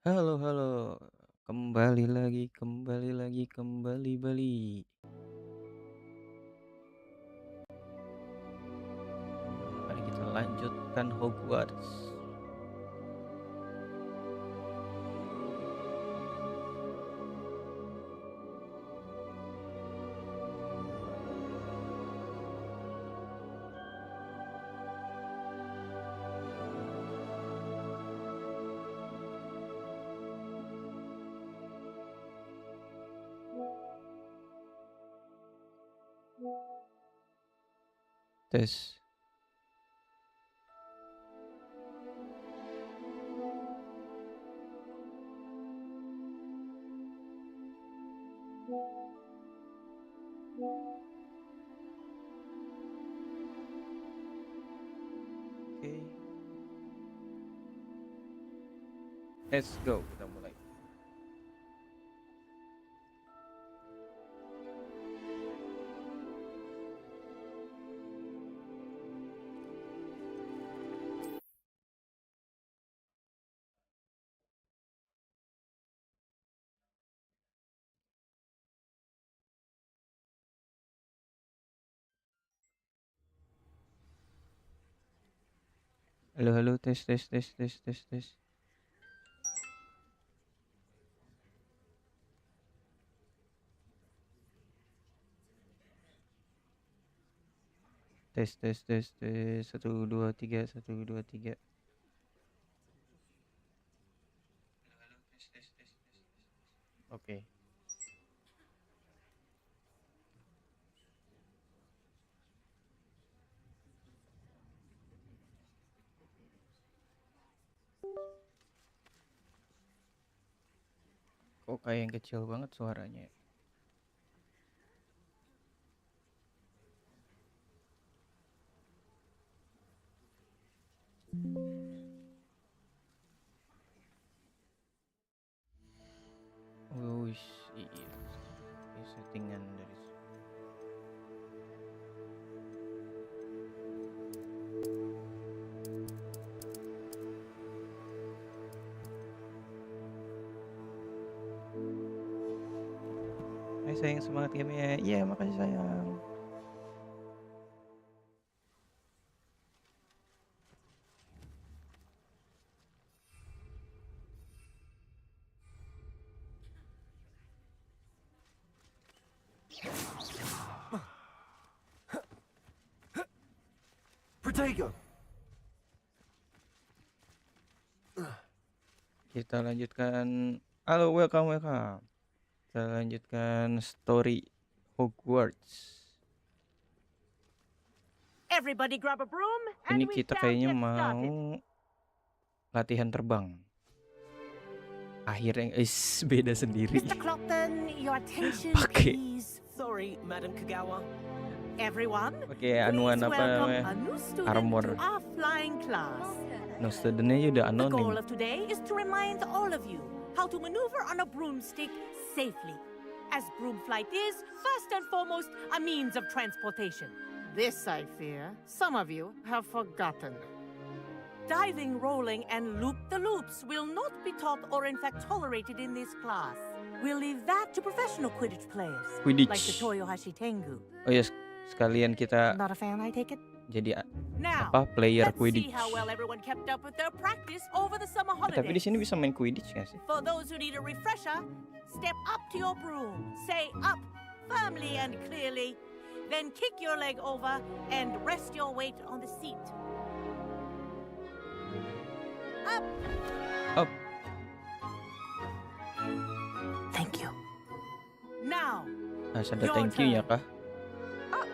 Halo, halo. Kembali lagi, kembali lagi, kembali Bali. Mari kita lanjutkan Hogwarts. Tes. Oke. Let's go, kita mulai. Halo, halo, tes, tes, tes, tes, tes, tes. Tes, tes, tes, tes. 1, 2, 3, 1, 2, 3. Oke. Kok kayak yang kecil banget suaranya? Oh, iya. Ini settingan dari sayang, semangat game ya. Iya, makasih sayang. Protego. Kita lanjutkan. Halo, welcome, welcome. Kita lanjutkan story Hogwarts. Everybody grab a broom Ini and we kita shall kayaknya get mau started. latihan terbang. Akhirnya beda sendiri. Mr. Clopton, your attention Pakai. please. Sorry, Madam Kagawa. Everyone, Pakai please anuan apa welcome namanya? a new student Armor. to our flying class. No, studentnya udah The goal anonim. of today is to remind all of you how to maneuver on a broomstick safely. As broom flight is, first and foremost, a means of transportation. This, I fear, some of you have forgotten. Diving, rolling, and loop-the-loops will not be taught or in fact tolerated in this class. We'll leave that to professional Quidditch players, Quidditch. like the Toyohashi Tengu. Oh ya, sekalian kita Not a fan, I take it? jadi Now, player let's Quidditch. see how well everyone kept up with their practice over the summer holidays. Tapi di sini bisa main Quidditch nggak sih? For those who need a refresher, step up to your broom, say up firmly and clearly, then kick your leg over and rest your weight on the seat. Up. Up. Thank you. Now. Harus ada Your thank you-nya turn. kah? Up.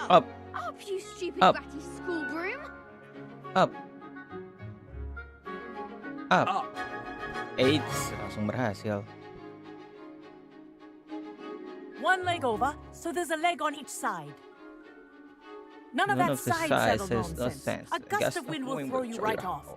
Up. Up, you stupid Up. ratty school broom. Up. Up. Up. Eits, langsung berhasil. One leg over, so there's a leg on each side. None of None that of the side sides saddle has no nonsense. sense. A gust of wind will throw you right off.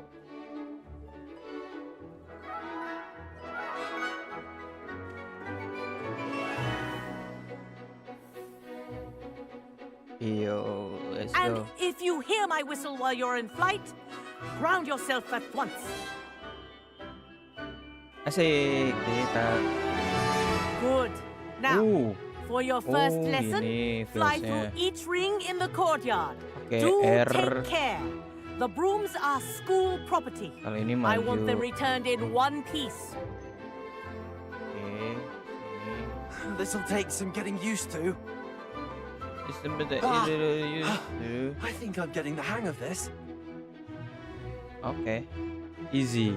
Yo, let's And go. if you hear my whistle while you're in flight, ground yourself at once. Asik kita. Good. Now, for your first Oh, lesson, gini fly through feelsnya. each ring in the courtyard. Oke, Do R. take care. The brooms are school property. Kalau ini I want them maju. returned in one piece. Oke, ini. This'll take some getting used to. Ah. I think I'm getting the hang of this. Oke, easy.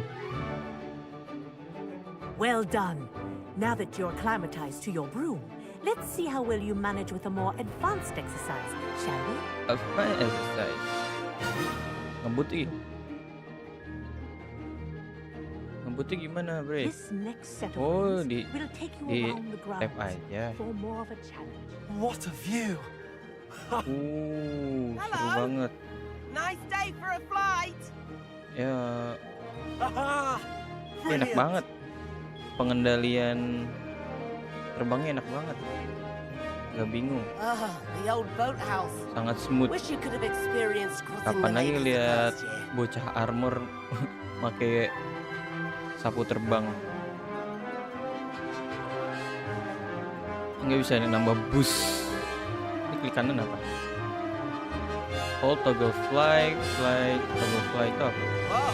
Well done. Now that you're acclimatized to your broom, let's see how well you manage with a more advanced exercise, shall we? Apa exercise? Ngebutnya gimana, Bre? This next set of Oh, rings will take you di around the tap grounds aja. for more of a challenge. What a view! Seru Hello. banget. Nice day for a flight. Ya, enak Brilliant. banget. Pengendalian terbangnya enak banget. Gak bingung, The old boathouse. sangat smooth. Wish you could have experienced crossing Kapan the lagi lake lihat first year. bocah armor pakai sapu terbang? Nggak bisa nambah boost. Ini klik kanan apa? Hold toggle fly, toggle fly itu apa? Whoa,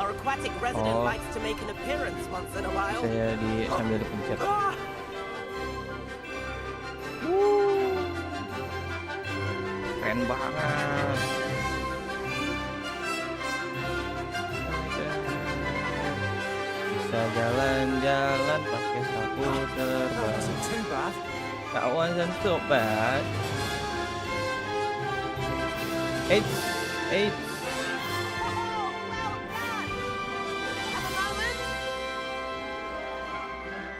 our aquatic resident Oh. likes to make an appearance once in a while. Saya sambil dipencet. Ah! Keren banget. Bisa jalan-jalan pakai sapu That terbang. wasn't too bad. That wasn't so bad. Eits.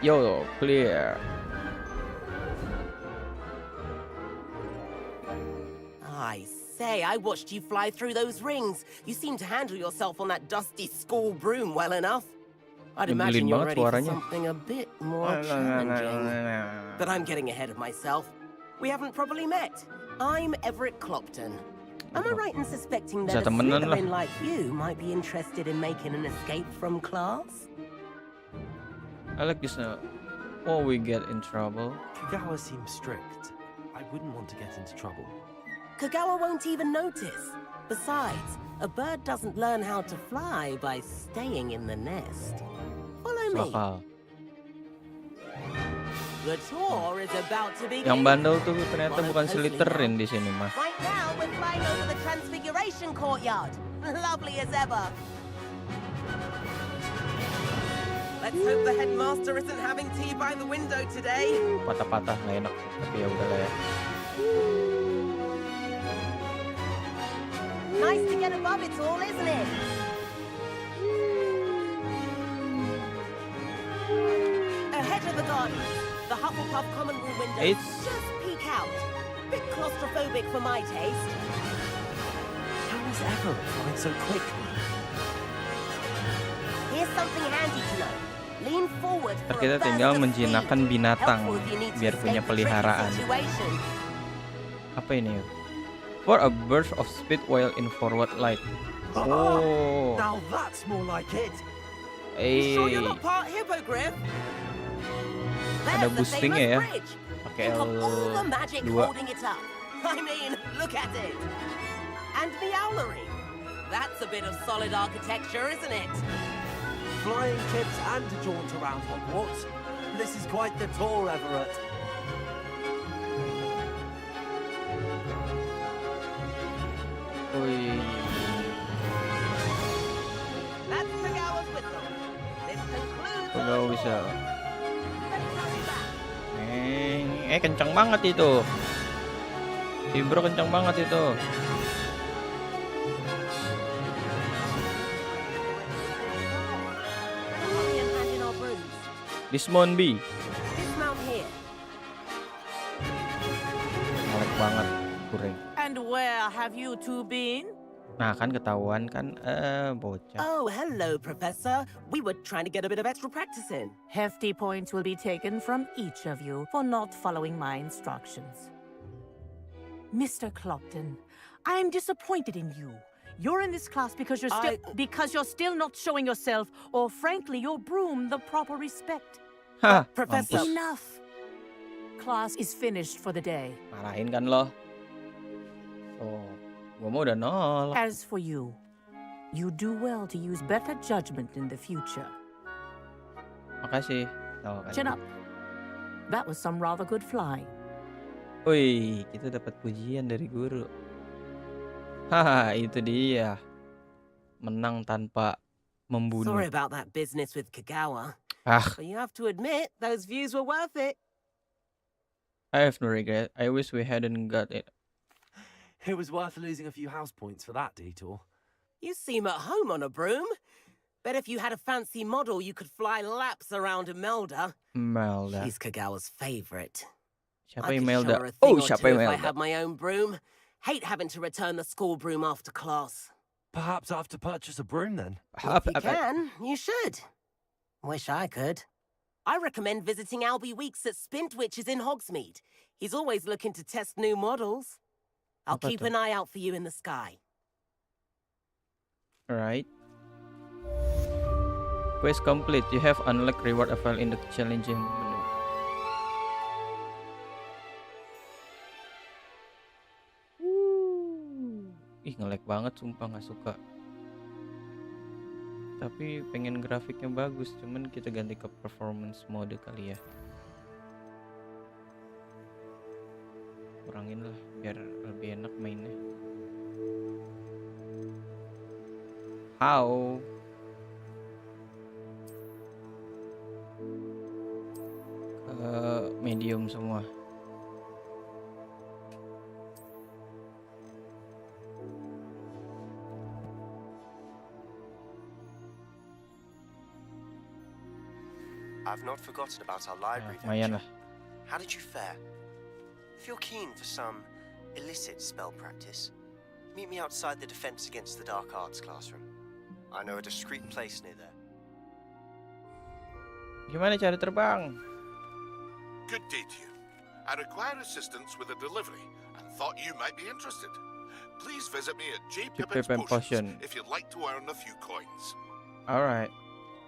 Yo, clear. I say, I watched you fly through those rings. You seem to handle yourself on that dusty school broom well enough. I'd Nyebelin imagine you're banget ready for suaranya. something a bit more challenging. But I'm getting ahead of myself. We haven't properly met. I'm Everett Clopton. Am I right in suspecting Bisa that a temenan lah. Slytherin like you might be interested in making an escape from class? I like this now. Oh, we get in trouble. Kagawa seems strict. I wouldn't want to get into trouble. Kagawa won't even notice. Besides, a bird doesn't learn how to fly by staying in the nest. Follow me. Bakal. The tour is about to begin. Yang bandel tuh ternyata bukan Slytherin di sini mah. Right now, we're flying over the Transfiguration Courtyard. Lovely as ever. Let's hope the headmaster isn't having tea by the window today. Patah-patah nggak enak, tapi ya udahlah ya. Nice to get above it all, isn't it? Ahead of the garden, the Hufflepuff common room windows It's- just peek out. Bit claustrophobic for my taste. How is Everett flying so quickly? Here's something handy to know. Lean forward Ntar for kita a burst tinggal of menjinakkan speed. binatang Helpful if you need to biar punya escape the tricky peliharaan. situation. Apa ini? For a burst of speed while in forward light. Oh, Now that's more like it. You sure you're eh, not part hippogriff? Ada There's the boostingnya famous ya. bridge. pakai Think of all the magic L2. holding it up. I mean, look at it. And the owlery. That's a bit of solid architecture, isn't it? Flying tips and a jaunt around Hogwarts. This is quite the tour, Everett. Wih, That's Kagawa's whistle. This concludes udah our bisa. tour. Let's hurry back. Kencang banget itu. Vibro kencang banget itu. Better hurry and hand in our brooms. Dismount B. Dismount here. Melek banget, kuring. And where have you two been? Nah kan ketahuan kan, bocah. Oh, hello, Professor. We were trying to get a bit of extra practice in. Hefty points will be taken from each of you for not following my instructions. Mr. Clopton, I'm disappointed in you. You're in this class because you're still not showing yourself, or frankly, your broom the proper respect. Hah, Professor. mampus. Enough. Class is finished for the day. Marahin kan lo. Oh, gua mau udah nolak. As for you, you do well to use better judgment in the future. Makasih. Oh, kan. Chin up. That was some rather good flying. Wih, kita dapat pujian dari guru. Haha, itu dia. Menang tanpa membunuh. Sorry about that business with Kagawa. Ah, But you have to admit, those views were worth it. I have no regret. I wish we hadn't got it. It was worth losing a few house points for that detour. You seem at home on a broom. Bet if you had a fancy model, you could fly laps around Imelda. Melda. She's Kagawa's favorite. Siapa I could Imelda? show her a thing Oh, or siapa two if I Imelda? had my own broom. Hate having to return the school broom after class. Perhaps I have to purchase a broom then. If you can, you should. Wish I could. I recommend visiting Albie Weeks at Spintwitches in Hogsmeade. He's always looking to test new models. I'll Apa keep tuh? an eye out for you in the sky. Alright. Quest complete. You have unlocked reward available in the challenging menu. Ih, nge-lag banget sumpah, nggak suka. Tapi pengen grafiknya bagus, cuman kita ganti ke performance mode kali ya. Kurangin lah biar lebih enak mainnya. How? Medium semua. I've not forgotten about our library Lumayan venture. lah. How did you fare? If you're keen for some illicit spell practice, meet me outside the Defense Against the Dark Arts classroom. I know a discreet place near there. Gimana cara terbang? Good day to you. I require assistance with a delivery and thought you might be interested. Please visit me at J. Pippin's Pippin Potions Potion. if you'd like to earn a few coins. Alright.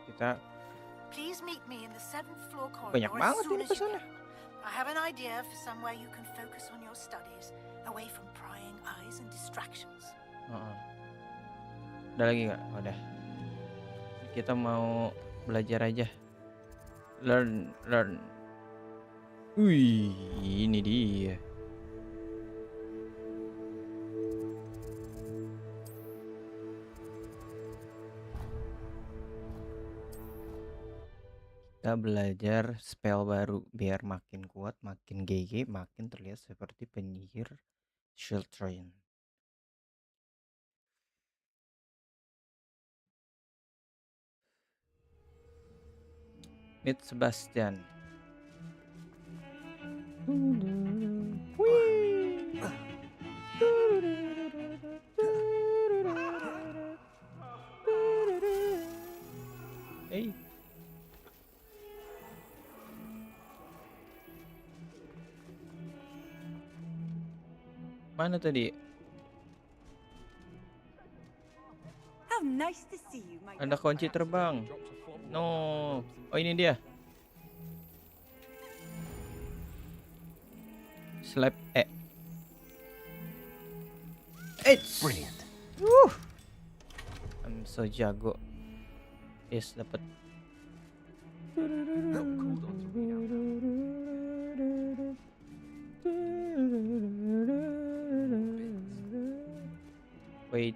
Kita Please meet me in the 7th floor banyak corridor as banget soon ini as you pesannya. can. I have an idea for somewhere you can focus on your studies, away from prying eyes and distractions. Udah lagi nggak? Udah. Kita mau belajar aja. Learn. Wih, ini dia. Kita belajar spell baru biar makin kuat, makin GG, makin terlihat seperti penyihir Shield Train. Meet Sebastian. Hey. Mana tadi? How nice to see you, my Ada kunci terbang. No. Oh, ini dia. Slap E. It's Brilliant. I'm so jago. Yes, dapat. Wait.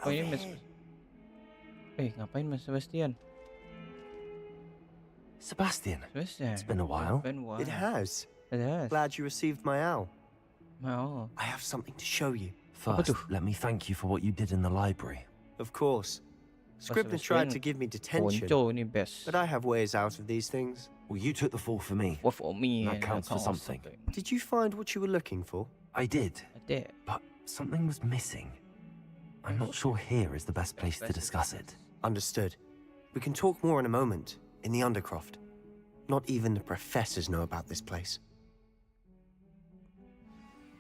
Oh, ini Mas. Ngapain Mas Sebastian? Sebastian, Sebastian. it's been a while. It has. It has. Glad you received my owl. Oh. I have something to show you. First, tuh? let me thank you for what you did in the library. Of course. Scribner tried to give me detention, Ponco ini best. but I have ways out of these things. Well, you took the fall for me. What for me? That counts for something. Did you find what you were looking for? I did, Ada. but something was missing. I'm not sure here is the best place to discuss it. Understood. We can talk more in a moment, in the Undercroft. Not even the professors know about this place.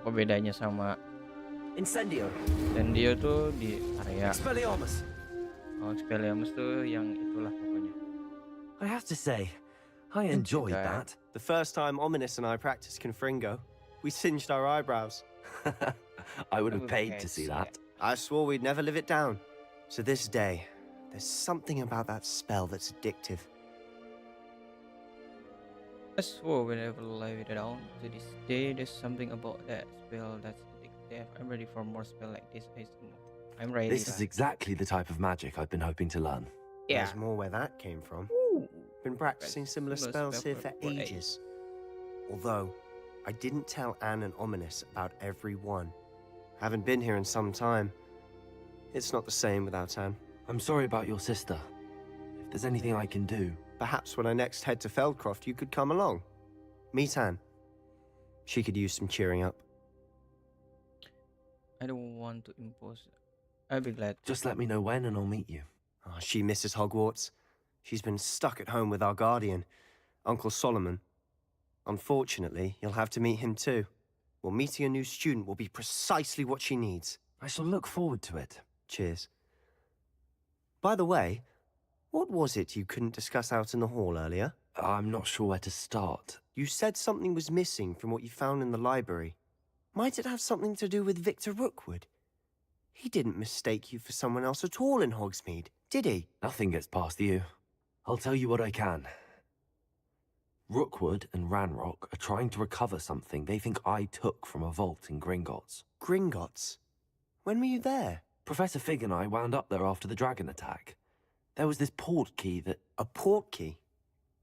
Apa bedanya sama Incendio. Lanjottt tuh di area. Expelliarmus. Oh, Expelliarmus tuh yang itulah pokoknya. I have to say, I enjoyed that. The first time Ominous and I practiced Confringo, we singed our eyebrows. I would have paid to see that. I swore we'd never live it down. So this day, there's something about that spell that's addictive. I swore whenever live it down to this day, there's something about that spell that's addictive. I'm ready for more spell like this. I'm ready. This is exactly the type of magic I've been hoping to learn. Yeah. There's more where that came from. Been practicing similar spells here for ages. Although, I didn't tell Anne and Ominous about every one. Haven't been here in some time. It's not the same without Anne. I'm sorry about your sister. If there's anything I can do... Perhaps when I next head to Feldcroft, you could come along. Meet Anne. She could use some cheering up. I don't want to impose. I'll be glad. Just let me know when and I'll meet you. Oh, she misses Hogwarts. She's been stuck at home with our guardian, Uncle Solomon. Unfortunately, you'll have to meet him too. Well, meeting a new student will be precisely what she needs. I shall look forward to it. Cheers. By the way, what was it you couldn't discuss out in the hall earlier? I'm not sure where to start. You said something was missing from what you found in the library. Might it have something to do with Victor Rookwood? He didn't mistake you for someone else at all in Hogsmeade, did he? Nothing gets past you. I'll tell you what I can. Rookwood and Ranrock are trying to recover something they think I took from a vault in Gringotts. Gringotts? When were you there? Professor Fig and I wound up there after the dragon attack. There was this port key that... A port key?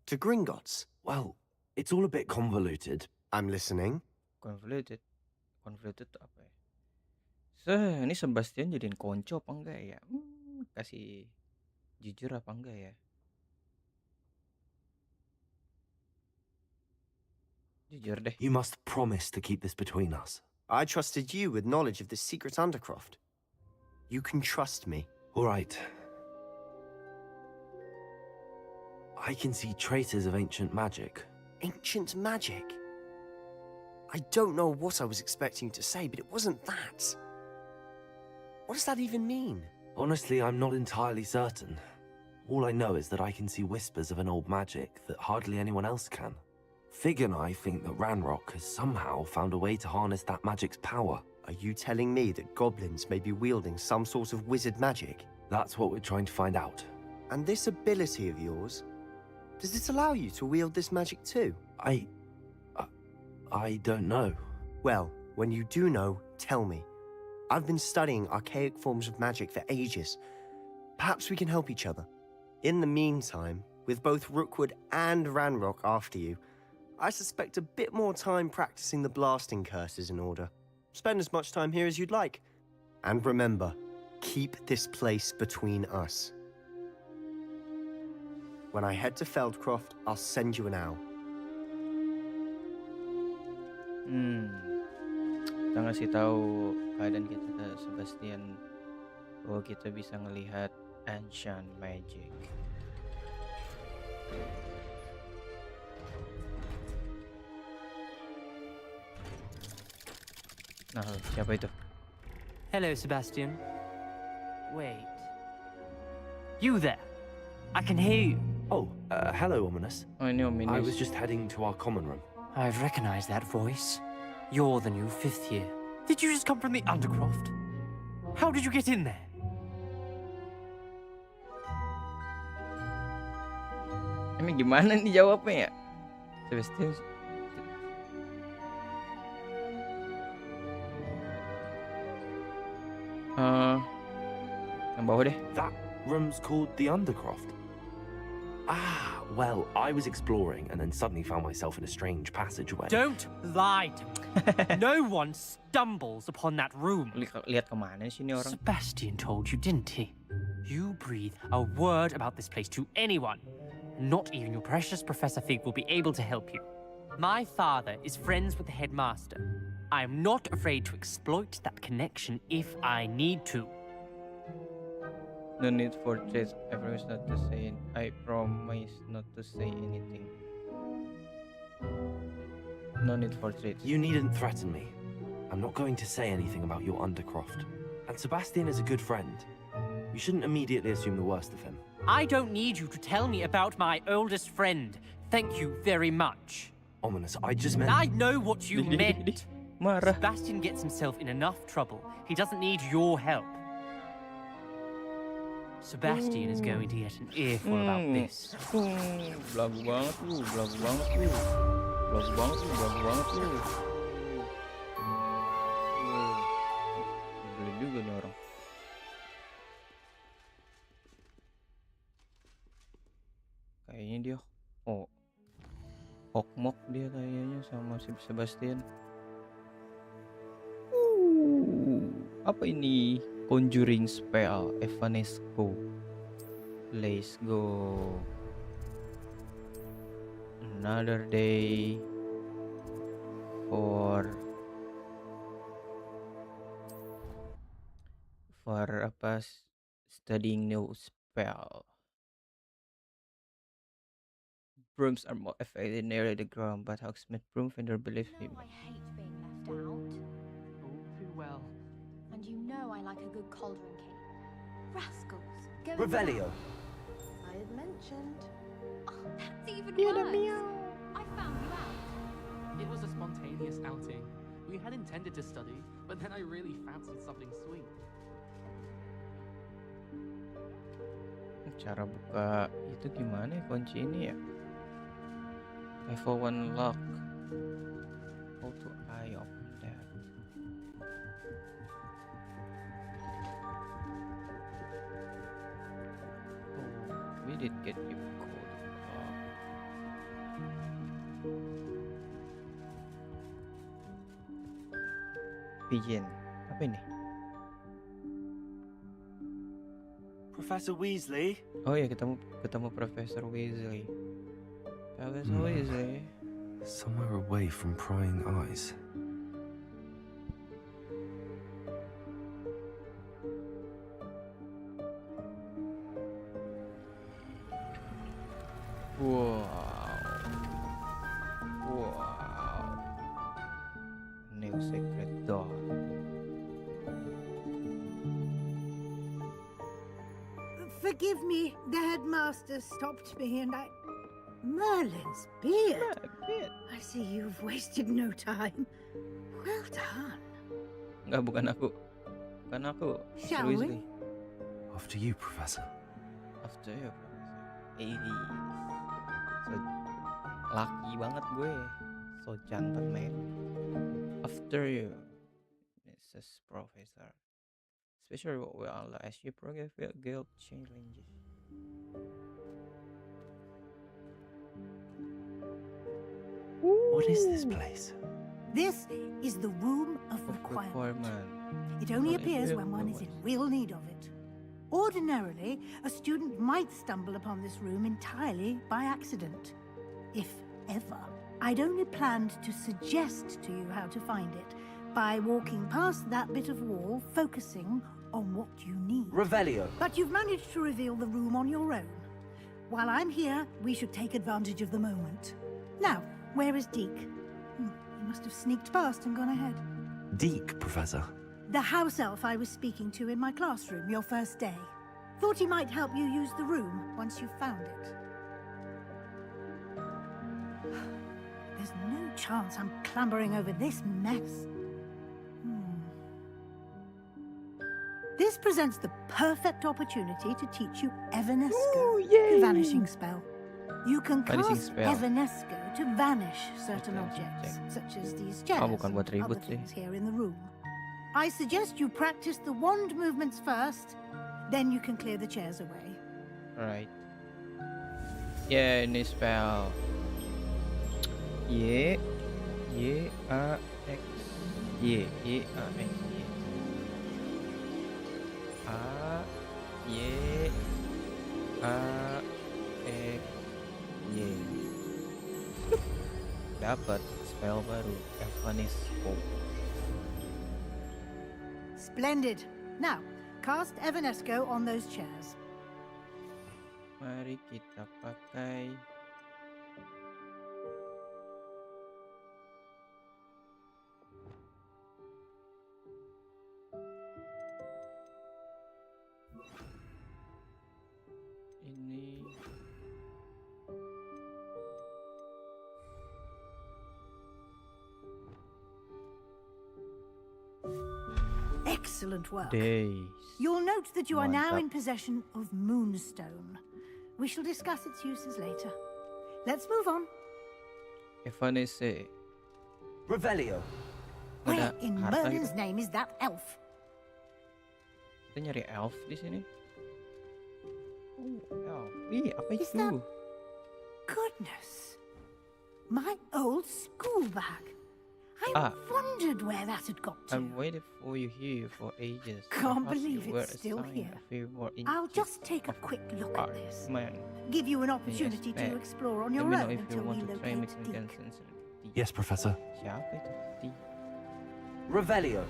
To Gringotts? Well, it's all a bit convoluted. I'm listening. Convoluted tuh apa ya? Ini Sebastian jadiin konco apa enggak ya? Kasih jujur apa enggak ya? Jujur deh. You must promise to keep this between us. I trusted you with knowledge of this secret undercroft. You can trust me. All right. I can see traces of ancient magic. Ancient magic? I don't know what I was expecting to say, but it wasn't that. What does that even mean? Honestly, I'm not entirely certain. All I know is that I can see whispers of an old magic that hardly anyone else can. Fig and I think that Ranrock has somehow found a way to harness that magic's power. Are you telling me that goblins may be wielding some sort of wizard magic? That's what we're trying to find out. And this ability of yours, does it allow you to wield this magic too? I don't know. Well, when you do know, tell me. I've been studying archaic forms of magic for ages. Perhaps we can help each other. In the meantime, with both Rookwood and Ranrock after you, I suspect a bit more time practicing the blasting curse is in order. Spend as much time here as you'd like. And remember, keep this place between us. When I head to Feldcroft, I'll send you an owl. Kita ngasih tahu keadaan kita ke Sebastian bahwa kita bisa ngelihat ancient magic. Nah, siapa itu? Hello, Sebastian. Wait. You there? I can hear you. Oh, hello, Ominous. Oh, ini Ominous. I was just heading to our common room. I've recognized that voice. You're the new 5th year. Did you just come from the Undercroft? How did you get in there? Ini gimana nih jawabnya ya? Sebastian. Yang bawah deh. That room's called the Undercroft. Ah, well, I was exploring and then suddenly found myself in a strange passageway. Don't lie to me. No one stumbles upon that room. Lihat kemana sih ini orang? Sebastian told you, didn't he? You breathe a word about this place to anyone. Not even your precious Professor Fig will be able to help you. My father is friends with the headmaster. I am not afraid to exploit that connection if I need to. No need for threats. I promise not to say. I promise not to say anything. No need for threats. You needn't threaten me. I'm not going to say anything about your Undercroft. And Sebastian is a good friend. You shouldn't immediately assume the worst of him. I don't need you to tell me about my oldest friend. Thank you very much. Ominous, I just meant... I know what you meant. Marah. Sebastian gets himself in enough trouble. He doesn't need your help. Sebastian is going to get an earful about this. Belagu banget lu, belagu banget lu. Belagu banget lu, belagu banget lu. Beli juga nih orang. Kayaknya dia hokmok dia kayaknya sama si Sebastian. Apa ini? Conjuring spell Evanesco. Let's go. Another day for apa? Studying new spell. Brooms are more effective near the ground, but Hogsmeade broom vendor believes him. I hate being left out. All too well. And you know I like a good cauldron cake. Rascals, go Revelio. I had mentioned. Oh, that's even worse. I found you out. It was a spontaneous outing. We had intended to study, but then I really fancied something sweet. Cara buka itu gimana ya, kunci ini ya? Level 1 lock. How to I open that? Oh, we did get you code. Pigeon. Apa ini? Professor Weasley? Oh ya, ketemu Profesor Weasley. Profesor Weasley. Somewhere away from prying eyes. Wow. New secret door. Forgive me, the headmaster stopped me and I... Merlin's beard. I see you've wasted no time. Well done. Enggak, bukan aku. Bukan aku. Shall we? After you, Professor. After you, Professor. So laki banget gue. So gentleman. After you, Mrs. Professor. Especially what will allow as you progress with guild challenges. What is this place? This is the Room of Requirement. It only appears when one is in real need of it. Ordinarily, a student might stumble upon this room entirely by accident. If ever. I'd only planned to suggest to you how to find it by walking past that bit of wall, focusing on what you need. Revelio. But you've managed to reveal the room on your own. While I'm here, we should take advantage of the moment. Now, where is Deke? He must have sneaked past and gone ahead. Deke, Professor. The house elf I was speaking to in my classroom your first day. Thought he might help you use the room once you found it. There's no chance I'm clambering over this mess. This presents the perfect opportunity to teach you Evanesco, the vanishing spell. You can cast Evanesco to vanish certain objects, such as these chairs and other things here in the room. I suggest you practice the wand movements first, then you can clear the chairs away. Right. Yeah, ini spell. Y A X Y A X Y A Y A X Y. Dapat spell baru, Evanesco. Splendid. Now, cast Evanesco on those chairs. Mari kita pakai. Excellent work. Days. You'll note that you are now Mantap. in possession of Moonstone. We shall discuss its uses later. Let's move on. Evanesce. Revelio. Where Ada in harta Merlin's gitu. name is that elf? Kita nyari elf di sini. Elf. Ih, apa Is itu? that- Goodness. My old school bag. I wondered where that had got to. I'm waiting for you here for ages. Can't Perhaps you believe were it's still assigned here. a few more I'll inches just take a of quick look at art. this. Man, Give you an opportunity to expect. explore on let your me know own if you until we want to try locate mixing Deke. against sensor. Yes, Professor. Siapa itu? Di. Revelio.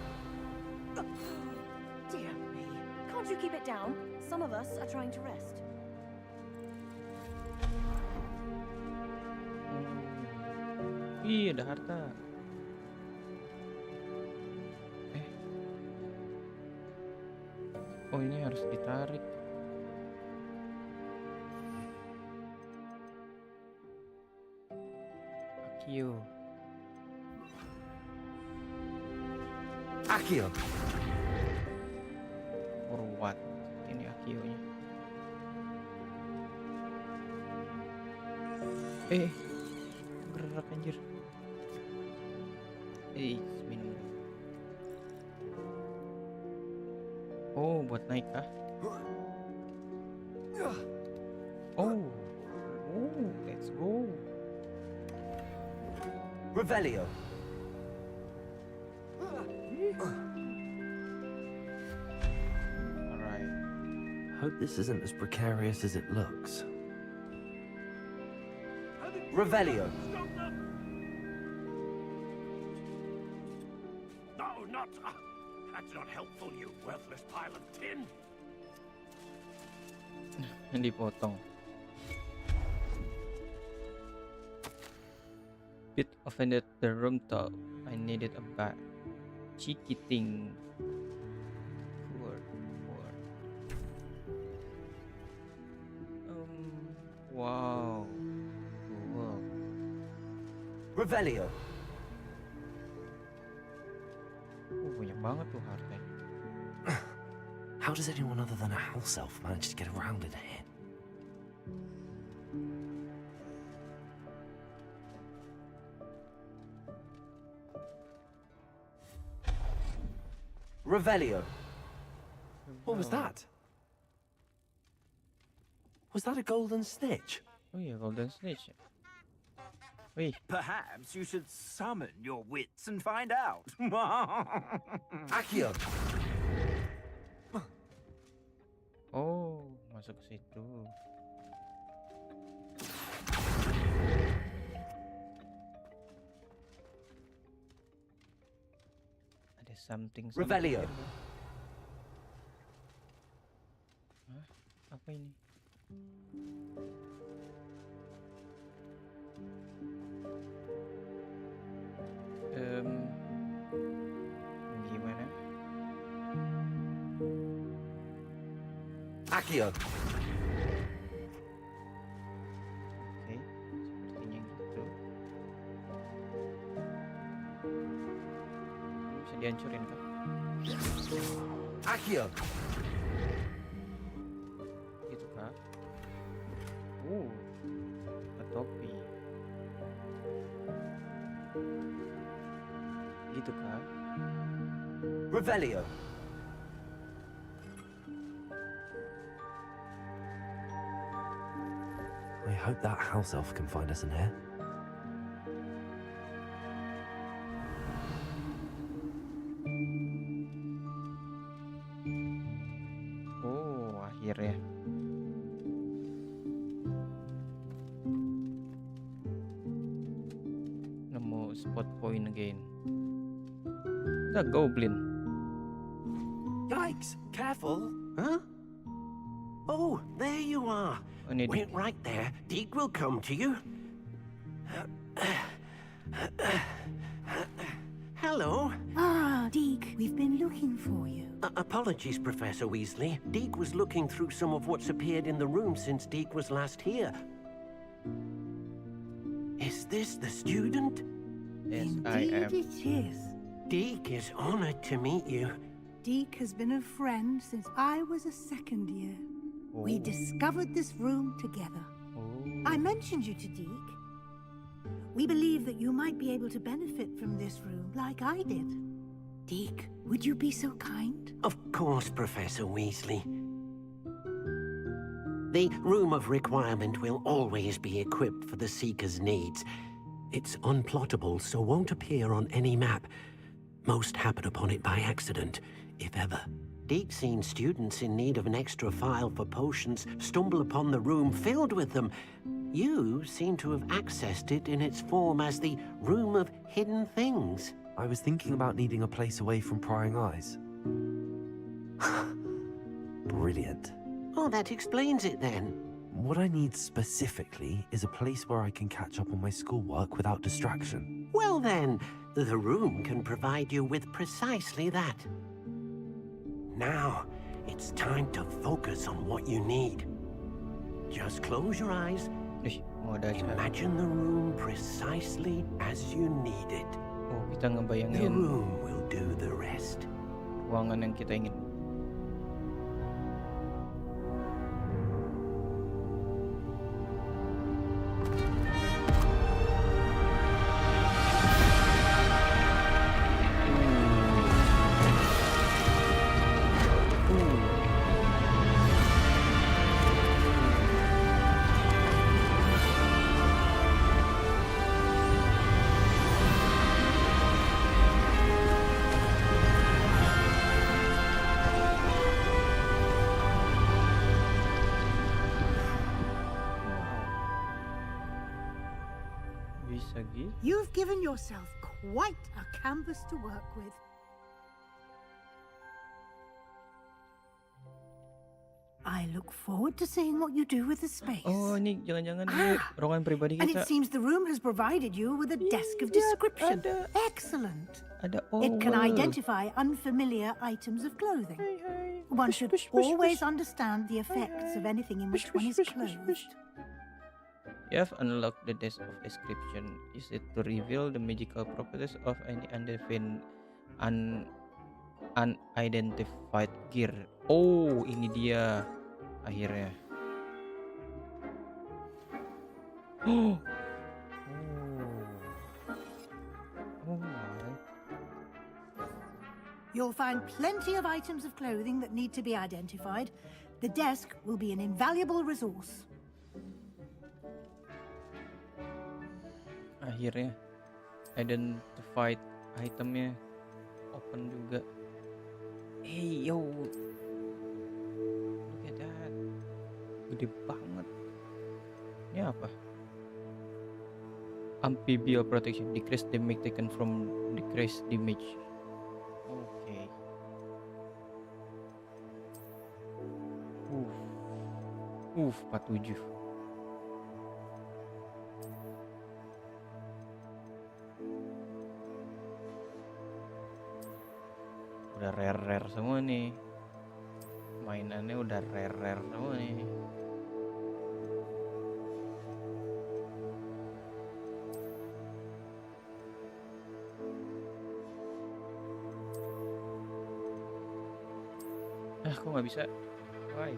Dear me. Can't you keep it down? Some of us are trying to rest. Ih, ada harta. Oh, ini harus ditarik. Akio. Accio. For what? Ini Akio-nya. Gerak anjir. Minum. Oh, buat naik kah? Oh, let's go. Revelio. Alright. Hope this isn't as precarious as it looks. Revelio. No, not. That's not helpful, you worthless pile of tin. Yang dipotong. Bit offended the room thought I needed a bat. Cheeky thing. Poor. Wow. Cool. Revelio. Banyak banget tuh hartanya. How does anyone other than a house elf manage to get around in here? Revelio. What was that? Was that a golden snitch? Oh yeah, golden snitch. Wih, Perhaps you should summon your wits and find out. Accio. oh, masuk ke situ. Ada something. Revelio. Hah? Apa ini? Gimana? Accio. Oke, sepertinya gitu. Ini bisa dihancurin kah? Accio. Gitu kah? Ada topi. Gitu kah? Revelio. I hope that house elf can find us in here. Oh, akhirnya. Nemu spot point again. It's a goblin. Yikes! Careful. Huh? Oh, there you are. Wait right there. Deke will come to you. Hello. Ah, Deke, we've been looking for you. Apologies, Professor Weasley. Deke was looking through some of what's appeared in the room since Deke was last here. Is this the student? Yes, Indeed I am. it is. Deke is honored to meet you. Deke has been a friend since I was a second year. We discovered this room together. I mentioned you to Deke. We believe that you might be able to benefit from this room like I did. Deke, would you be so kind? Of course, Professor Weasley. The Room of Requirement will always be equipped for the Seeker's needs. It's unplottable, so won't appear on any map. Most happen upon it by accident, if ever. Deke's seen students in need of an extra file for potions stumble upon the room filled with them. You seem to have accessed it in its form as the Room of Hidden Things. I was thinking about needing a place away from prying eyes. Brilliant. Oh, that explains it then. What I need specifically is a place where I can catch up on my schoolwork without distraction. Well then, the room can provide you with precisely that. Now, it's time to focus on what you need. Just close your eyes. Imagine the room precisely as you need it. Oh, kita The ngebayangin room will do the rest. ruangan yang kita ingin. Bisa gitu. You've given yourself quite a canvas to work with. I look forward to seeing what you do with the space. Oh, ini jangan-jangan ini ruangan pribadi And kita. it seems the room has provided you with a desk of description. Excellent. Ada It can owl. identify unfamiliar items of clothing. One should always understand the effects of anything in which one is clothed. You have unlocked the desk of description. Use it to reveal the magical properties of any unidentified gear. Oh, ini dia akhirnya. Oh. Oh my. You'll find plenty of items of clothing that need to be identified. The desk will be an invaluable resource. Akhirnya identified itemnya open juga. Hey yo, look at that, gede banget. Ini apa? Amphibial protection, decrease damage taken from decrease damage. Oke. Okay. 47. Udah rare semua nih, mainannya udah rare semua nih. Kok nggak bisa? Why?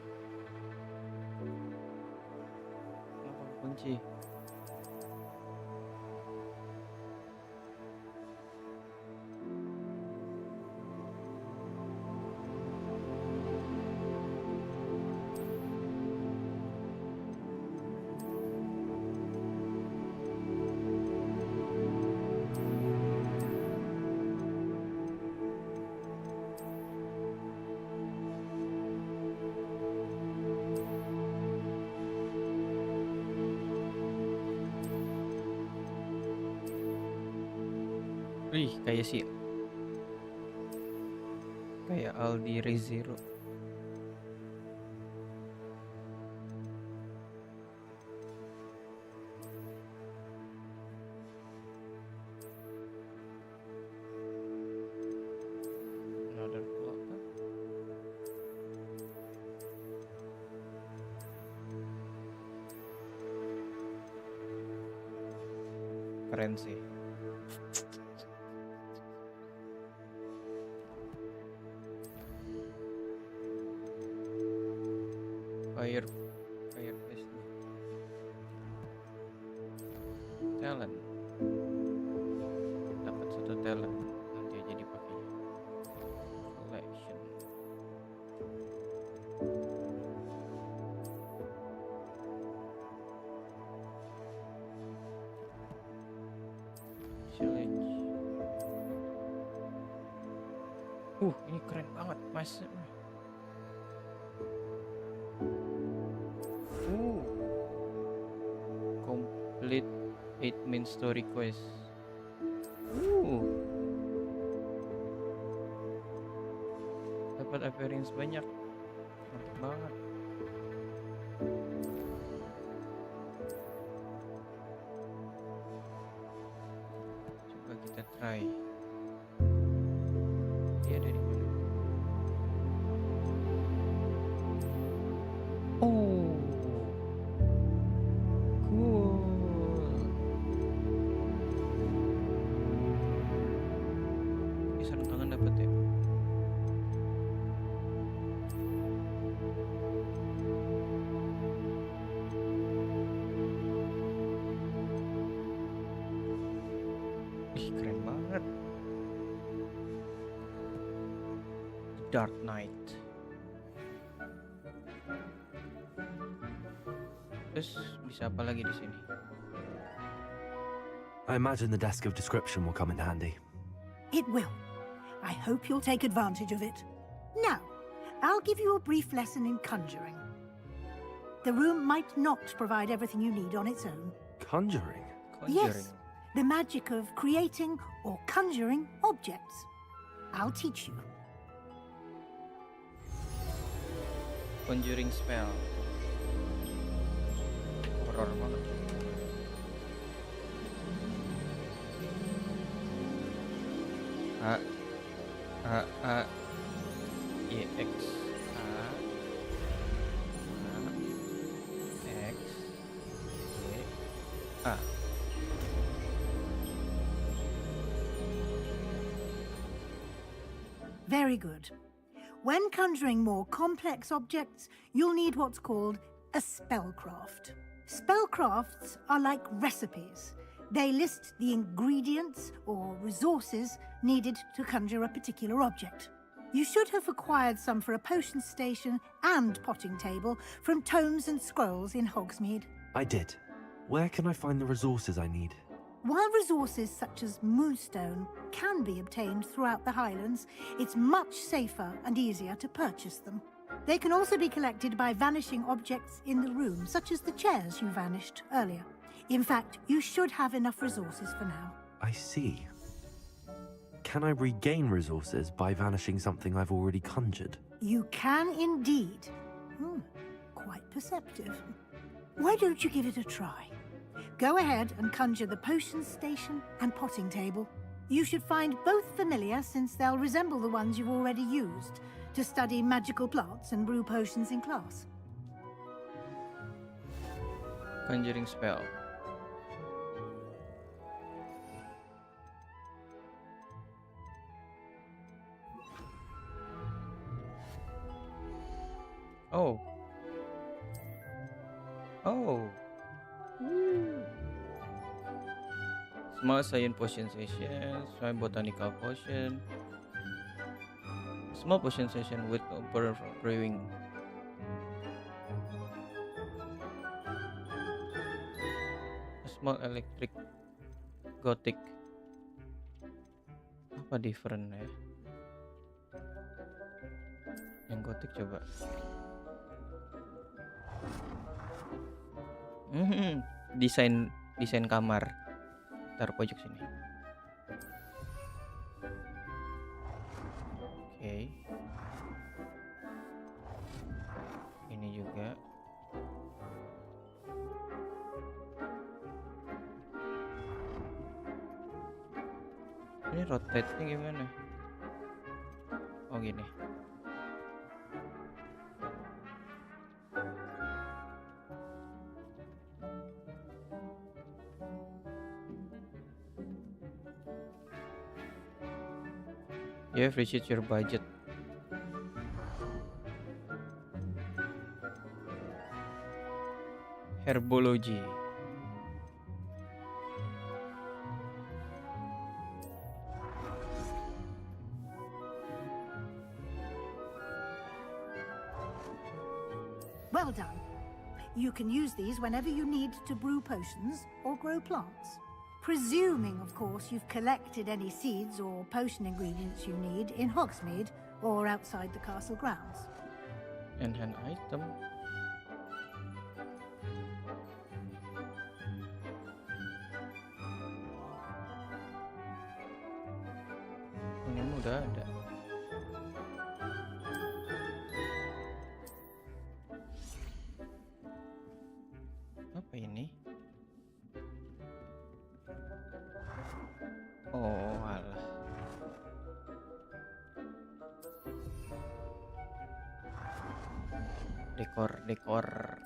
Kenapa kunci? Wih, kayak Aldi Rezero. Another clock. Keren sih. Fire face talent. Dapat 1 talent. Nanti aja dipakai. Collection. Challenge. Ini keren banget, Mas. Complete 8 main story quest. Dapat appearance banyak. Mantap banget. Coba kita try. Dia dari mana? Cool. Sarung tangan dapat ya. Keren banget. Dark Knight. Terus bisa apa lagi di sini? I imagine the desk of description will come in handy. It will. I hope you'll take advantage of it. Now, I'll give you a brief lesson in conjuring. The room might not provide everything you need on its own. Conjuring? Yes, the magic of creating or conjuring objects. I'll teach you. Conjuring spell. Horror banget. X A. Very good. When conjuring more complex objects, you'll need what's called a spellcraft. Spellcrafts are like recipes. They list the ingredients or resources needed to conjure a particular object. You should have acquired some for a potion station and potting table from tomes and scrolls in Hogsmeade. I did. Where can I find the resources I need? While resources such as moonstone can be obtained throughout the Highlands, it's much safer and easier to purchase them. They can also be collected by vanishing objects in the room, such as the chairs you vanished earlier. In fact, you should have enough resources for now. I see. Can I regain resources by vanishing something I've already conjured? You can indeed. Quite perceptive. Why don't you give it a try? Go ahead and conjure the potion station and potting table. You should find both familiar, since they'll resemble the ones you've already used to study magical plants and brew potions in class. Conjuring spell. Oh. Small science potion session, small botanical potion, small potion session with brewing. A small electric gothic. Apa different ya? Yang gothic coba. Desain kamar. Taruh pojok sini. Oke. Ini juga. Ini rotate-nya gimana? Oh gini. You have reached your budget. Herbology. Well done. You can use these whenever you need to brew potions or grow plants. Presuming, of course, you've collected any seeds or potion ingredients you need in Hogsmeade or outside the castle grounds. Enhance item. Ini udah ada. Apa ini? Oh, alah. Dekor.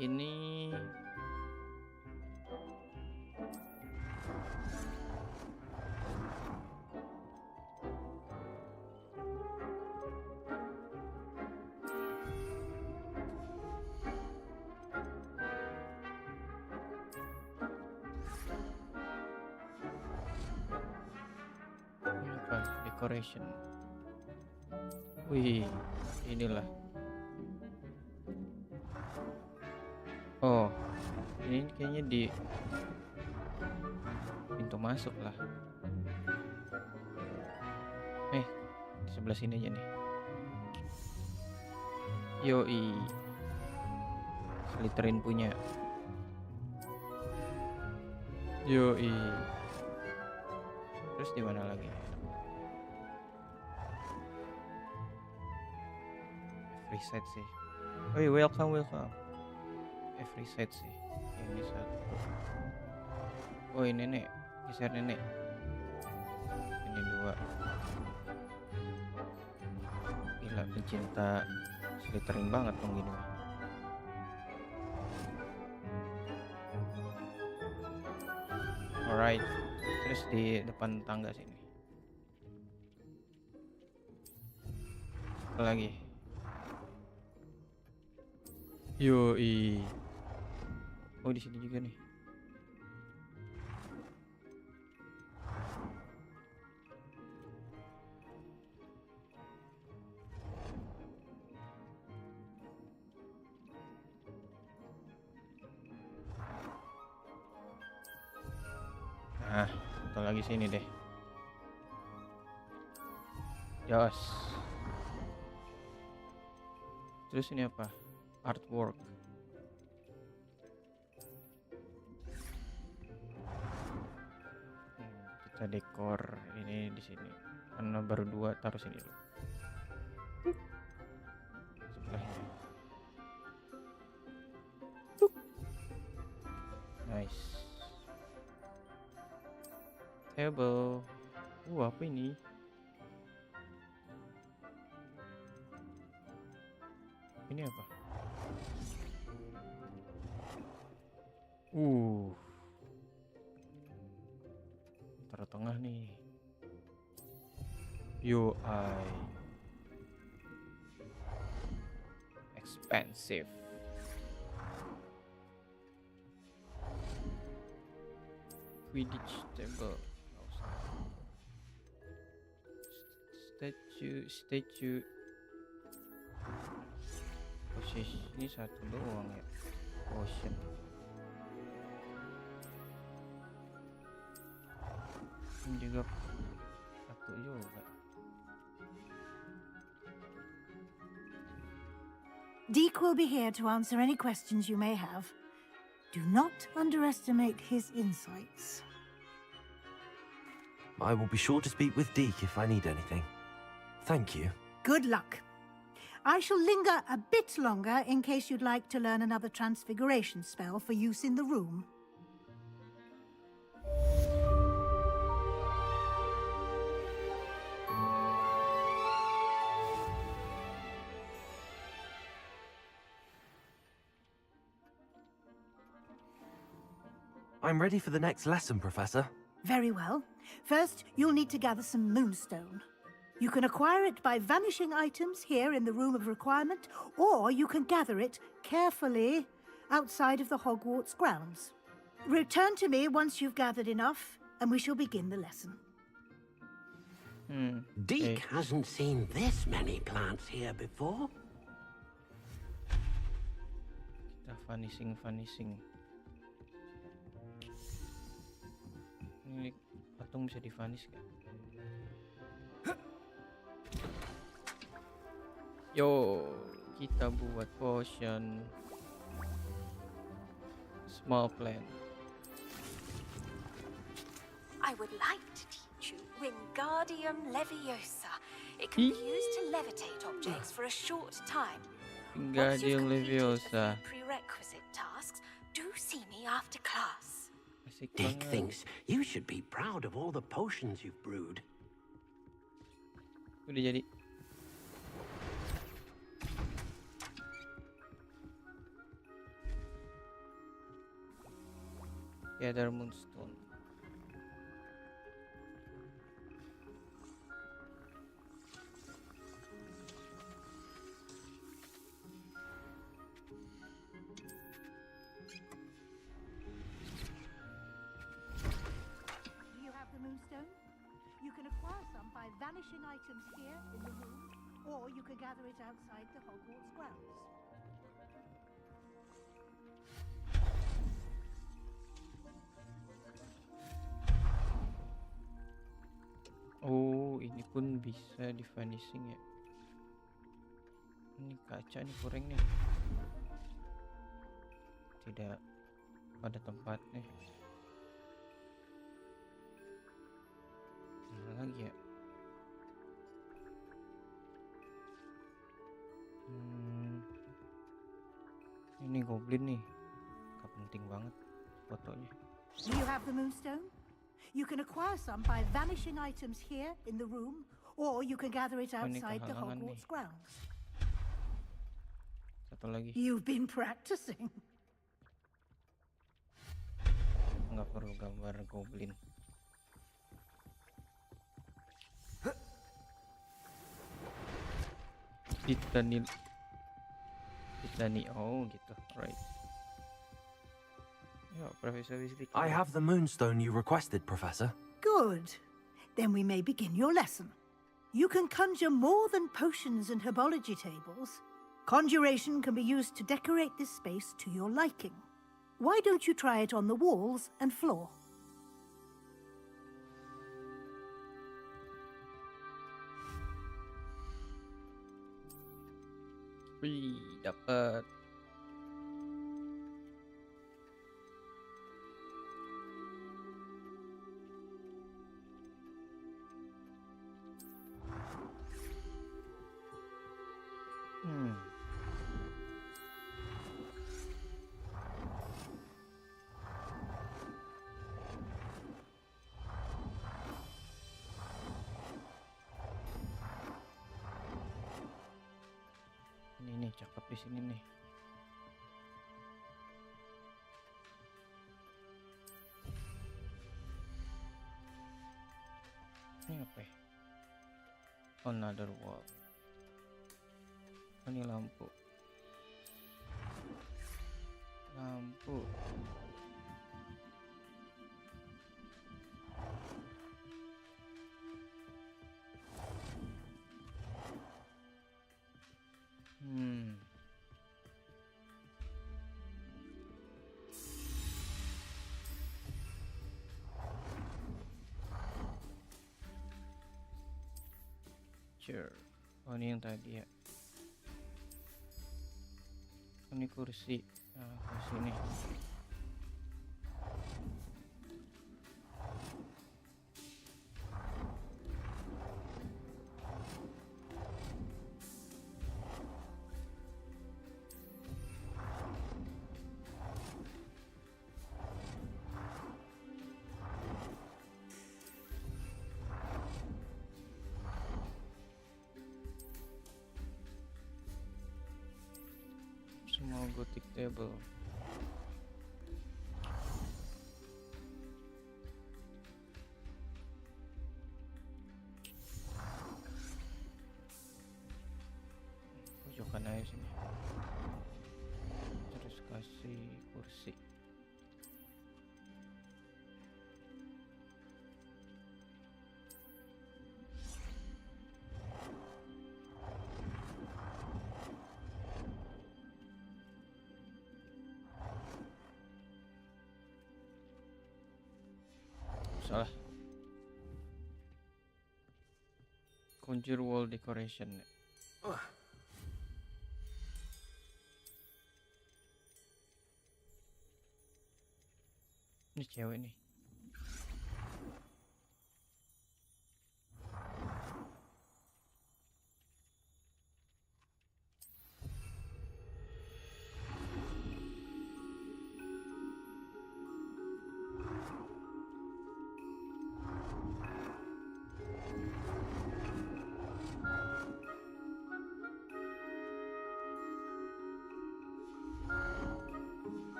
Ini apa? Decoration. Wih, inilah. Oh, ini kayaknya di pintu masuk lah. Di sebelah sini aja nih. Yoi, Slytherin punya. Yoi. Terus di mana lagi? Every side sih. Oh, welcome. Every side sih. Ini satu. Oh, ini nenek. Geser nenek. Ini dua. Gila, pencinta Slytherin banget dong gini. Alright. Terus di depan tangga sini. Apa lagi? Yoi. Oh, di sini juga nih. Nah, satu lagi sini deh. Yos. Terus ini apa? Artwork. Kita dekor ini di sini. Karena baru dua, taruh sini dulu. Sebelahnya. Nice. Table. Apa ini? Ini apa? Taruh tengah nih. UI. Expensive. Quidditch table. Statue. Posisi ini satu doang ya. Potion. Ini juga satu juga. Deke will be here to answer any questions you may have. Do not underestimate his insights. I will be sure to speak with Deke if I need anything. Thank you. Good luck. I shall linger a bit longer in case you'd like to learn another transfiguration spell for use in the room. I'm ready for the next lesson, Professor. Very well. First, you'll need to gather some moonstone. You can acquire it by vanishing items here in the Room of Requirement, or you can gather it carefully outside of the Hogwarts grounds. Return to me once you've gathered enough, and we shall begin the lesson. Deke hasn't seen this many plants here before. Kita vanishing. Ini patung bisa di-vanish kan? Yo, kita buat potion small plant. I would like to teach you Wingardium Leviosa. It can be used to levitate objects for a short time. Once you've Wingardium completed a Leviosa. few prerequisite tasks, do see me after class. Asik Dick banget. thinks you should be proud of all the potions you've brewed. Udah jadi. Gather Moonstone. Do you have the Moonstone? You can acquire some by vanishing items here in the room, or you can gather it outside the Hogwarts grounds. Oh, ini pun bisa di vanishing ya. Ini kaca nih kurang nih. Tidak pada tempatnya. Mana lagi ya? Ini goblin nih. Gak penting banget fotonya. Do you have the Moonstone? You can acquire some by vanishing items here in the room, or you can gather it Ini outside the kehalangan nih. Hogwarts grounds. Satu lagi. You've been practicing. Nggak perlu gambar goblin. Kita nih, oh gitu, right. Yeah, Professor Weasley. I have the moonstone you requested, Professor. Good. Then we may begin your lesson. You can conjure more than potions and herbology tables. Conjuration can be used to decorate this space to your liking. Why don't you try it on the walls and floor? Wih, dapat. Ini nih, cakep di sini nih. Ini apa ya? Another wall. Oh, ini lampu. Lampu. Sure. Oh, ini yang tadi ya. Ini kursi. Nah, kursi ini. Small gothic table. Pojokan aja sini. Terus ke kasih kursi. Salah. Conjure wall decoration. Ini cewek nih.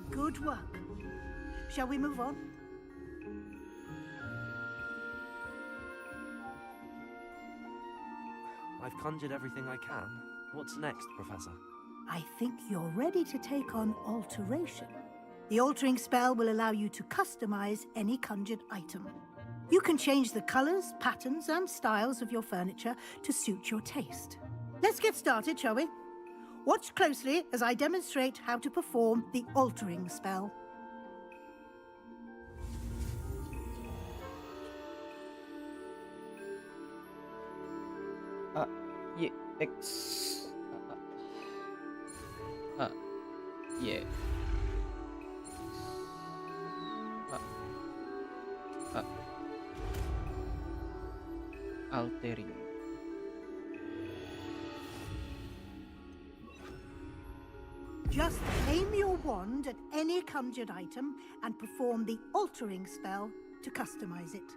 Good work. Shall we move on? I've conjured everything I can. What's next, Professor? I think you're ready to take on alteration. The altering spell will allow you to customize any conjured item. You can change the colors, patterns, and styles of your furniture to suit your taste. Let's get started, shall we? Watch closely as I demonstrate how to perform the altering spell. Y X Y altering. Just aim your wand at any conjured item and perform the altering spell to customize it.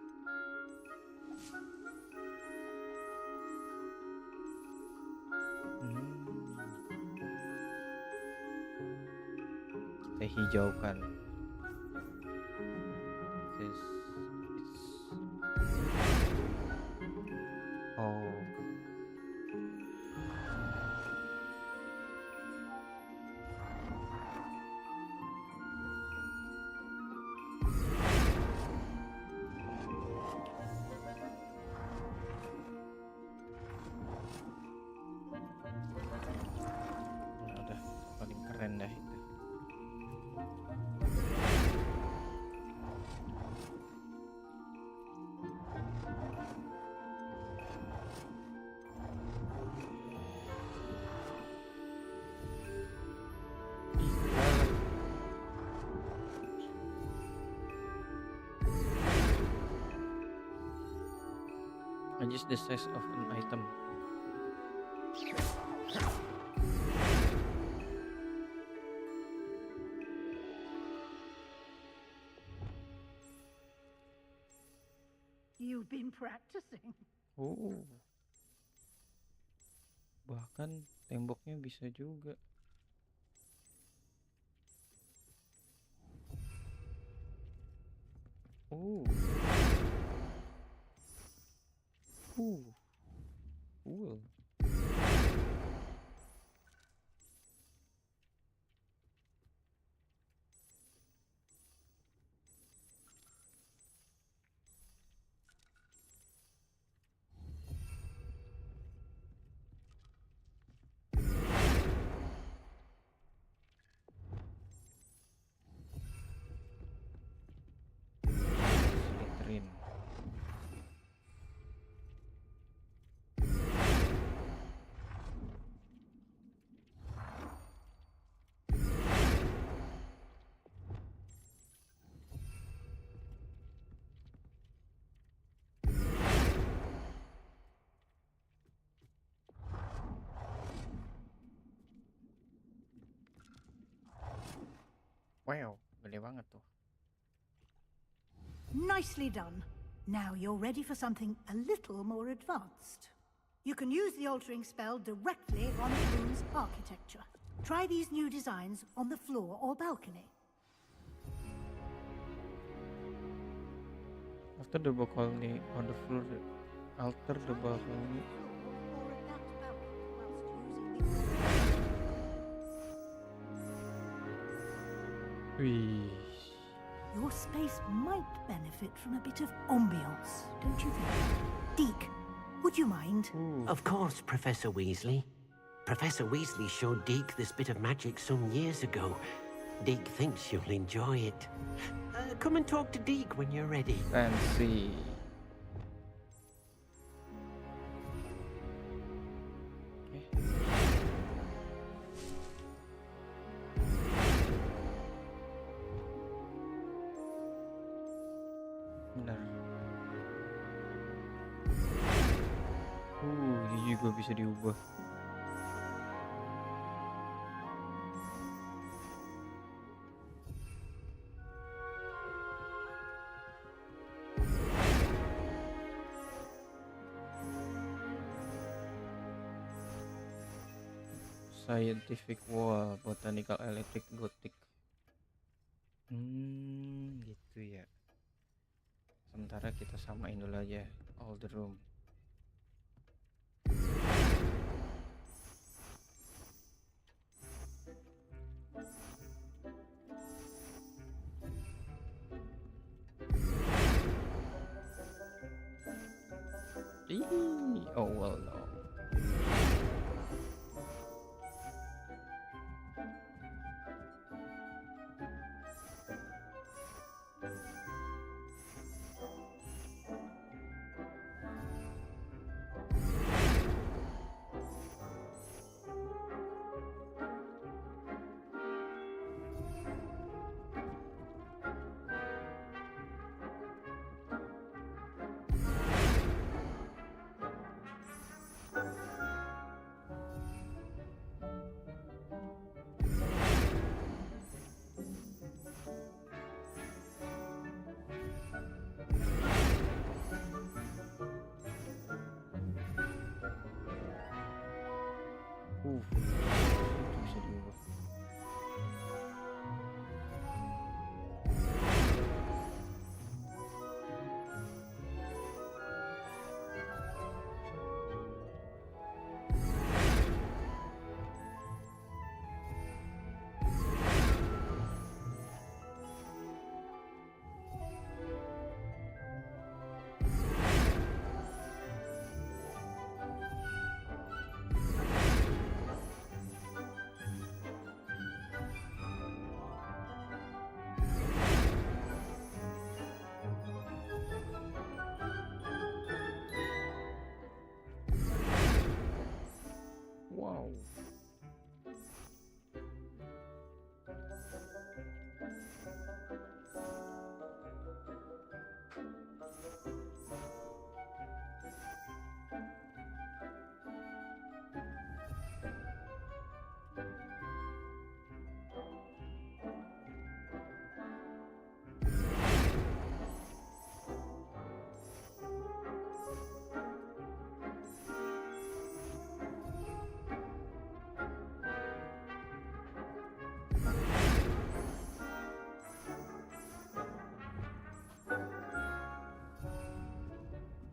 Kita hijaukan. It's oh. Nah, udah paling keren dah itu. Adjust the size of an item. You've been practicing. Oh. Bahkan temboknya bisa juga. Oh. Cool. Slytherin. Wow, gede banget tuh. Nicely done. Now you're ready for something a little more advanced. You can use the altering spell directly on the room's architecture. Try these new designs on the floor or balcony. After the balcony on the floor, alter the balcony. Wih. Your space might benefit from a bit of ambiance, don't you think? Deke, would you mind? Of course, Professor Weasley. Professor Weasley showed Deke this bit of magic some years ago. Deke thinks you'll enjoy it. Come and talk to Deke when you're ready. Fancy. Benar. Ini juga bisa diubah. Scientific wall, botanical electric gothic. Gitu ya. Sementara kita samain dulu aja all the room. Oh well no. Itu bisa diubah. Wow.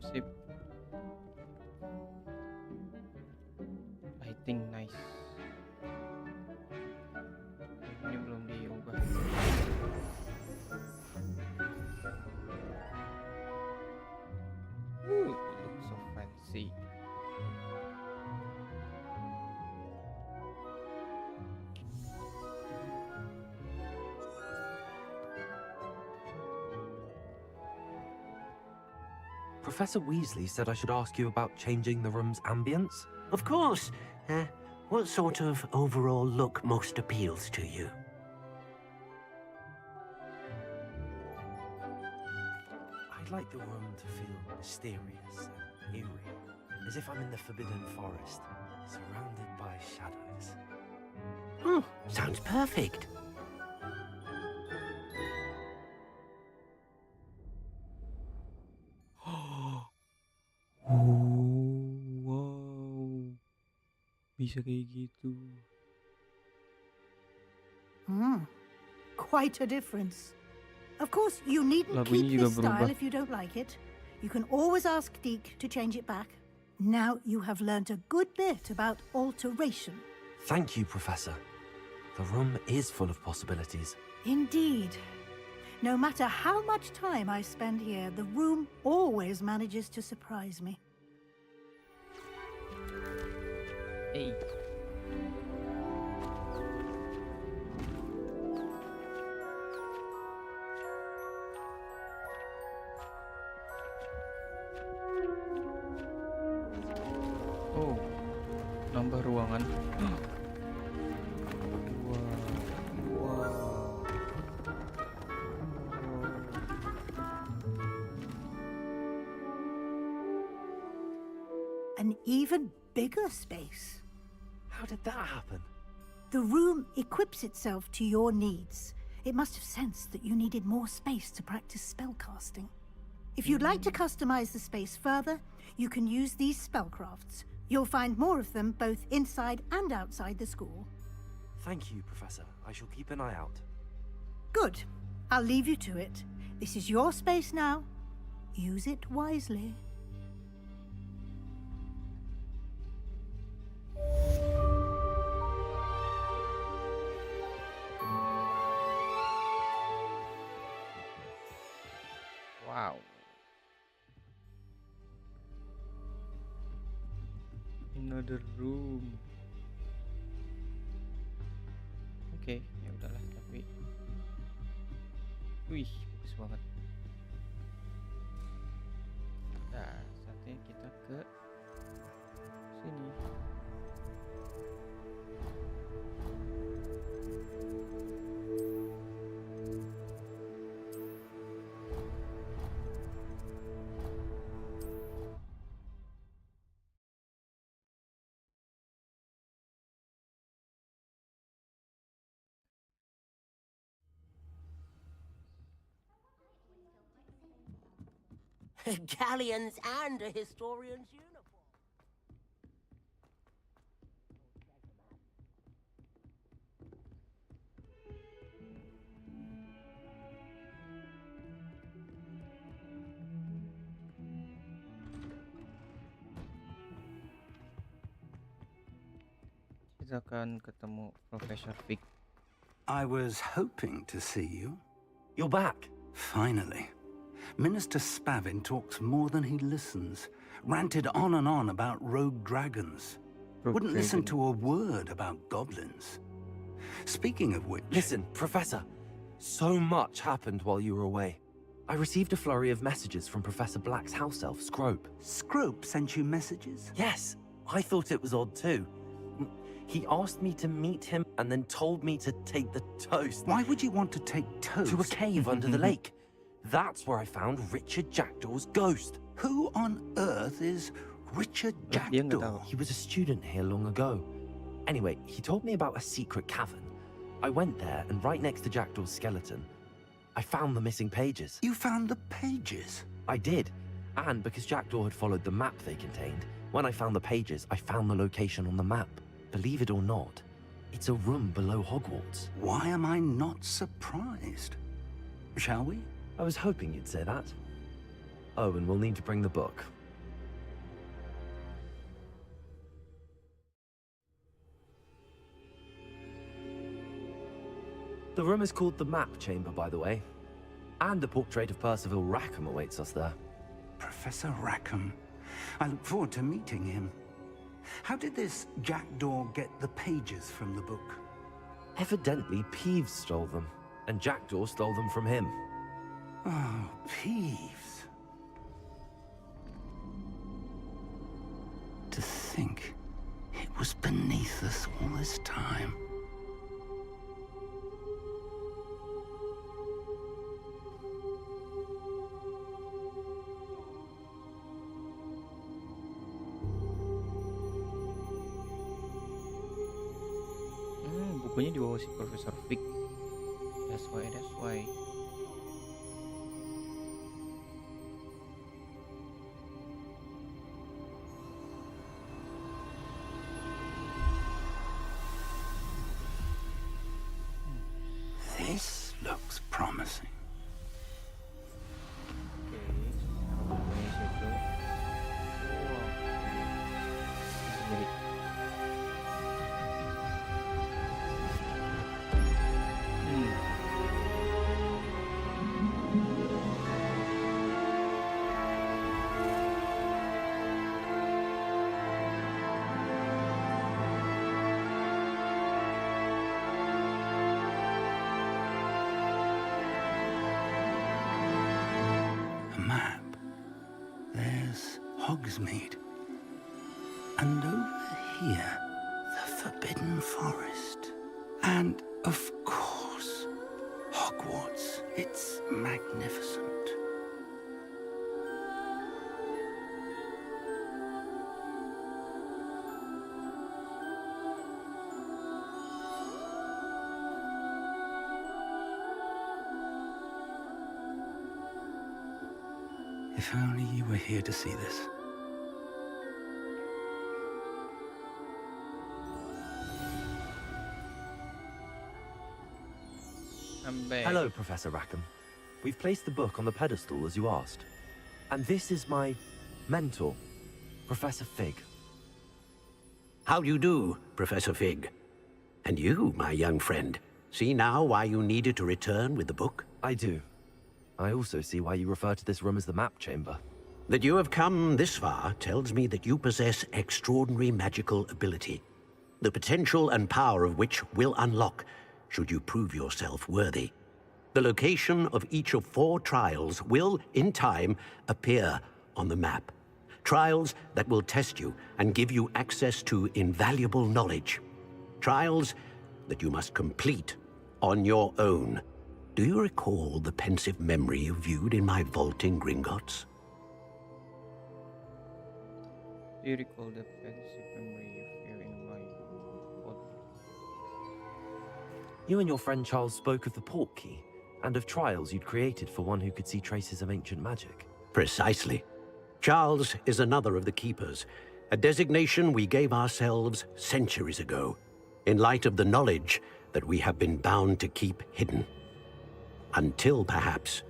Sip. I think nice. Ini belum diubah. It looks so fancy. Professor Weasley said I should ask you about changing the room's ambience. Of course. What sort of overall look most appeals to you? I'd like the room to feel mysterious and eerie, as if I'm in the Forbidden Forest, surrounded by shadows. Sounds perfect. Wow. Bisa kayak gitu. Quite a difference. Of course, you needn't Lagunya keep juga this style berubah. if you don't like it. You can always ask Deke to change it back. Now you have learnt a good bit about alteration. Thank you, Professor. The room is full of possibilities. Indeed. No matter how much time I spend here, the room always manages to surprise me. Hey. Oh, nambah ruangan. An even bigger space. How did that happen? The room equips itself to your needs. It must have sensed that you needed more space to practice spellcasting. If you'd like to customize the space further, you can use these spellcrafts. You'll find more of them both inside and outside the school. Thank you, Professor. I shall keep an eye out. Good. I'll leave you to it. This is your space now. Use it wisely. Wow. Another room. Oke, ya udahlah tapi. Wih, bagus banget. Nah, saatnya kita ke sini. Galleons and a historian's uniform. Kita akan ketemu Professor Fig. I was hoping to see you. You're back. Finally. Minister Spavin talks more than he listens. Ranted on and on about rogue dragons. Wouldn't listen to a word about goblins. Speaking of which... Listen, Professor. So much happened while you were away. I received a flurry of messages from Professor Black's house elf, Scrope. Scrope sent you messages? Yes. I thought it was odd too. He asked me to meet him and then told me to take the toast. Why would you want to take toast? To a cave under the lake. That's where I found Richard Jackdaw's ghost. Who on earth is Richard Jackdaw? He was a student here long ago. Anyway, he told me about a secret cavern. I went there, and right next to Jackdaw's skeleton, I found the missing pages. You found the pages? I did. And because Jackdaw had followed the map they contained, when I found the pages, I found the location on the map. Believe it or not, it's a room below Hogwarts. Why am I not surprised? Shall we? I was hoping you'd say that. Oh, and we'll need to bring the book. The room is called the Map Chamber, by the way. And a portrait of Percival Rackham awaits us there. Professor Rackham. I look forward to meeting him. How did this Jackdaw get the pages from the book? Evidently, Peeves stole them, and Jackdaw stole them from him. Oh, Peeves. To think it was beneath us all this time. Bukunya dibawa si Profesor Fig. That's why. This looks promising. Hogsmeade. And over here, the Forbidden Forest. And, of course, Hogwarts. It's magnificent. If only you were here to see this. I'm back. Hello, Professor Rackham. We've placed the book on the pedestal as you asked. And this is my mentor, Professor Fig. How do you do, Professor Fig? And you, my young friend, see now why you needed to return with the book? I do. I also see why you refer to this room as the map chamber. That you have come this far tells me that you possess extraordinary magical ability, the potential and power of which will unlock should you prove yourself worthy. The location of each of 4 trials will, in time, appear on the map. Trials that will test you and give you access to invaluable knowledge. Trials that you must complete on your own. Do you recall the pensive memory you viewed in my vault in Gringotts? Do you recall the pensive memory you feel in my body? You and your friend Charles spoke of the port key, and of trials you'd created for one who could see traces of ancient magic. Precisely. Charles is another of the Keepers, a designation we gave ourselves centuries ago, in light of the knowledge that we have been bound to keep hidden. Until, perhaps,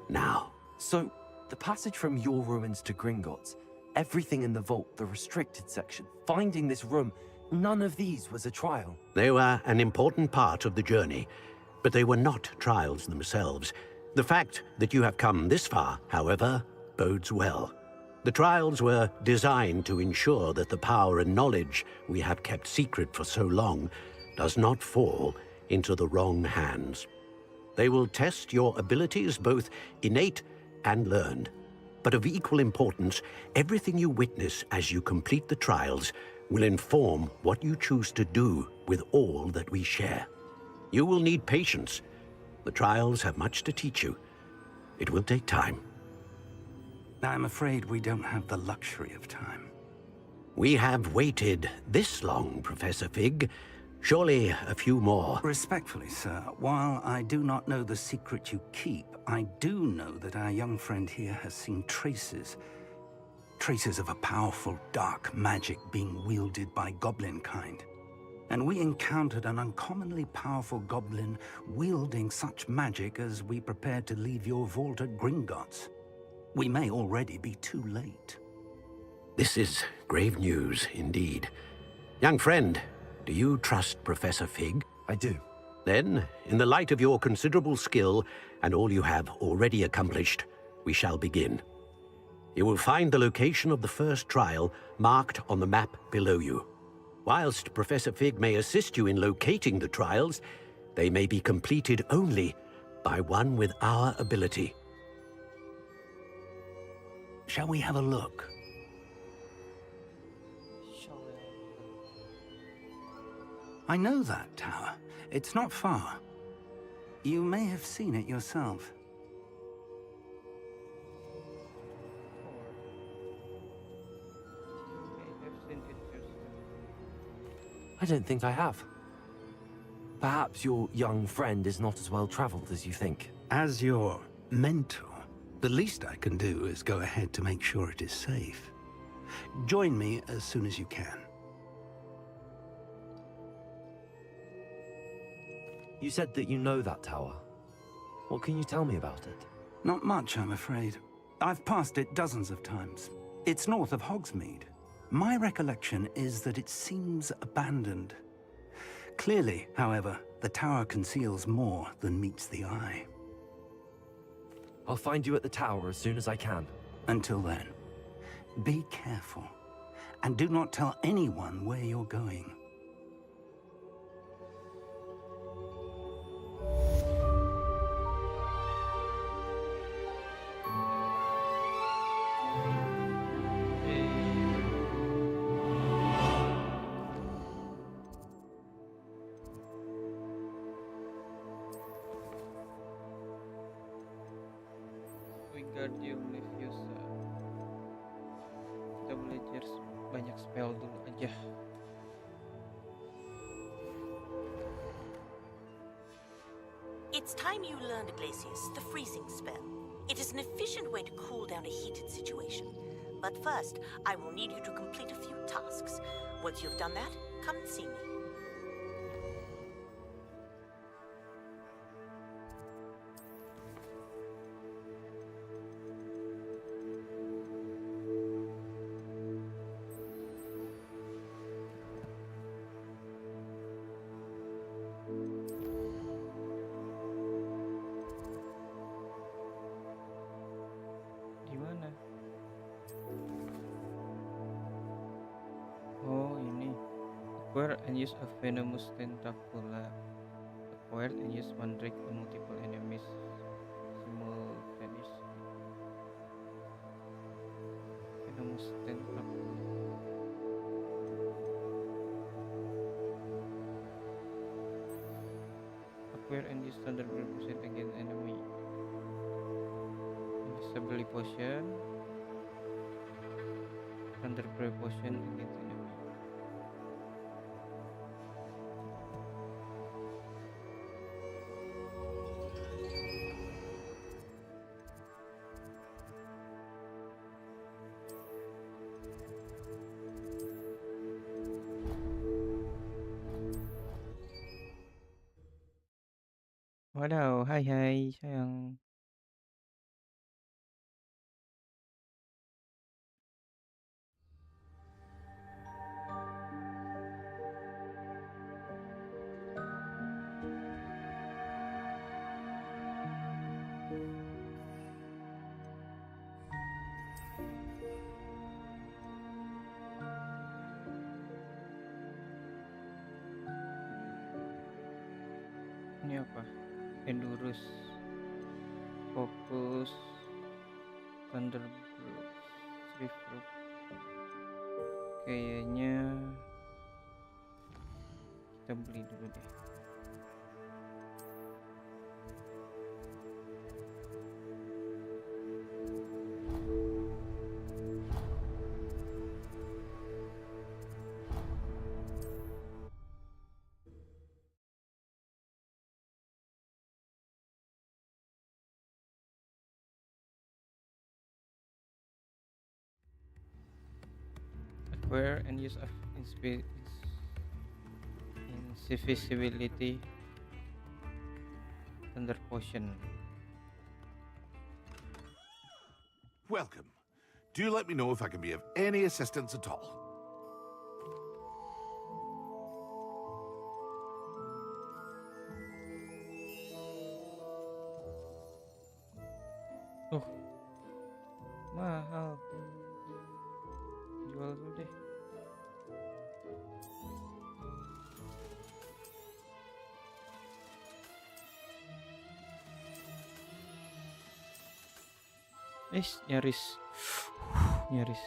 now. So, the passage from your ruins to Gringotts, everything in the vault, the restricted section, finding this room, none of these was a trial. They were an important part of the journey, but they were not trials themselves. The fact that you have come this far, however, bodes well. The trials were designed to ensure that the power and knowledge we have kept secret for so long does not fall into the wrong hands. They will test your abilities, both innate and learned. But of equal importance, everything you witness as you complete the trials will inform what you choose to do with all that we share. You will need patience. The trials have much to teach you. It will take time. I'm afraid we don't have the luxury of time. We have waited this long, Professor Fig. Surely a few more. Respectfully, sir, while I do not know the secret you keep, I do know that our young friend here has seen traces of a powerful dark magic being wielded by goblin kind. And we encountered an uncommonly powerful goblin wielding such magic as we prepared to leave your vault at Gringotts. We may already be too late. This is grave news indeed. Young friend, do you trust Professor Fig? I do. Then, in the light of your considerable skill and all you have already accomplished, we shall begin. You will find the location of the first trial marked on the map below you. Whilst Professor Fig may assist you in locating the trials, they may be completed only by one with our ability. Shall we have a look? I know that tower. It's not far. You may have seen it yourself. I don't think I have. Perhaps your young friend is not as well traveled as you think. As your mentor, the least I can do is go ahead to make sure it is safe. Join me as soon as you can. You said that you know that tower. What can you tell me about it? Not much, I'm afraid. I've passed it dozens of times. It's north of Hogsmeade. My recollection is that it seems abandoned. Clearly, however, the tower conceals more than meets the eye. I'll find you at the tower as soon as I can. Until then, be careful, and do not tell anyone where you're going. Wingardium Leviosa. Kita belajar banyak spell dulu aja. It's time you learned, Glacius, the freezing spell. It is an efficient way to cool down a heated situation. But first, I will need you to complete a few tasks. Once you've done that, come and see me. Di mana? Oh, ini. Acquire and use a venomous tentacula. Acquired and use one drag on multiple enemies simultaneously. Venomous tentacula. Acquire and use thunder percent against enemy. Invisibility potion. Thunder potion against enemy. Wadaw, hai hai sayang. Ini apa? Endurus, fokus, thunderbolt, Shrift. Kayaknya kita beli dulu deh. Acquire and use of invisibility thunder potion. Welcome. Do let me know if I can be of any assistance at all. Oh, mahal. Jual dulu deh. Nyaris. Nyaris.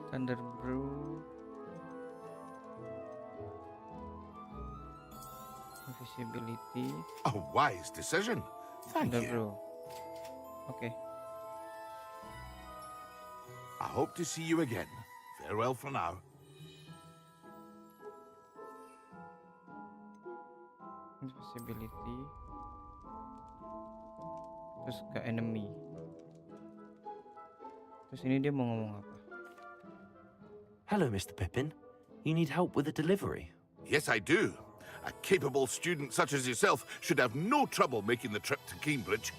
Thunder Brew. Invisibility. A wise decision. Thank Thunder you. Brew. Okay. I hope to see you again. Farewell for now. Invisibility. Terus ke enemy. Terus ini dia mau ngomong apa? Hello, Mr. Pippin. You need help with a delivery? Yes, I do. A capable student such as yourself should have no trouble making the trip to Cambridge.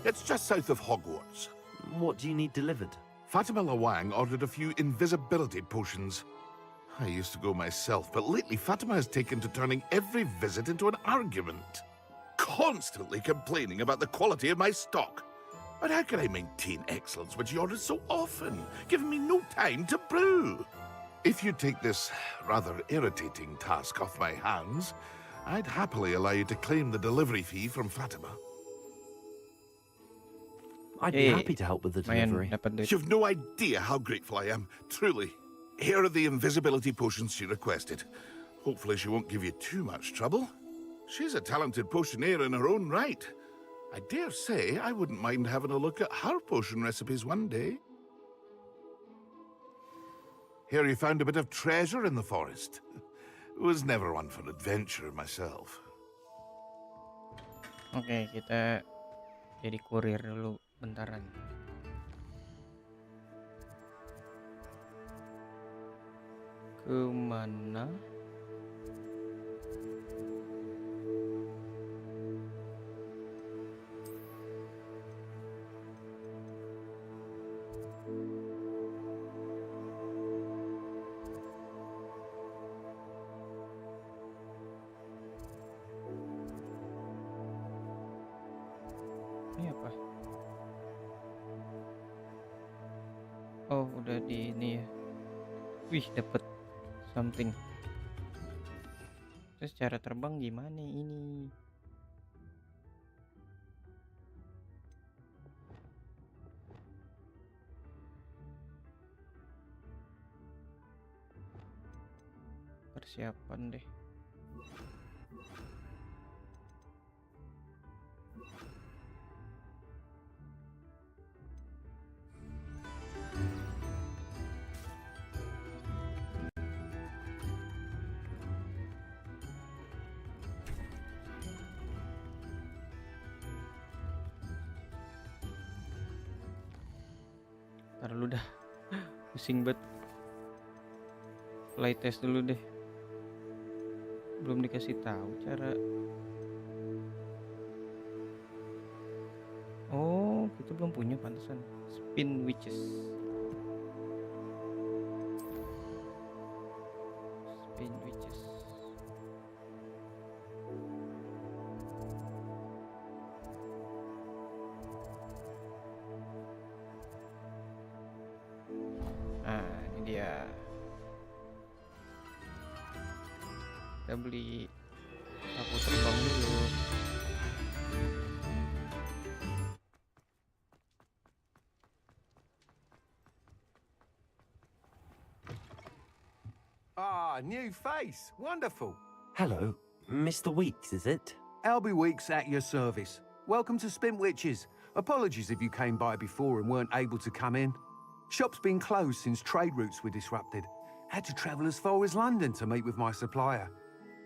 It's just south of Hogwarts. What do you need delivered? Fatima Lawang ordered a few invisibility potions. I used to go myself, but lately Fatima has taken to turning every visit into an argument. Constantly complaining about the quality of my stock. But how can I maintain excellence when she orders so often, giving me no time to brew? If you take this rather irritating task off my hands, I'd happily allow you to claim the delivery fee from Fatima. I'd be happy to help with the delivery. You've no idea how grateful I am, truly. Here are the invisibility potions she requested. Hopefully she won't give you too much trouble. She's a talented potioneer in her own right. I dare say I wouldn't mind having a look at her potion recipes one day. Here you found a bit of treasure in the forest. Was never one for adventure myself. Oke, kita jadi kurir dulu bentaran. Kemana? Ini apa? Oh, udah di ini ya. Wih, dapet something. Terus cara terbang gimana ini? Persiapan deh. Ntar dulu dah. Pusing banget. Flight test dulu deh. Belum dikasih tahu cara. Oh, kita belum punya, pantesan. Spin witches. Spin witches. Nah, ini dia. Kita beli sapu terbang dulu. Ah, new face. Wonderful. Hello, Mr. Weeks, is it? Albie Weeks at your service. Welcome to Spintwitches. Apologies if you came by before and weren't able to come in. Shop's been closed since trade routes were disrupted. Had to travel as far as London to meet with my supplier.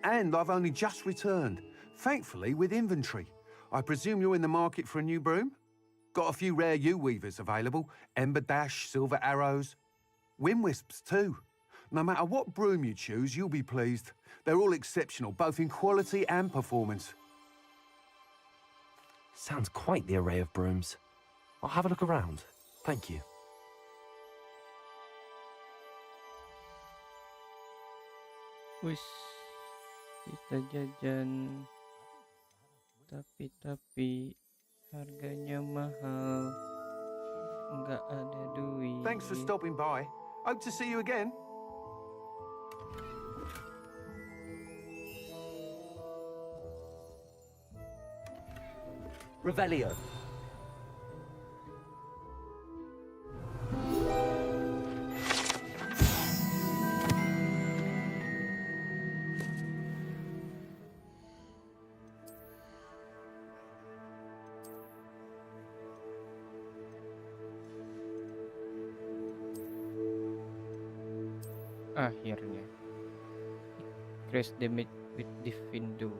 And I've only just returned, thankfully with inventory. I presume you're in the market for a new broom? Got a few rare yew-weavers available, Ember Dash, Silver Arrows. Wind Wisps too. No matter what broom you choose, you'll be pleased. They're all exceptional, both in quality and performance. Sounds quite the array of brooms. I'll have a look around. Thank you. Wis, kita jajan. Tapi harganya mahal. Nggak ada duit. Thanks for stopping by. Hope to see you again. Revelio. Akhirnya. Increase damage with Divine Dew.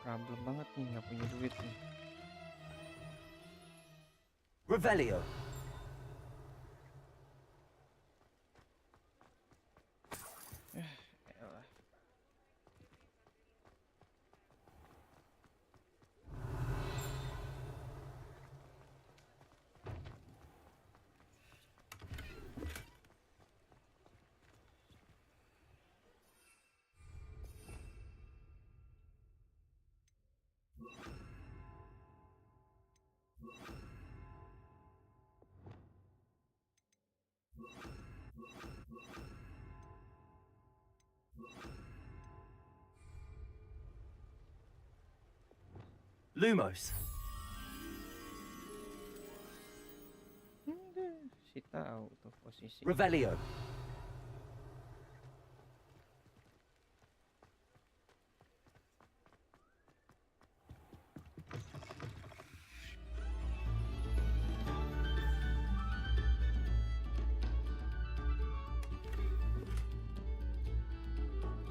Problem banget nih, nggak punya duit nih. Revelio. Elah. Lumos. Si tahu tuh posisi. Revelio.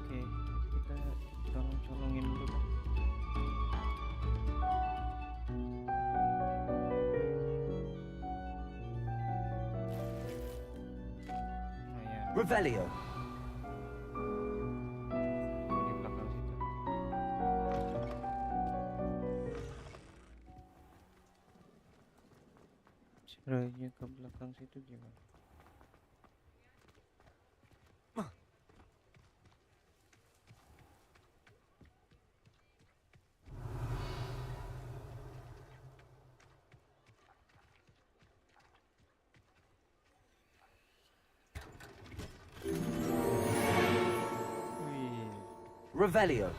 Oke, kita colong-colongin dulu. Revelio. Di belakang situ. Sebenarnya ke belakang situ gimana? Revelio.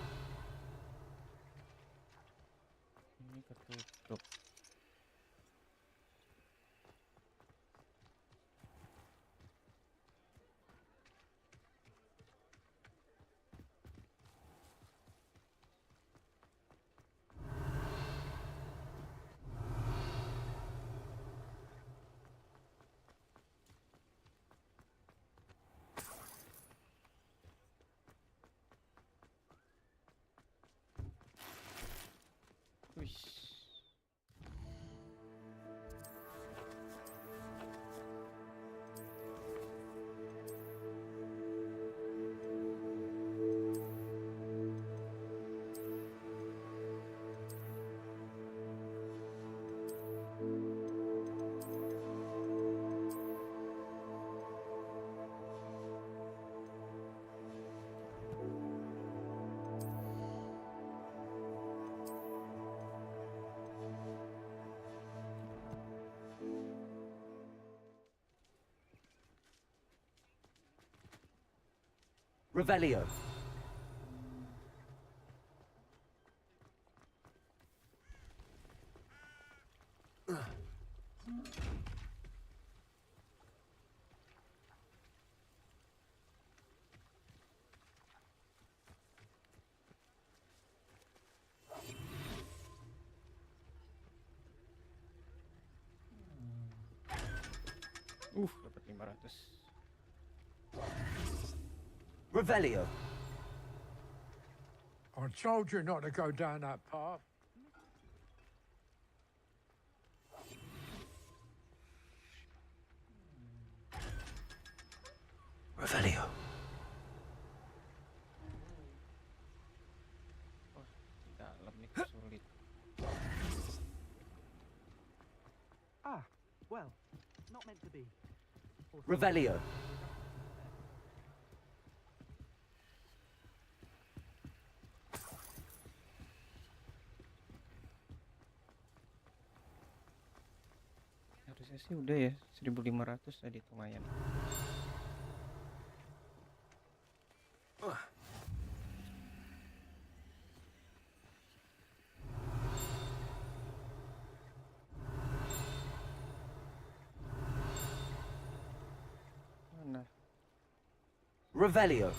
Ini ketutup. Wih. Revelio. Dapat 500. Revelio. I told you not to go down that path. Revelio. Wah, di dalam nih sulit. Ah, well, not meant to be. Revelio. Harusnya sih udah ya, 1.500 tadi lumayan. Mana? Revelio.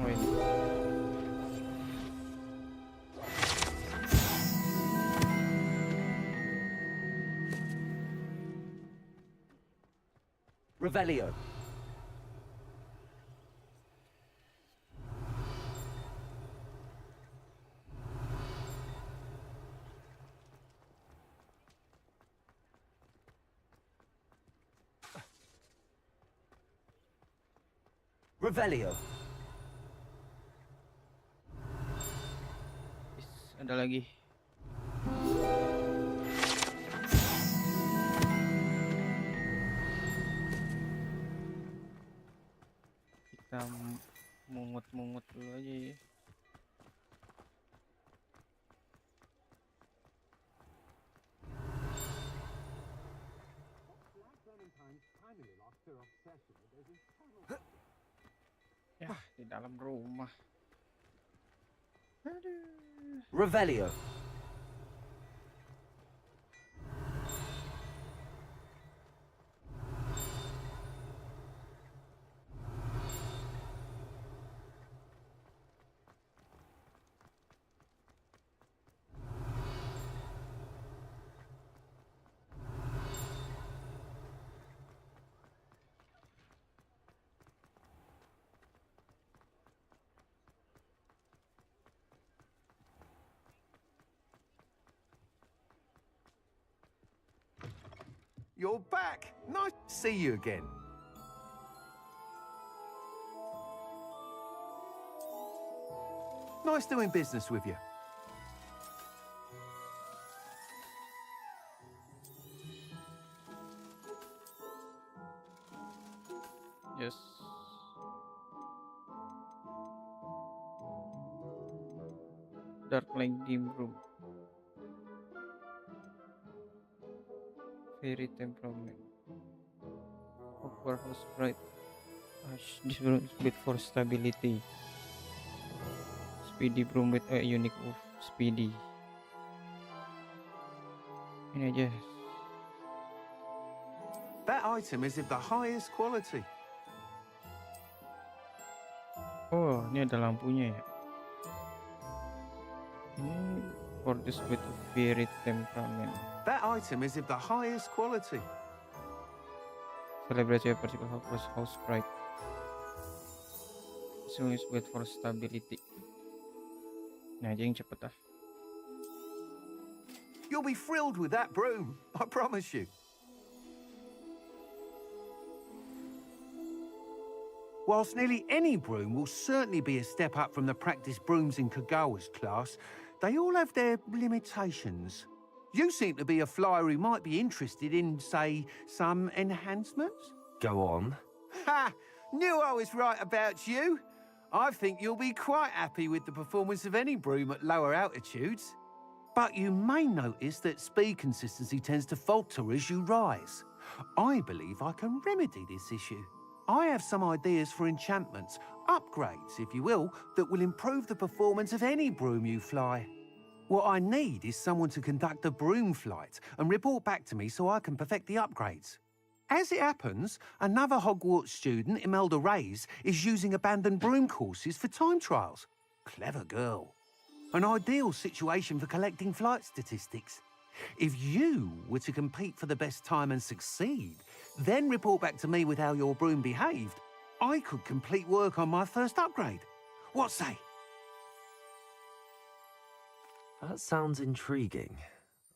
Oh ini. Revelio. Revelio. Ada lagi. Kita mungut-mungut dulu aja ya. Ya, di dalam rumah. Aduh. Revelio. You're back. Nice to see you again. Nice doing business with you. Yes. Dark Dim Room. Fairy temperament. Hogwarts bright. This broom is built for stability. Speedy broom with a unique move. Speedy. Ini aja. That item is of the highest quality. Oh, ini ada lampunya ya. Ini for this with a fairy temperament. That item is of the highest quality. Celebrate your particular Hogwarts house pride. Soon is built for stability. Nah, aja yang cepet ah. You'll be thrilled with that broom, I promise you. Whilst nearly any broom will certainly be a step up from the practice brooms in Kagawa's class, they all have their limitations. You seem to be a flyer who might be interested in, say, some enhancements? Go on. Ha! Knew I was right about you. I think you'll be quite happy with the performance of any broom at lower altitudes. But you may notice that speed consistency tends to falter as you rise. I believe I can remedy this issue. I have some ideas for enchantments, upgrades, if you will, that will improve the performance of any broom you fly. What I need is someone to conduct a broom flight and report back to me so I can perfect the upgrades. As it happens, another Hogwarts student, Imelda Reyes, is using abandoned broom courses for time trials. Clever girl. An ideal situation for collecting flight statistics. If you were to compete for the best time and succeed, then report back to me with how your broom behaved, I could complete work on my first upgrade. What say? That sounds intriguing.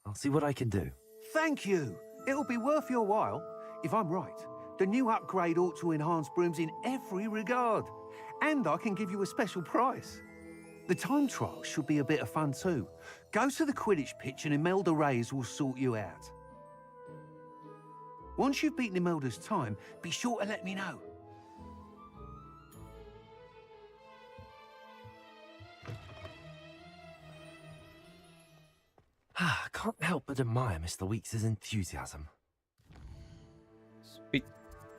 I'll see what I can do. Thank you. It'll be worth your while. If I'm right, the new upgrade ought to enhance brooms in every regard. And I can give you a special price. The time trial should be a bit of fun too. Go to the Quidditch pitch and Imelda Reyes will sort you out. Once you've beaten Imelda's time, be sure to let me know. I can't help but admire Mr. Weeks' enthusiasm. Speak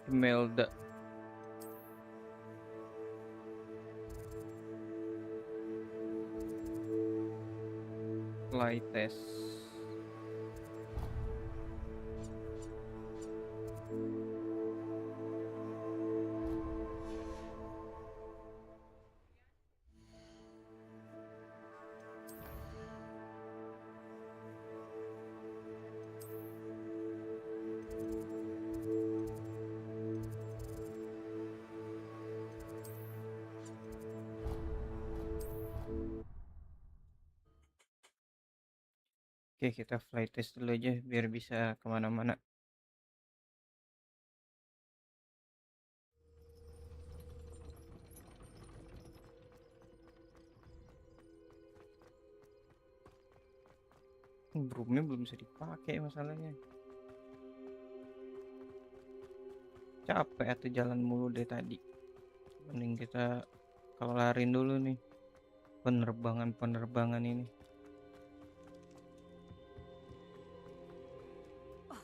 Imelda. Fly test. Oke, kita flight test dulu aja biar bisa kemana-mana. Broomnya belum bisa dipakai masalahnya. Capek atau jalan mulu deh tadi. Mending kita kelarin dulu nih penerbangan ini.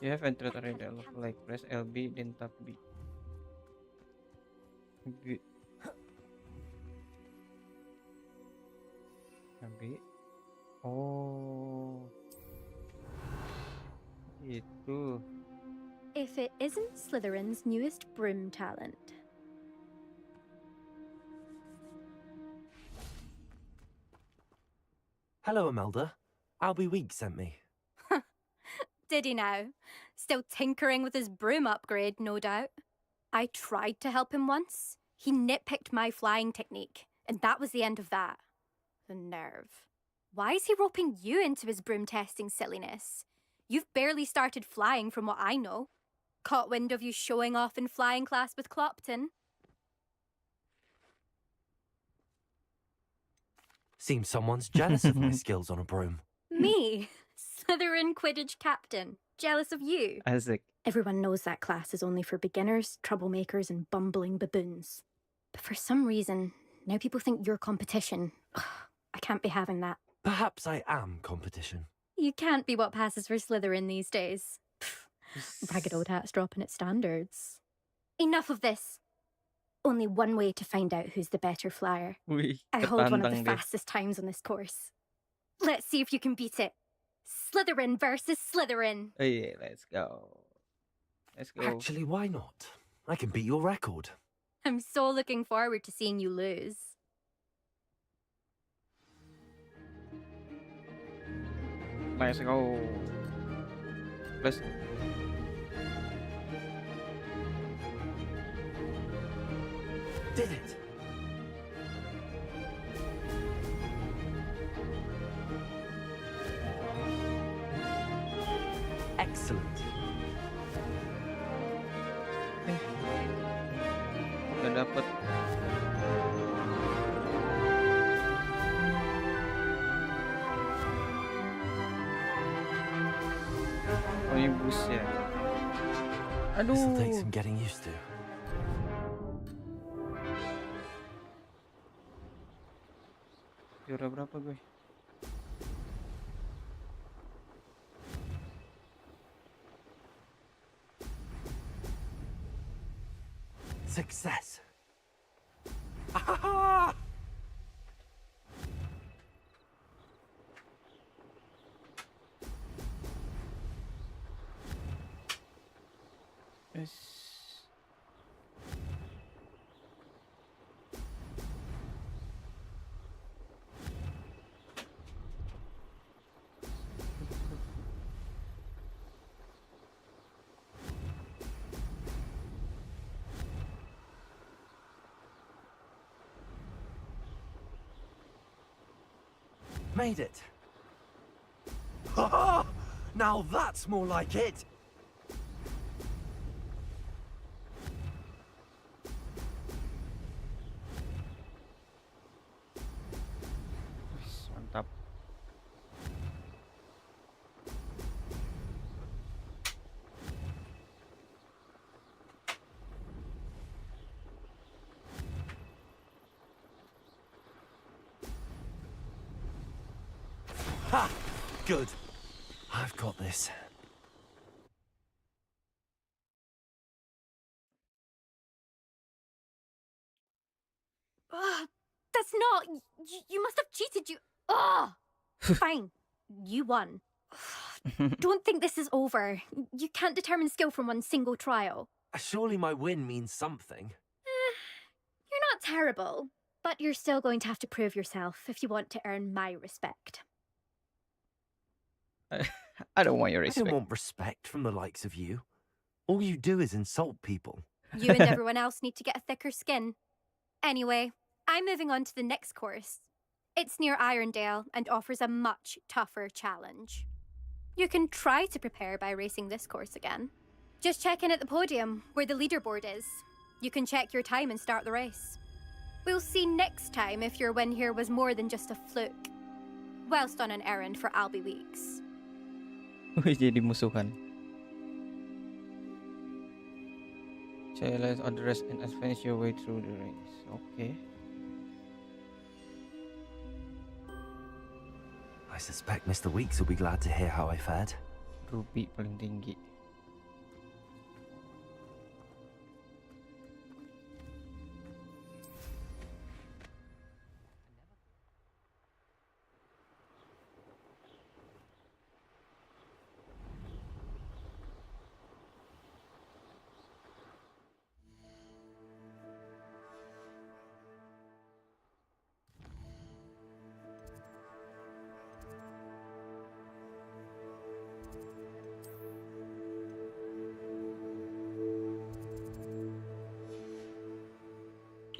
You have entered a radar look like press LB then tap B. B. B. Oh. Itu. If it isn't Slytherin's newest broom talent. Hello, Imelda. Albie Weeks sent me. Did he now? Still tinkering with his broom upgrade, no doubt. I tried to help him once. He nitpicked my flying technique, and that was the end of that. The nerve. Why is he roping you into his broom testing silliness? You've barely started flying from what I know. Caught wind of you showing off in flying class with Clopton. Seems someone's jealous of my skills on a broom. Me? Slytherin Quidditch captain. Jealous of you? Isaac. Everyone knows that class is only for beginners, troublemakers, and bumbling baboons. But for some reason, now people think you're competition. I can't be having that. Perhaps I am competition. You can't be what passes for Slytherin these days. Ragged old hat's dropping its standards. Enough of this. Only one way to find out who's the better flyer. I hold one of the fastest times on this course. Let's see if you can beat it. Slytherin versus Slytherin. Oh yeah, let's go. Let's go. Actually, why not? I can beat your record. I'm so looking forward to seeing you lose. Let's go. Let's. Did it? Excellent. Udah dapet. Oh ini bus ya. Aduh. This'll take some getting used to. Juara berapa gue? Success. Yes. Made it. Now that's more like it. Mantap. Ha! Good. I've got this. That's not... You must have cheated, you... Fine. You won. Don't think this is over. You can't determine skill from one single trial. Surely my win means something. You're not terrible, but you're still going to have to prove yourself if you want to earn my respect. I don't want your respect. I don't want respect from the likes of you. All you do is insult people. You and everyone else need to get a thicker skin. Anyway, I'm moving on to the next course. It's near Irondale and offers a much tougher challenge. You can try to prepare by racing this course again. Just check in at the podium, where the leaderboard is. You can check your time and start the race. We'll see next time if your win here was more than just a fluke, whilst on an errand for Albie Weeks. Jadi musuhan. Challenge address and advance your way through the race. Okay. I suspect Mr. Weeks will be glad to hear how I fared. Ruby paling tinggi.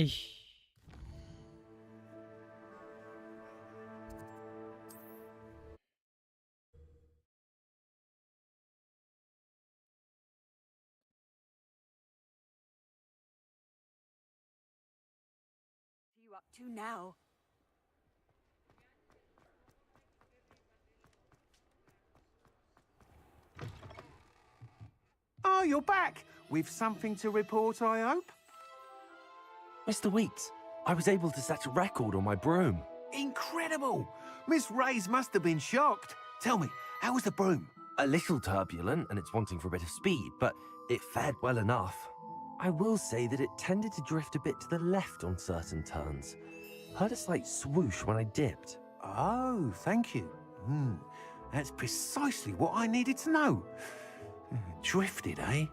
Ih. You up to now? Oh, you're back! With something to report, I hope? Mr. Weeks, I was able to set a record on my broom. Incredible! Miss Reyes must have been shocked. Tell me, how was the broom? A little turbulent and it's wanting for a bit of speed, but it fared well enough. I will say that it tended to drift a bit to the left on certain turns. Heard a slight swoosh when I dipped. Oh, thank you. That's precisely what I needed to know. Drifted, eh?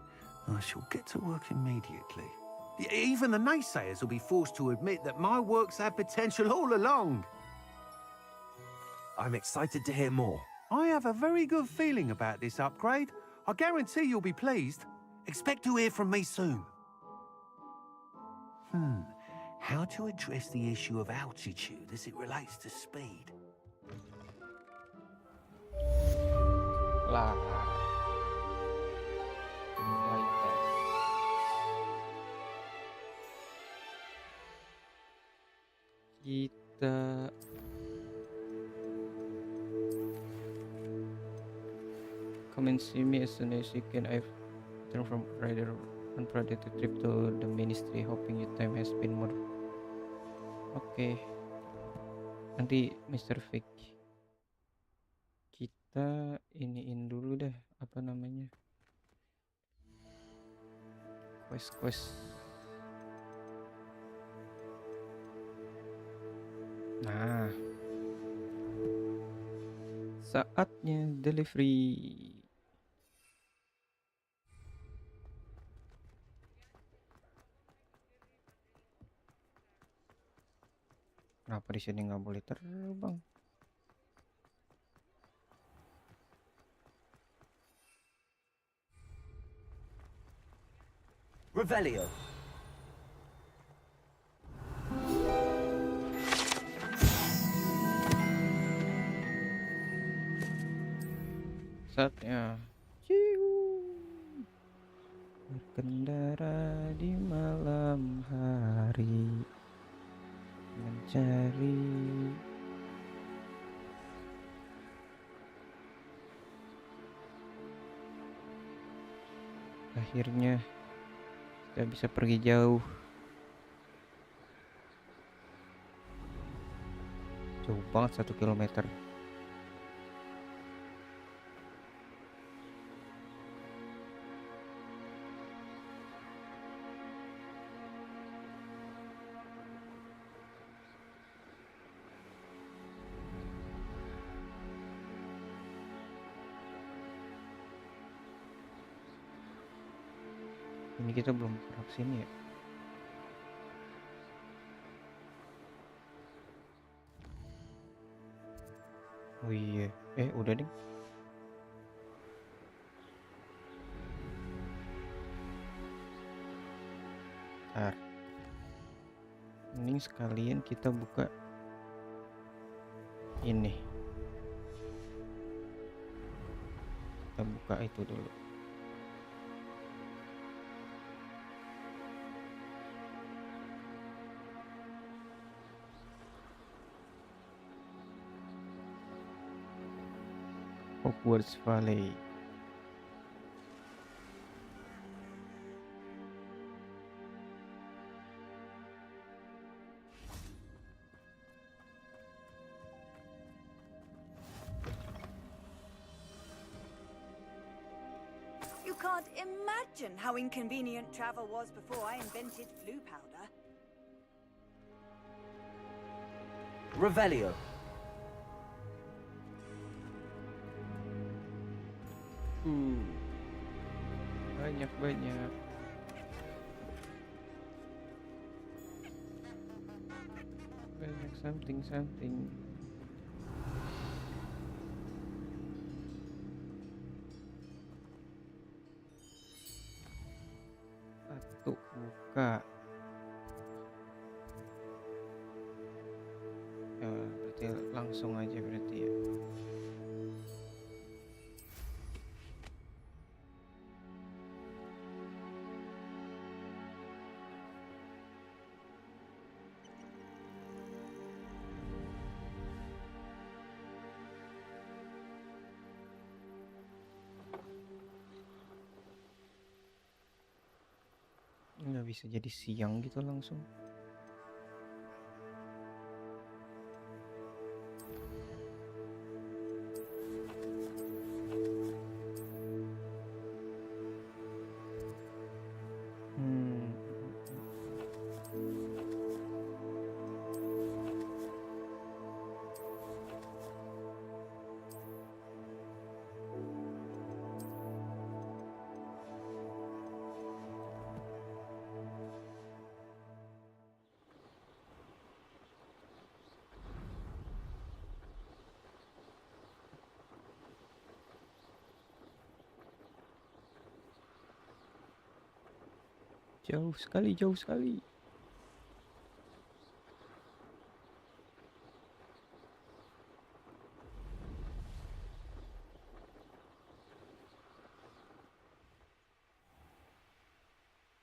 I shall get to work immediately. Even the naysayers will be forced to admit that my work's had potential all along. I'm excited to hear more. I have a very good feeling about this upgrade. I guarantee you'll be pleased. Expect to hear from me soon. How to address the issue of altitude as it relates to speed? Lah. Flight test. Kita come and see me as soon as you can. I've returned from rather unpredicted trip to the ministry, hoping your time has been more. Oke. Nanti Mr. Vic kita iniin dulu deh, apa namanya, quest. Nah, saatnya delivery. Kenapa di sini nggak boleh terbang? Revelio. Saatnya berkendara di malam hari, mencari akhirnya kita bisa pergi jauh banget, 1 kilometer. Ini kita belum pernah kesini ya. Oh iya, udah deh. Ntar. Mending sekalian kita buka ini. Kita buka itu dulu. Hogwarts Valley. You can't imagine how inconvenient travel was before I invented flu powder. Revelio. Banyak. Banyak something. Satu buka. Ya, berarti langsung aja berarti ya. Nggak bisa jadi siang gitu langsung. Jauh sekali.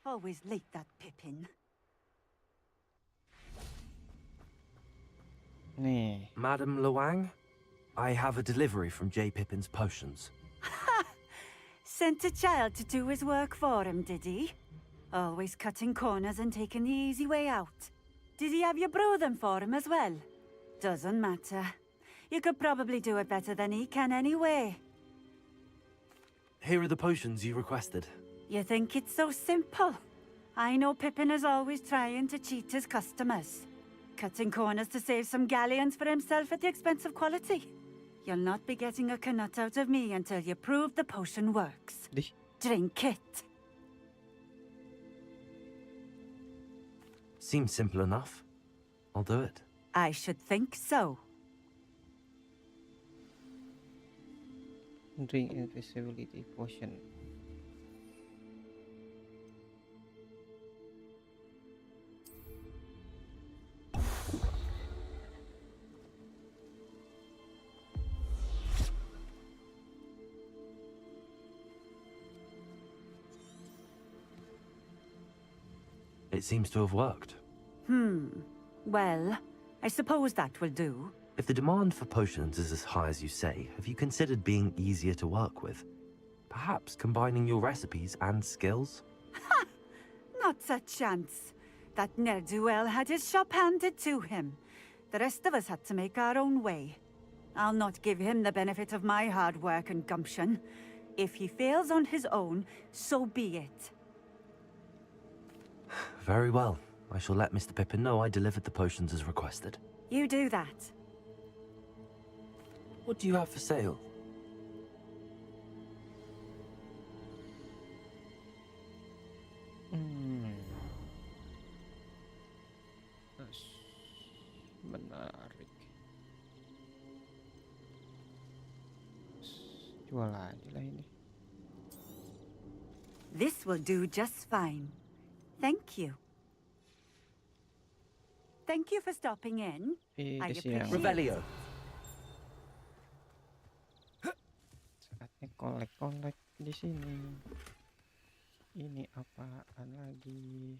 Always late, that Pippin. Nih. Madam Luang, I have a delivery from J. Pippin's potions. Sent a child to do his work for him, did he? Always cutting corners and taking the easy way out. Did he have you brew them for him as well? Doesn't matter. You could probably do it better than he can anyway. Here are the potions you requested. You think it's so simple? I know Pippin is always trying to cheat his customers. Cutting corners to save some galleons for himself at the expense of quality. You'll not be getting a canut out of me until you prove the potion works. Drink it. Seems simple enough. I'll do it. I should think so. Drink invisibility potion. It seems to have worked. Well, I suppose that will do. If the demand for potions is as high as you say, have you considered being easier to work with? Perhaps combining your recipes and skills? Not a chance. That ne'er-do-well had his shop handed to him. The rest of us had to make our own way. I'll not give him the benefit of my hard work and gumption. If he fails on his own, so be it. Very well. I shall let Mr. Pippin know I delivered the potions as requested. You do that. What do you have for sale? Menarik. Jual aja lah ini. This will do just fine. Thank you. Thank you for stopping in. I appreciate it. Revelio. Saatnya Kolek-kolek di sini. Ini apaan lagi?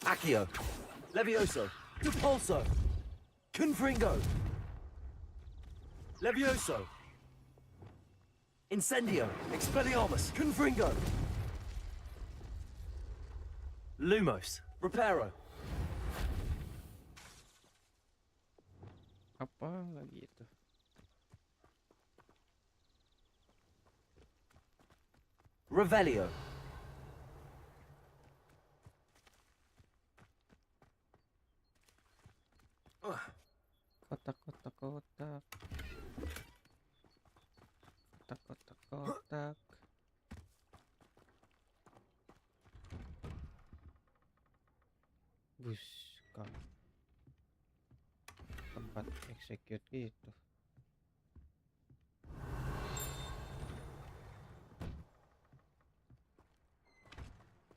Accio, Levioso, Depulso, Confringo, Levioso, Incendio, Expelliarmus, Confringo, Lumos, Reparo. Apa lagi itu? Revelio. Kotak. Kotak. Buska. Tempat execute gitu.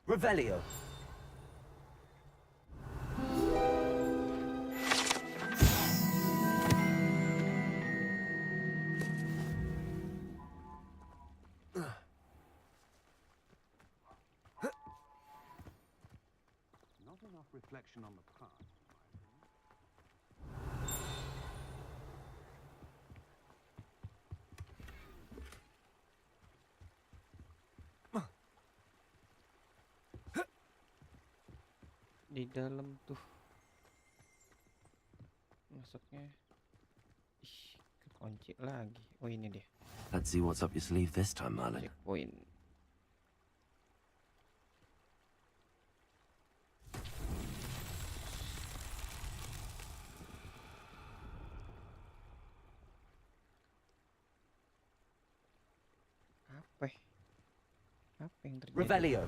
Revelio. Not enough reflection on the past. Di dalam tuh masuknya. Ih, kekunci lagi. Oh, ini dia. Let's see what's up your sleeve this time, Merlin. Checkpoint. Apa yang terjadi? Revelio.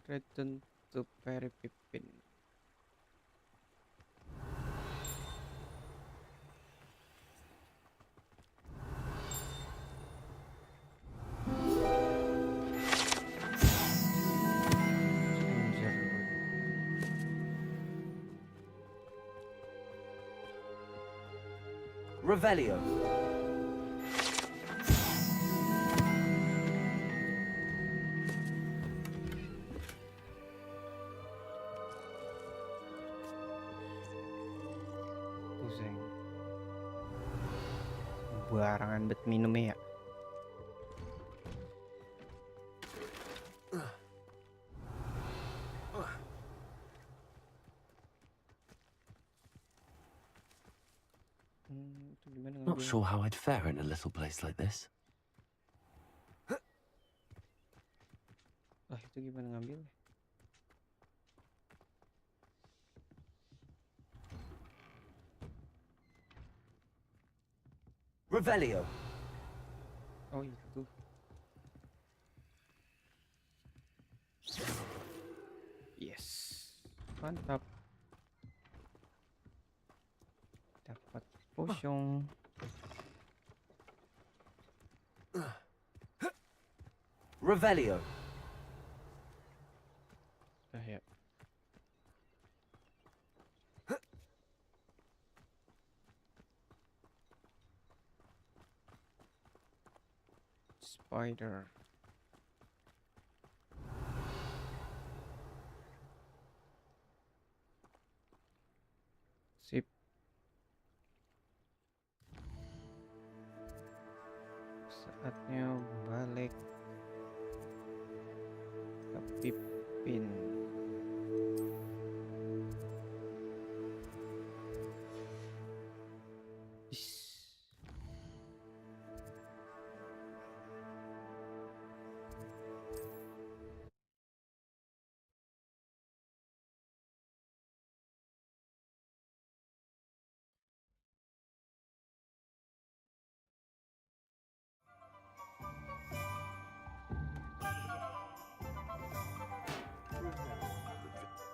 Return to Perry Pippin. Revelio. Pusing. Barangan bet minumnya ya. Not sure how I'd fare in a little place like this. Itu gimana ngambil? Revelio. Oh, itu. Yes. Mantap. Dapat potion. Revelio. Ya. Spider. Sip. Saatnya balik ke Pippin.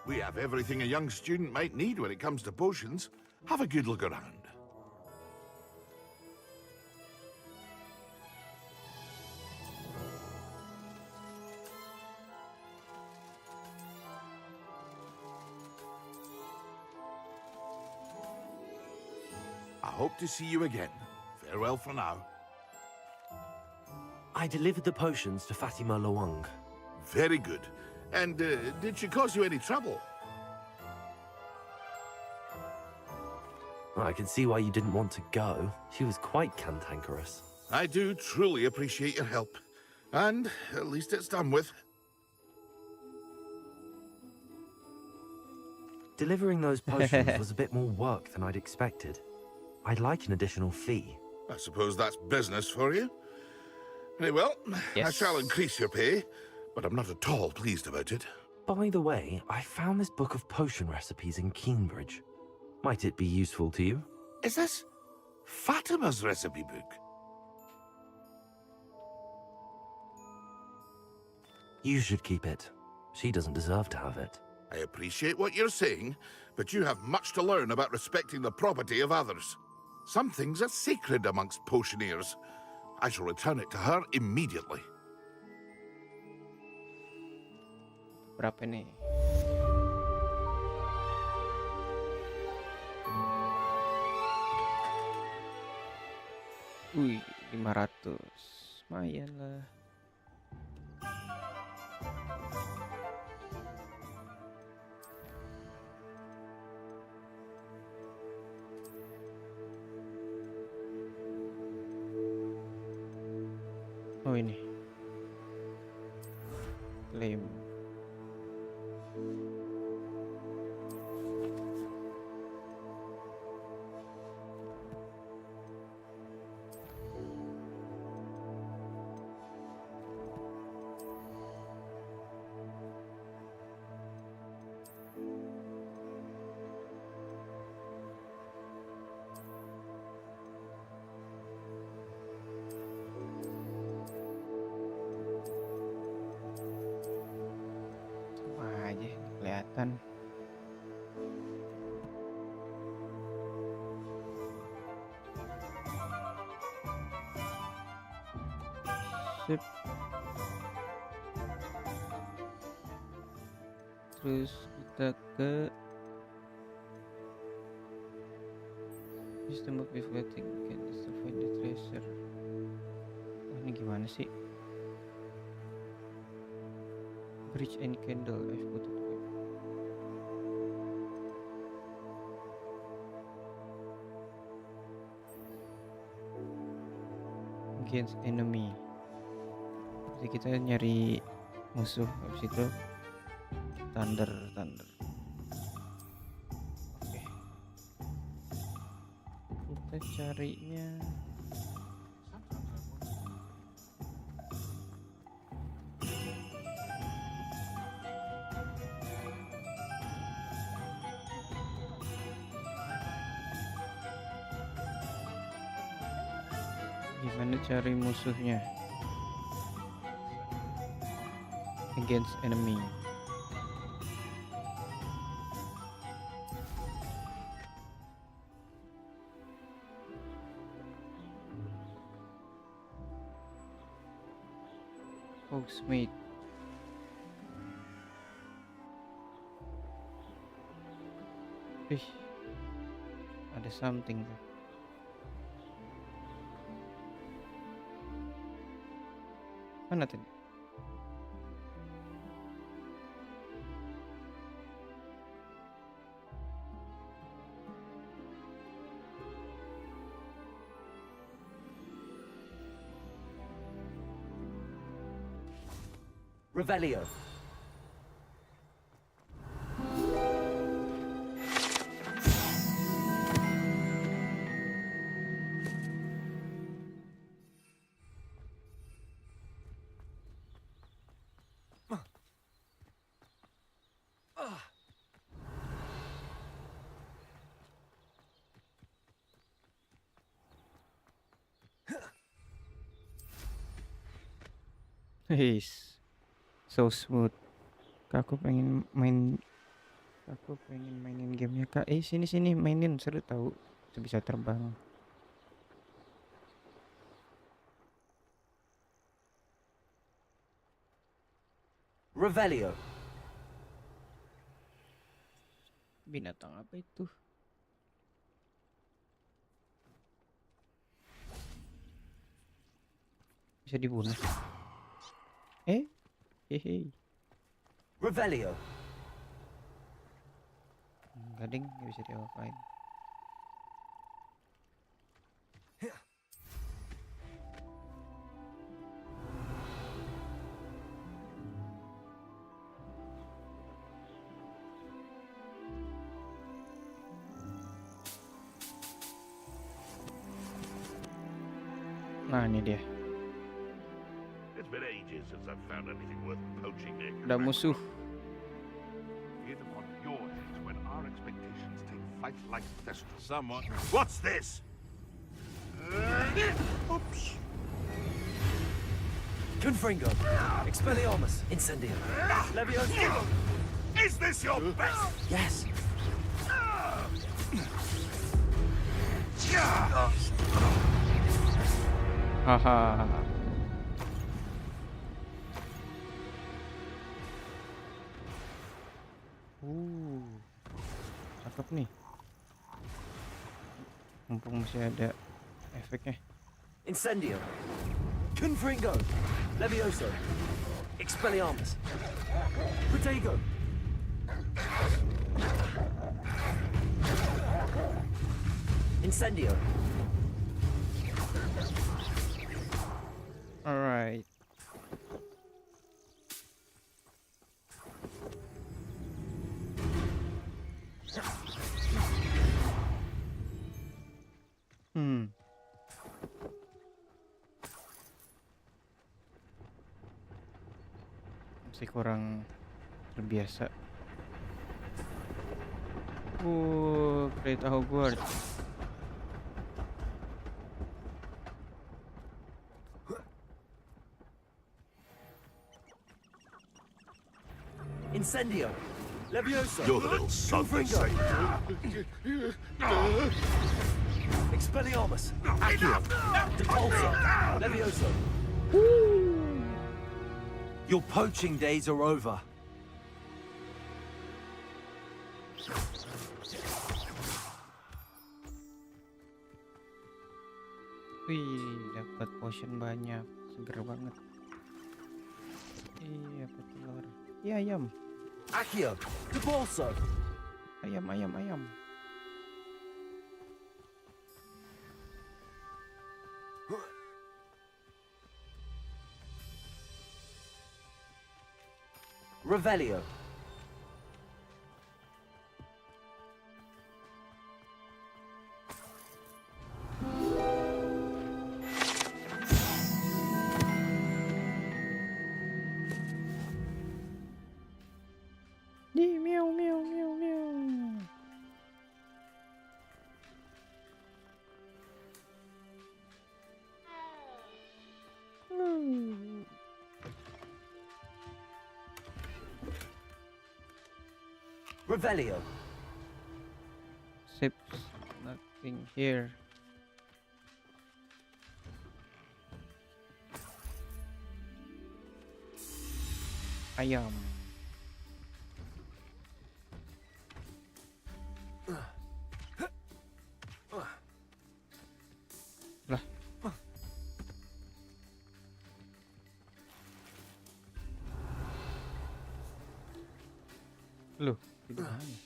We have everything a young student might need when it comes to potions. Have a good look around. hope to see you again. Farewell for now. I delivered the potions to Fatima Lawang. Very good. And did she cause you any trouble? I can see why you didn't want to go. She was quite cantankerous. I do truly appreciate your help. And at least it's done with. Delivering those potions was a bit more work than I'd expected. I'd like an additional fee. I suppose that's business for you. Very well, I shall increase your pay, but I'm not at all pleased about it. By the way, I found this book of potion recipes in Cambridge. Might it be useful to you? Is this Fatima's recipe book? You should keep it. She doesn't deserve to have it. I appreciate what you're saying, but you have much to learn about respecting the property of others. Some things are sacred amongst potioneers. I shall return it to her immediately. Berapa nih? Wih, 500. Lumayan lah. Oh ini klaim. Aja kelihatan. Sip. Terus kita ke system of reflecting can find the treasure. Oh, ini gimana sih? Bridge and candle, I've put it. Against enemy. Jadi kita nyari musuh, habis itu thunder. Oke. Kita carinya gimana cari musuhnya? Against enemy. Hogsmeade. Ih, ada something tuh. Mana tadi? Revelio. He's so smooth. Aku pengen mainin gamenya Kak. Sini mainin, seru tahu. Bisa terbang. Revelio. Binatang apa itu? Bisa dibunuh. Hehe. Revelio. Enggak ding, nggak bisa diapain. Nah, ini dia. It's been ages since I've found anything worth poaching near. Ada musuh. Be it upon your heads when our expectations take flight like thistles. Someone. What's this? Oops. Confringo. Expelliarmus. Incendio. Leviosa. Is this your best? Yes. Haha. Cakep nih. Mumpung masih ada efeknya. Incendio. Confringo. Levioso. Expelliarmus. Protego. Incendio. Alright. Masih kurang terbiasa. Kereta Hogwarts. Incendio. Levioso. You're the little son that saved me. Expelliarmus. Accio. Depulso. Levioso. Your poaching days are over. Wih, dapat potion banyak, seger banget. Iya, apa telur? Iya, ayam. Accio. Depulso. Ayam. Revelio. Meow. Revelio. Sips, nothing here. Ayam. Lah. Loh, di mana?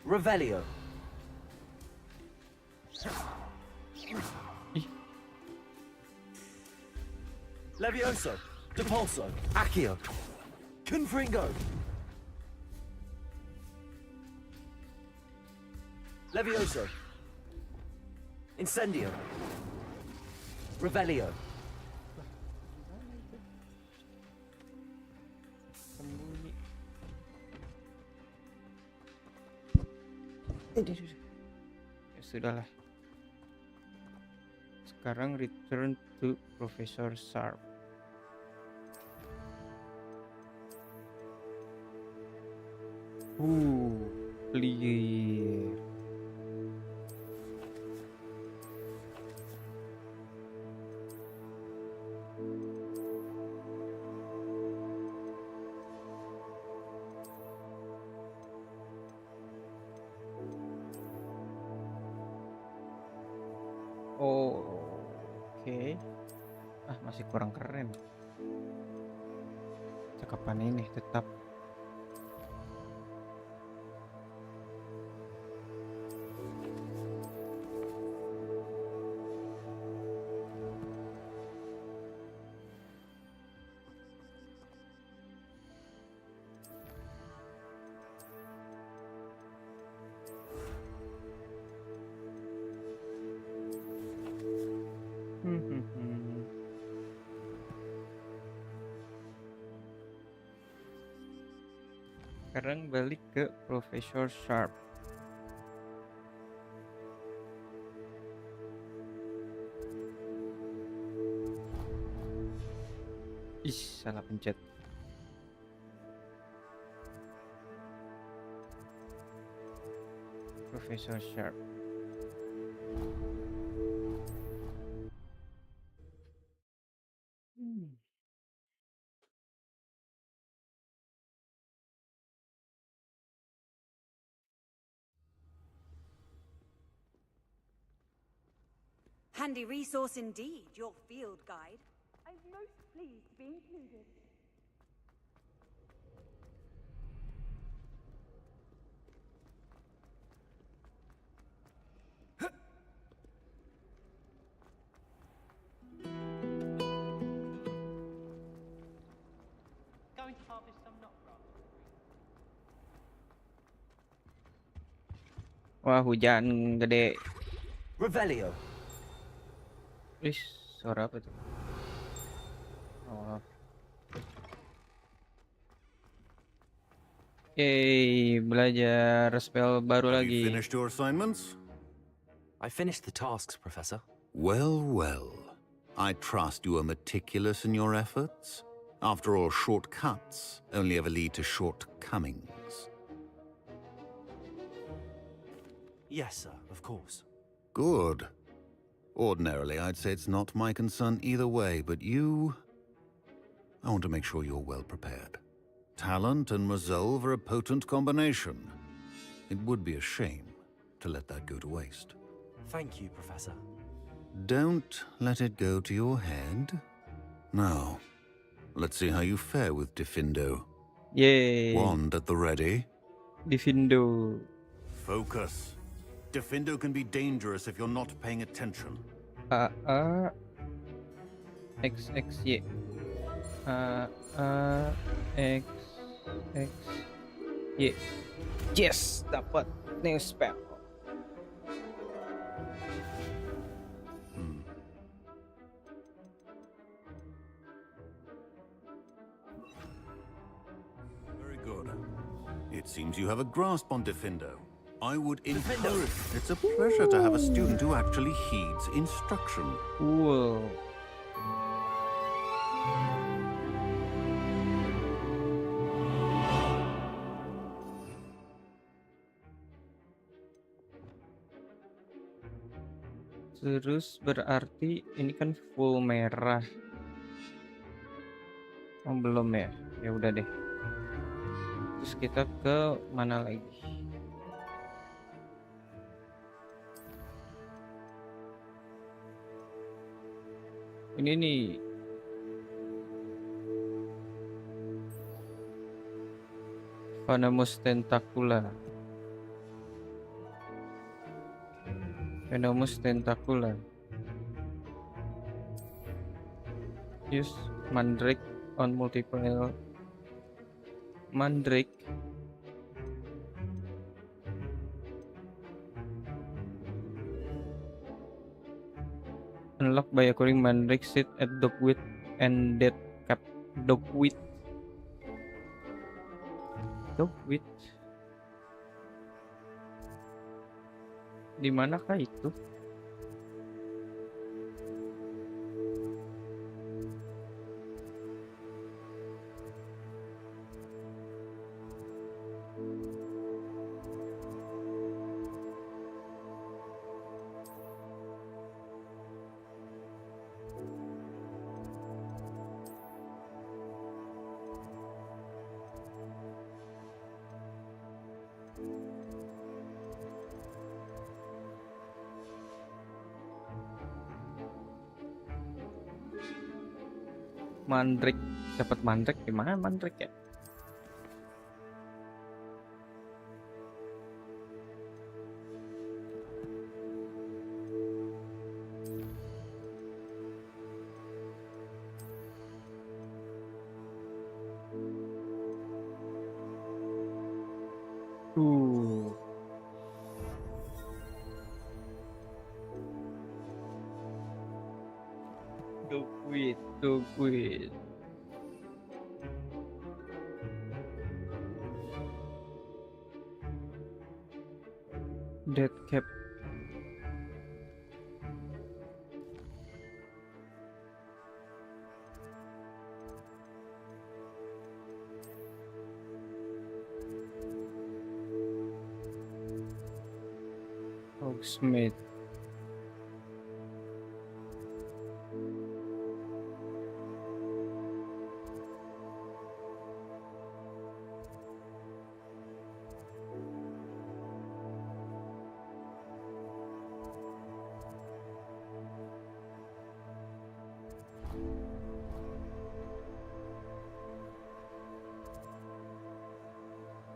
Revelio. Levioso. Depulso. Accio. Confringo. Levioso. Incendio. Revelio. Sembunyi. Ya sudahlah. Sekarang return to Professor Sharp. Clear. Oke. Ah, masih kurang keren. Cakapan ini tetap. Sekarang balik ke Profesor Sharp. Ih, salah pencet. Profesor Sharp. Handy resource indeed, your field guide. I'm most pleased to be included. Going to harvest some knot grass. Wah, hujan gede. Revelio. Ih, suara apa tuh? Oh. Yeay, belajar spell baru Have lagi. you finished your assignments? I finished the tasks, Professor. Well, well. I trust you are meticulous in your efforts. After all, shortcuts only ever lead to shortcomings. Yes, sir, of course. Good. Ordinarily, I'd say it's not my concern either way, but you... I want to make sure you're well prepared. Talent and resolve are a potent combination. It would be a shame to let that go to waste. Thank you, Professor. Don't let it go to your head. Now, let's see how you fare with Diffindo. Yay. Wand at the ready. Diffindo. Focus. Diffindo can be dangerous if you're not paying attention. X, X, Y. X, X, Y. Yes, dapat new spell. Very good. It seems you have a grasp on Diffindo. I would encourage... It's a pleasure to have a student who actually heeds instruction. Cool. Terus berarti ini kan full merah. Oh, belum ya? Ya udah deh. Terus kita ke mana lagi? Ini nih. Venomous Tentacula. Venomous Tentacula. Use Mandrake on multiple Mandrake. Unlock by acquiring Mandrake seed at Dogwit and Dead Cap. Dogwit. Dogwit. Di manakah itu? Mandrik. Dapat mandrik di mana mandrik ya? Go quit. Dead cap. Hogsmeade.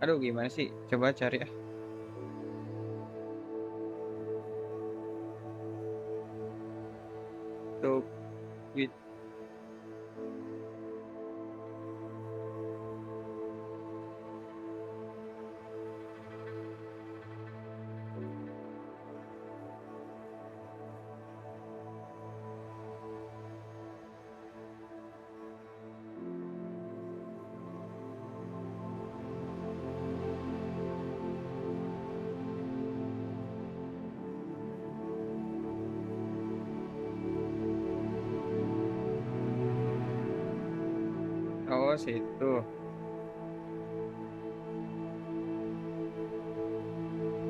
Aduh, gimana sih? Coba cari ya. Tuh, quit. Oh, situ.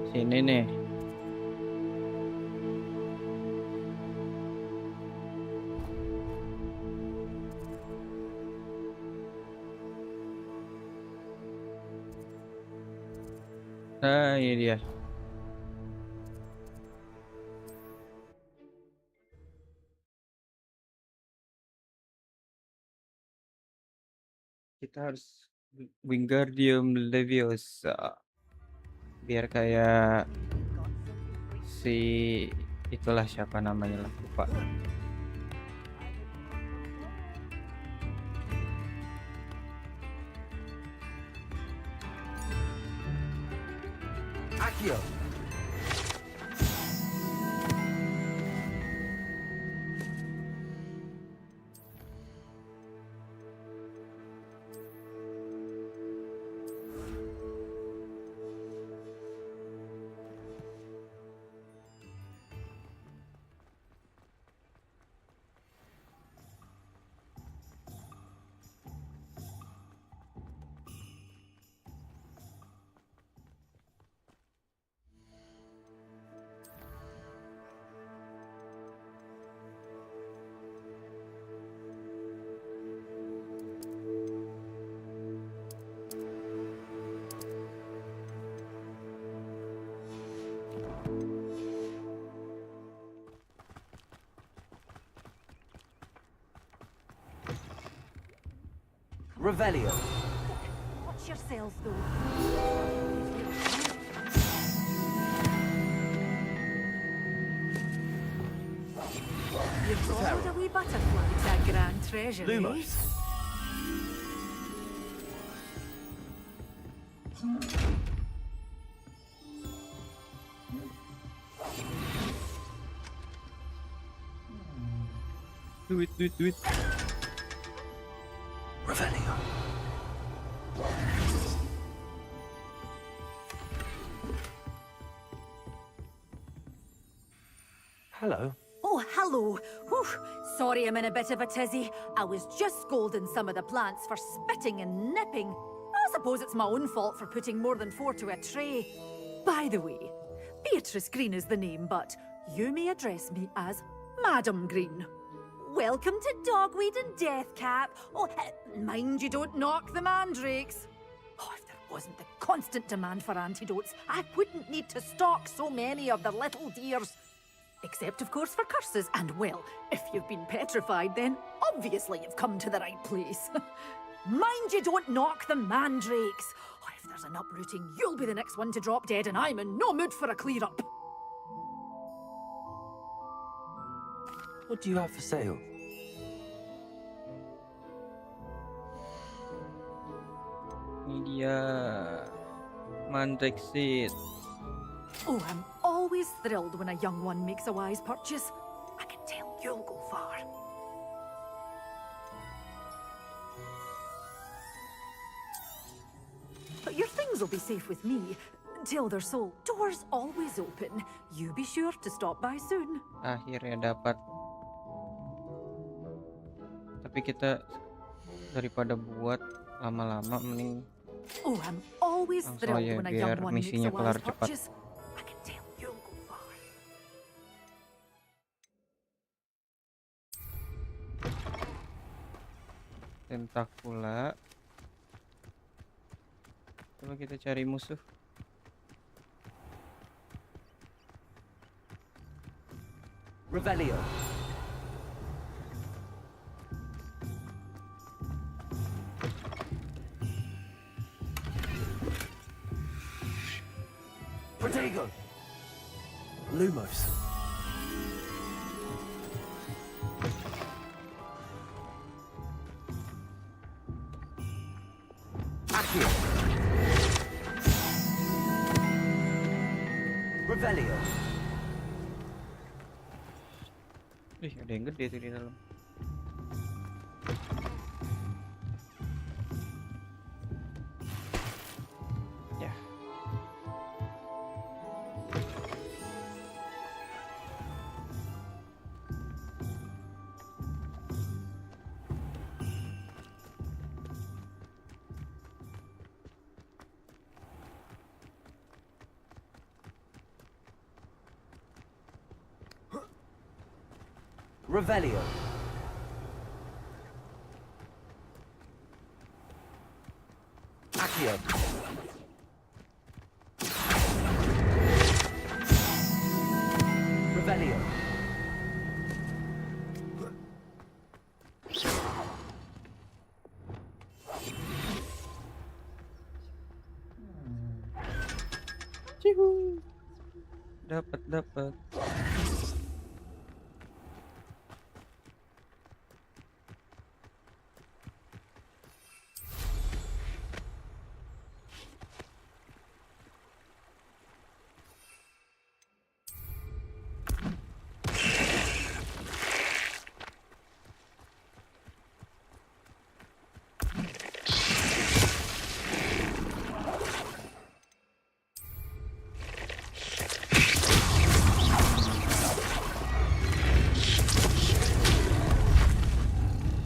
Sini nih. Nah, ini dia. Kita harus Wingardium Leviosa biar kayak si itulah siapa namanya lah, lupa. Accio! Revelio. Watch yourself, though. You've brought a wee butterfly to a grand treasure, Lumos. Do it. Revelio. Hello. Oh, hello. Whew. Sorry I'm in a bit of a tizzy. I was just scolding some of the plants for spitting and nipping. I suppose it's my own fault for putting more than 4 to a tray. By the way, Beatrice Green is the name, but you may address me as Madam Green. Welcome to Dogweed and Deathcap. Oh, mind you don't knock the mandrakes. Oh, if there wasn't the constant demand for antidotes, I wouldn't need to stock so many of the little dears. Except, of course, for curses. And, well, if you've been petrified, then obviously you've come to the right place. Mind you don't knock the mandrakes. Or if there's an uprooting, you'll be the next one to drop dead, and I'm in no mood for a clear-up. What do you have for sale? Ini dia Mandrake Seed. Oh, I'm always thrilled when a young one makes a wise purchase. I can tell you'll go far. But your things will be safe with me. Till they're sold. Doors always open. You be sure to stop by soon. Akhirnya dapat. Tapi kita daripada buat lama-lama mending Oh, I'm always langsung thrilled aja when a biar young one makes a misinya kelar wise cepat. purchase. I can tell you'll go far. Tentakula. Coba kita cari musuh. Revelio. Protego. Lumos. Accio. Revelio. Ih, ada yang gede tuh di dalam. Ya. Revelio. Accio. Revelio. Cihu. Dapat.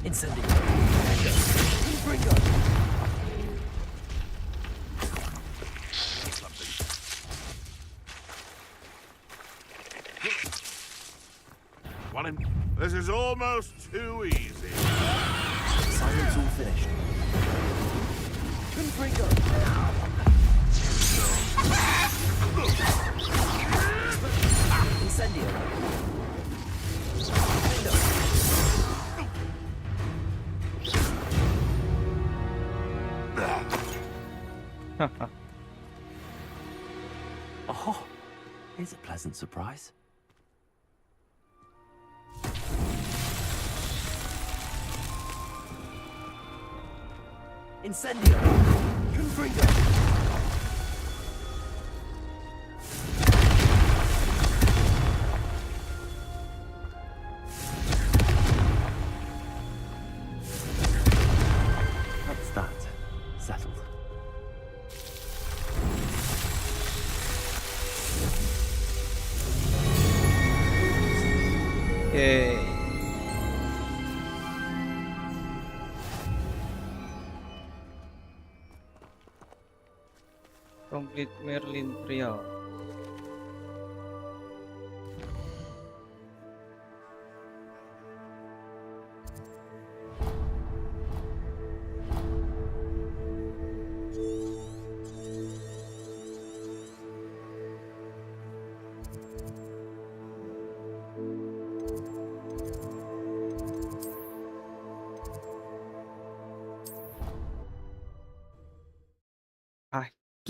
Incendio. Bringo. This is almost too easy. Silence all finished. Bringo. Incendio. Oh, here's a pleasant surprise. Incendio! Confringo! That's that. Settled. Yay. Complete Merlin Trial.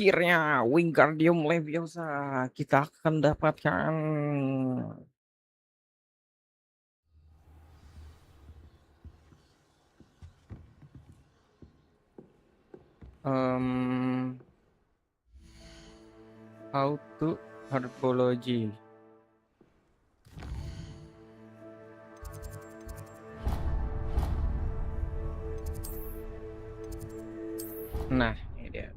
Akhirnya Wingardium Leviosa kita akan dapatkan. How to herbology. Nah, ini dia.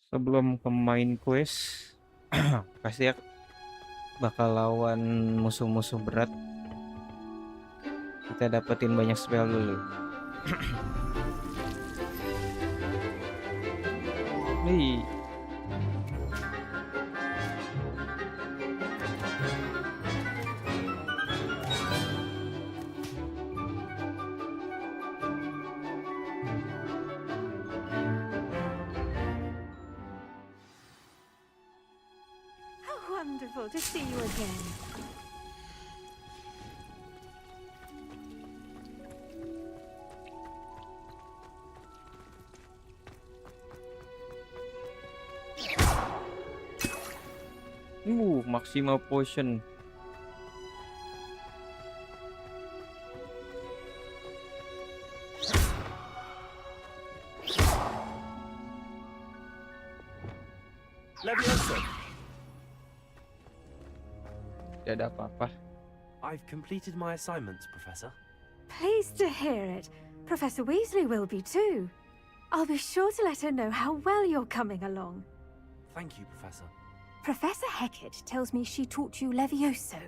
Sebelum ke main quest, pasti bakal lawan musuh-musuh berat. Kita dapetin banyak spell dulu. Nih. How wonderful to see you again. Maximal potion. Leviosa! Tidak ada apa-apa. I've completed my assignments, Professor. Pleased to hear it. Professor Weasley will be too. I'll be sure to let her know how well you're coming along. Thank you, Professor. Professor Hecat tells me she taught you Levioso,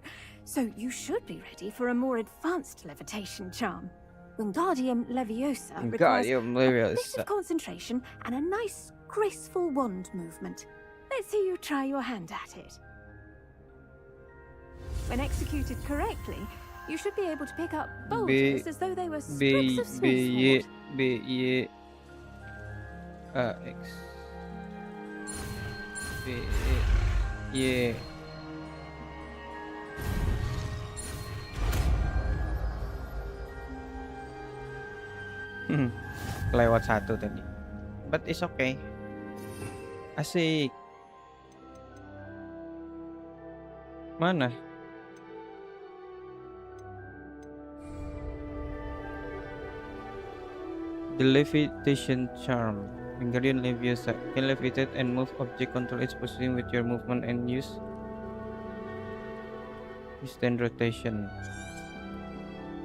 so you should be ready for a more advanced levitation charm. Wingardium Leviosa requires a bit of concentration and a nice, graceful wand movement. Let's see you try your hand at it. When executed correctly, you should be able to pick up boulders as though they were strips of smoothsword. X B Y. Kelewat satu tadi. But it's okay. Asik. Mana? The levitation charm. Wingardium Leviosa can levitate and move object, control its position with your movement and use stand rotation.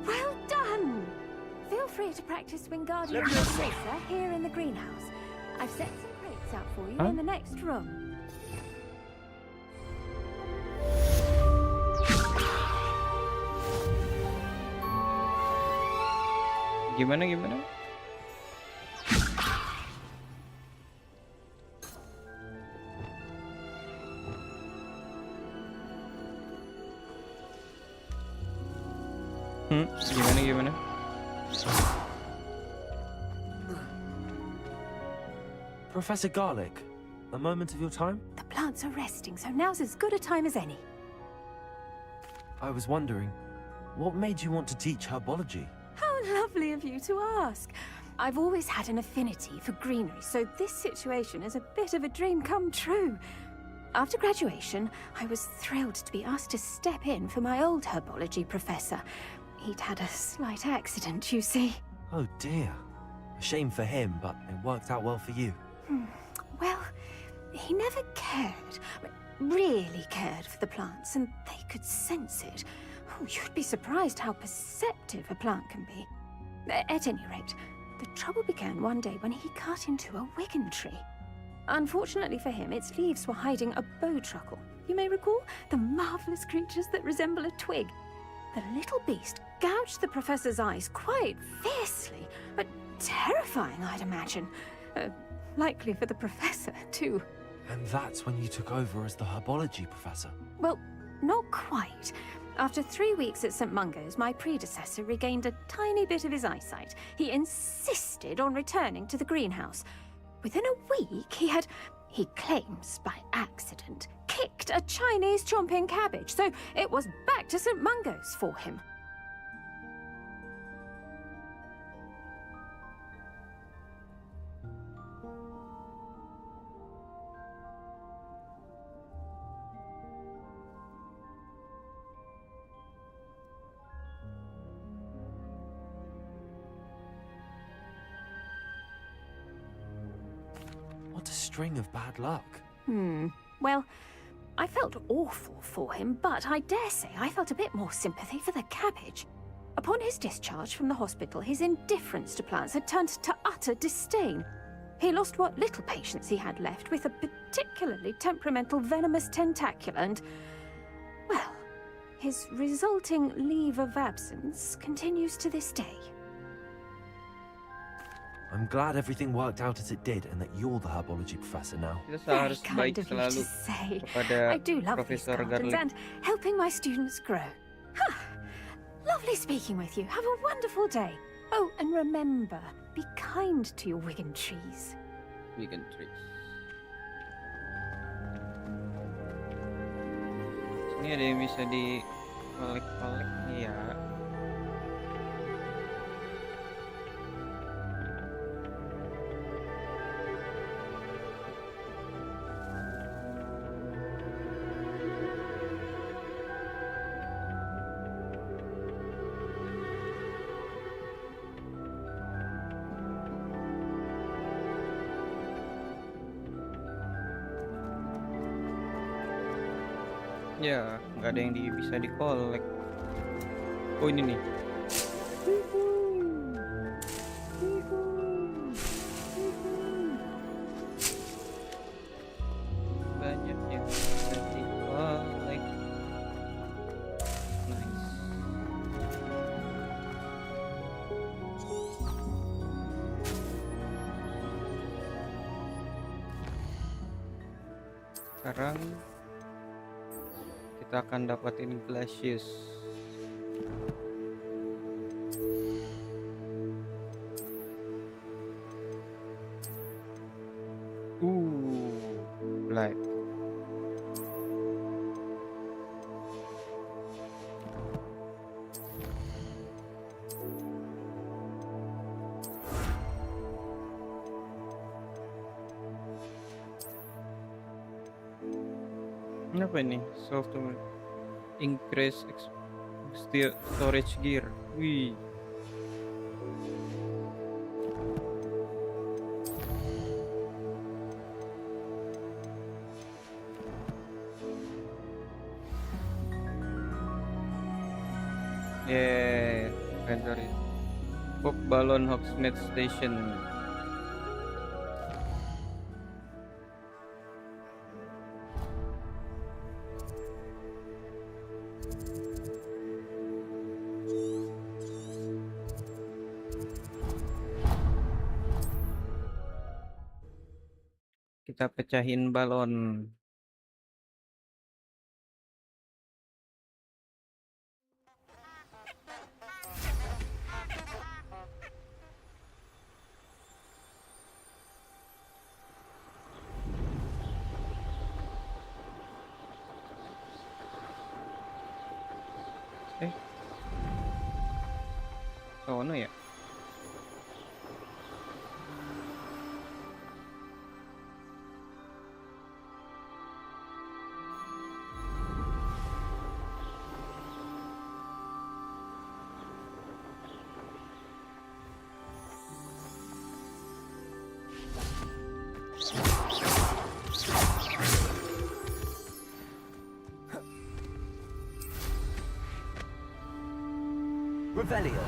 Well done! Feel free to practice Wingardium Leviosa here in the greenhouse. I've set some crates out for you in the next room. Gimana? Gimana? Professor Garlick, a moment of your time? The plants are resting, so now's as good a time as any. I was wondering, what made you want to teach herbology? How lovely of you to ask. I've always had an affinity for greenery, so this situation is a bit of a dream come true. After graduation, I was thrilled to be asked to step in for my old herbology professor. He'd had a slight accident, you see. Oh dear. A shame for him, but it worked out well for you. Well, he never really cared for the plants, and they could sense it. Oh, you'd be surprised how perceptive a plant can be. At any rate, the trouble began one day when he cut into a wigan tree. Unfortunately for him, its leaves were hiding a bowtruckle. You may recall the marvelous creatures that resemble a twig. The little beast gouged the professor's eyes quite fiercely, but terrifying, I'd imagine. Likely for the professor, too. And that's when you took over as the herbology professor? Well, not quite. After 3 weeks at St. Mungo's, my predecessor regained a tiny bit of his eyesight. He insisted on returning to the greenhouse. Within a week, he claims by accident, kicked a Chinese chomping cabbage, so it was back to St. Mungo's for him. What a string of bad luck. Well, I felt awful for him, but I dare say I felt a bit more sympathy for the cabbage. Upon his discharge from the hospital, his indifference to plants had turned to utter disdain. He lost what little patience he had left with a particularly temperamental venomous tentacula and, well, his resulting leave of absence continues to this day. I'm glad everything worked out as it did and that you're the herbology professor now. Kita Very harus baik kind of you to selalu say. kepada I do love these Profesor gardens Garlic. and helping my students grow. Huh. Lovely speaking with you. Have a wonderful day. Oh, and remember, be kind to your Wigan trees. Vegan trees. Sini ada yang bisa di kolek-kolek nih ya. Ya, nggak ada yang bisa di-collect. Oh, ini nih. Banyak yang bisa di-collect. Nice. Sekarang kita akan dapatin glacius. Light. Apa ini? Software increase storage gear. Wih. Yeah, inventory. Pop balloon Hogsmeade Station. Kita pecahin balon. Sono ya? Revelio.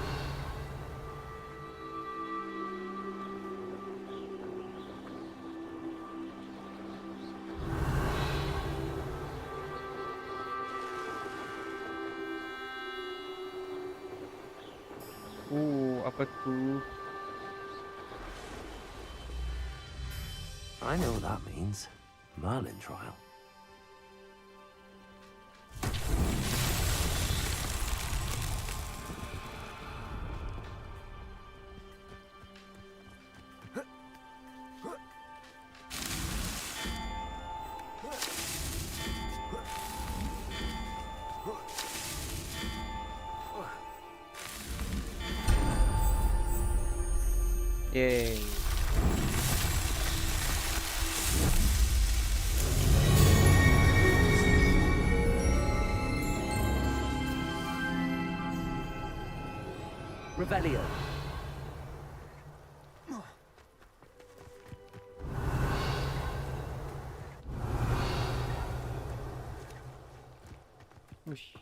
Apa tuh? I know what that means. Merlin trial. Yay. Revelio. Whoosh.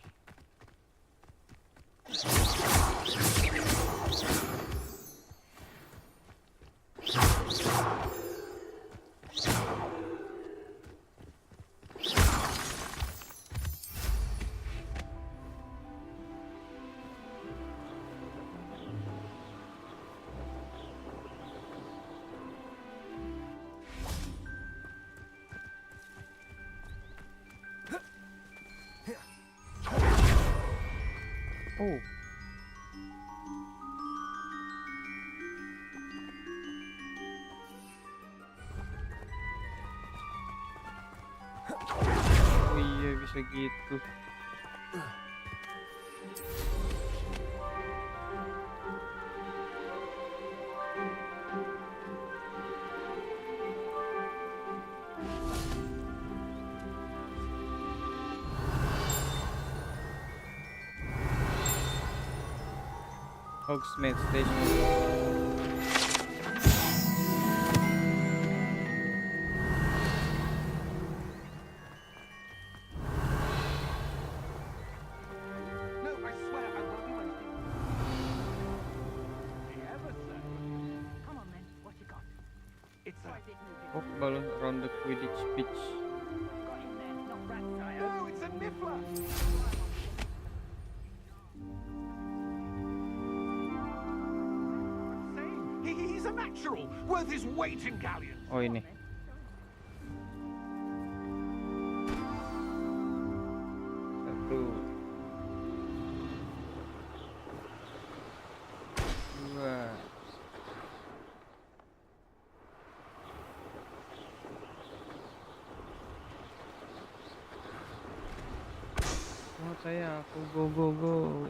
Oh. Oh iya bisa gitu. Hogsmeade Station. Walk balloon around the Quidditch pitch. No, it's a niffler! He's a natural, worth his weight in galleons. Oh ini. Satu. Dua. Oh saya, aku go.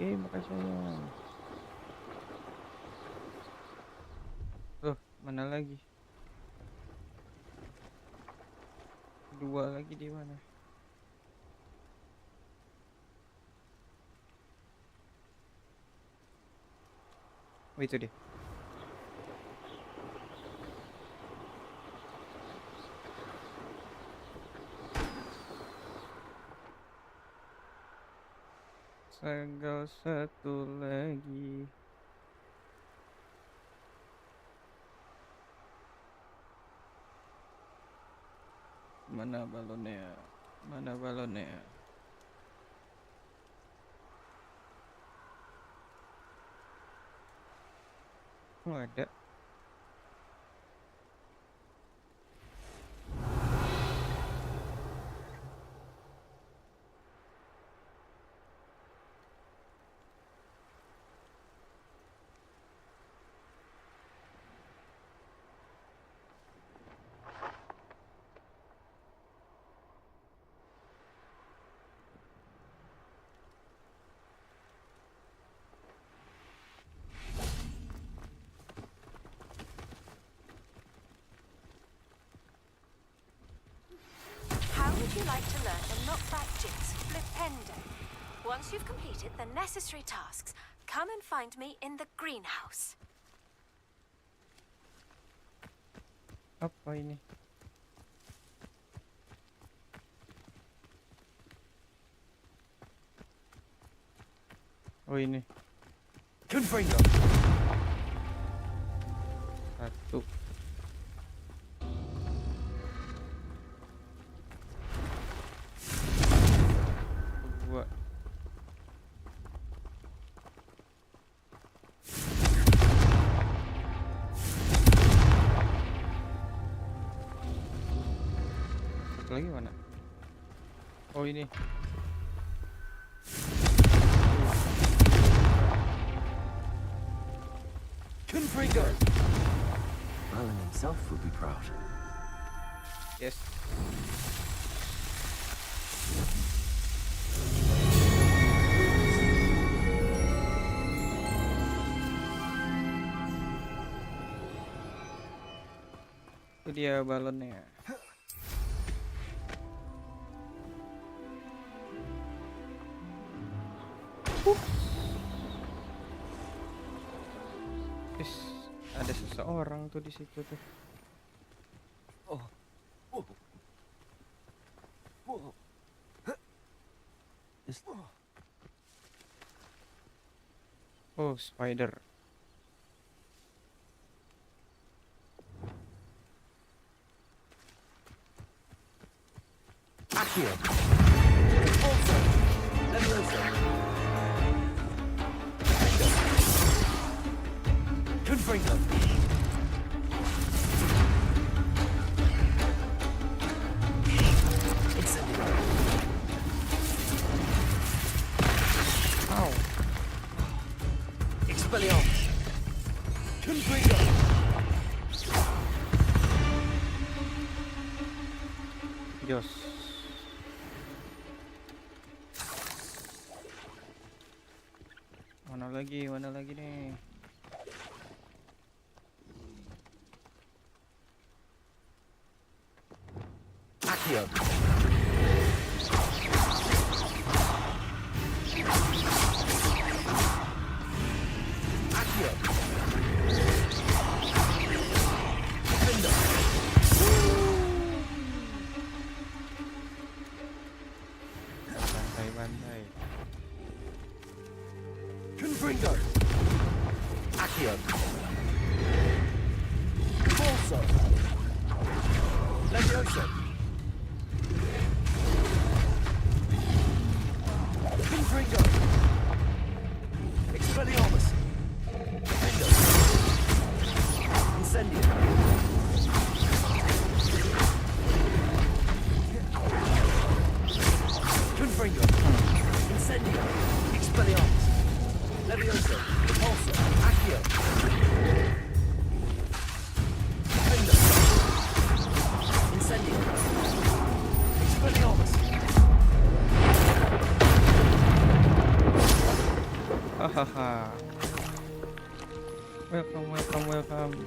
Makasih sayang. Mana lagi? Dua lagi di mana? Oh itu dia. Tinggal satu lagi. Mana balonnya? Mana balonnya? Oh ada. Would you like to learn the knockback jinx Flipendo? Once you've completed the necessary tasks, come and find me in the greenhouse. Apa ini? Oh ini. Confringo. Satu. Dua. Satu lagi mana? Oh ini. Confringo. Merlin himself would be proud. Yes. Itu dia balonnya. Ada seseorang tuh di situ tuh. Oh, spider. Accio. Also, Leviosa. Confringo. Incendio. Ow. Expelliarmus. Confringo. Jos. Mana lagi nih? Accio. Accio. Defender. Bantai. Confringo. Accio. Corso. Leviosa. Confringo. Expelliarmus. Defender. Incendio. Confringo. Incendio. Expelliarmus. Leviosa. Repulso. Accio. Defender. Incendio. Expelliarmus. Hahaha. Welcome.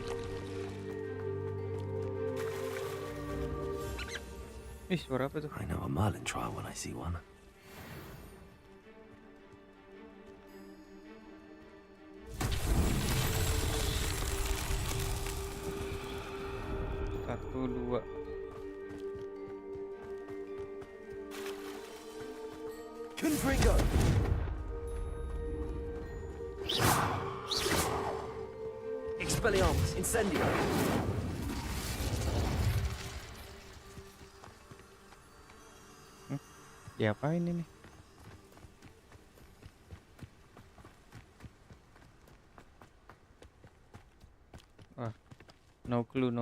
Ih, suara apa tuh? I know a Merlin trial when I see one. Satu, dua. Confringo. Expelliarmus. Incendio. Diapain ini? Wah, no clue.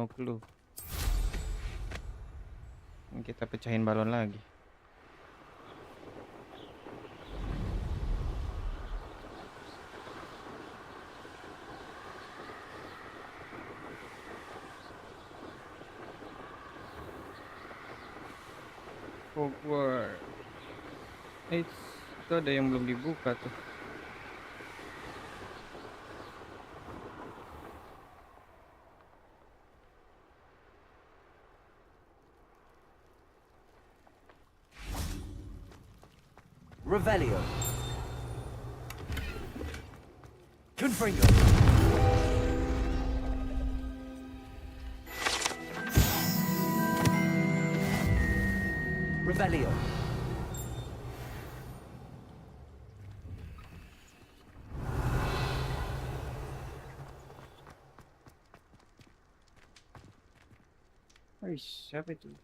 Kita pecahin balon lagi. Hogwarts. Itu ada yang belum dibuka tuh. Revelio. Confringo. Revelio. Siapa itu?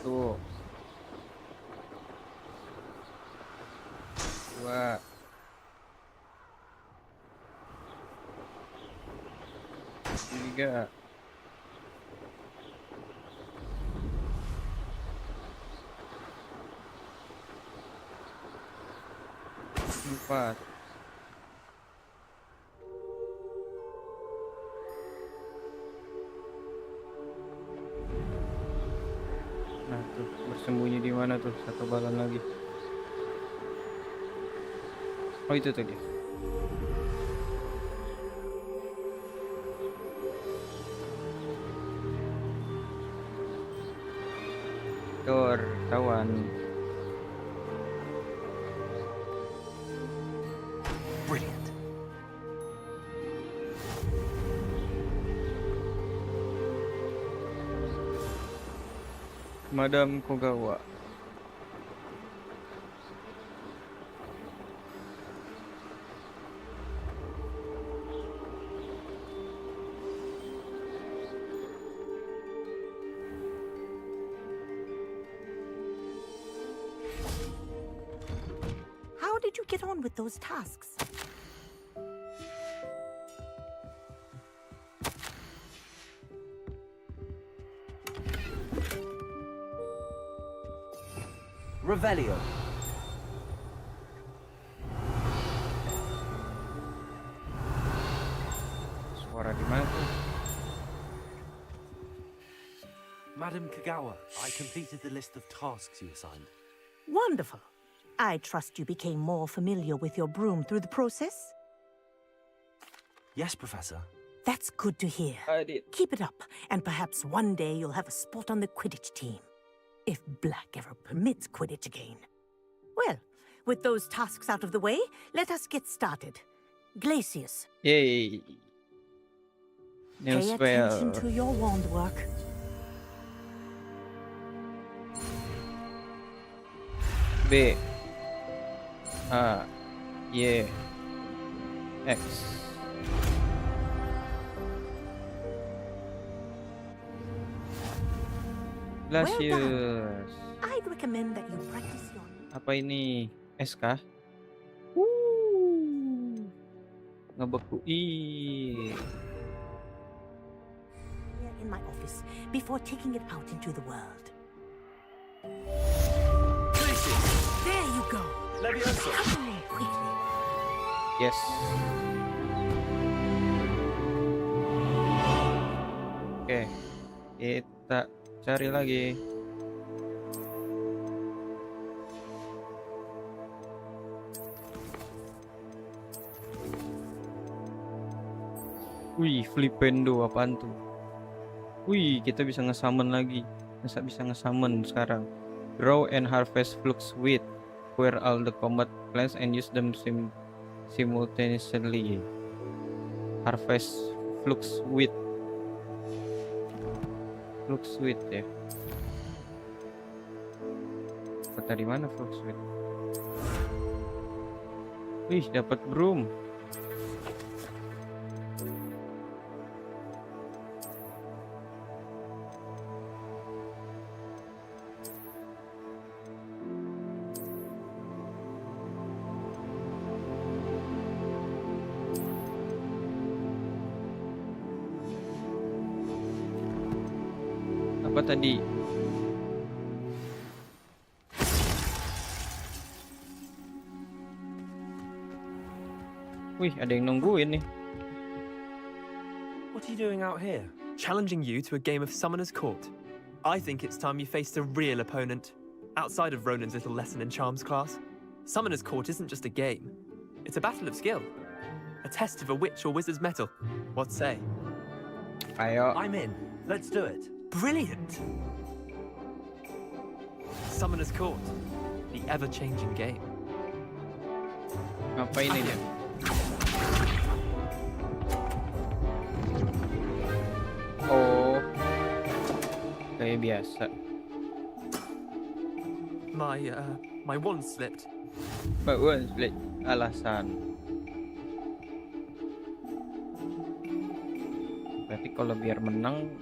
Tuh. 2. 3. 4. Nah, tuh bersembunyi di mana tuh satu balon lagi. Oh, itu tuh dia. Tor, kawan. Brilliant. Madam Kogawa. How did you get on with those tasks? Revelio. Suara di mana tuh? Madam Kagawa, I completed the list of tasks you assigned. Wonderful. I trust you became more familiar with your broom through the process? Yes, Professor. That's good to hear. I did. Keep it up, and perhaps one day you'll have a spot on the Quidditch team. If Black ever permits Quidditch again. Well, with those tasks out of the way, let us get started. Glacius, Yay. New pay attention spell. to your wand work. B. A. Y. X. Glacius. I'd recommend that you practice your... Apa ini? S kah? Ngebeku. Ih. Here in my office before taking it out into the world. There you go. Leviosa. Come on, quickly. Yes. Oke. Kita cari lagi. Wih, flipendo apaan tuh? Wih, kita bisa nge-summon lagi. Bisa nge-summon sekarang. Grow and harvest flux wheat. Acquire all the combat plants and use them simultaneously. Harvest flux wheat. Flux wheat ya. Kota di mana flux wheat? Wih, dapat broom. Apa tadi? Wih, ada yang nungguin nih. What are you doing out here? Challenging you to a game of Summoner's Court. I think it's time you faced a real opponent. Outside of Ronan's little lesson in Charms class, Summoner's Court isn't just a game. It's a battle of skill. A test of a witch or wizard's mettle. What say? Ayo. I'm in. Let's do it. Brilliant! Summoner's Court. The ever-changing game. Ngapain ini? Oh, kayak biasa. My wand slipped. Bagus, alasan. Berarti kalau biar menang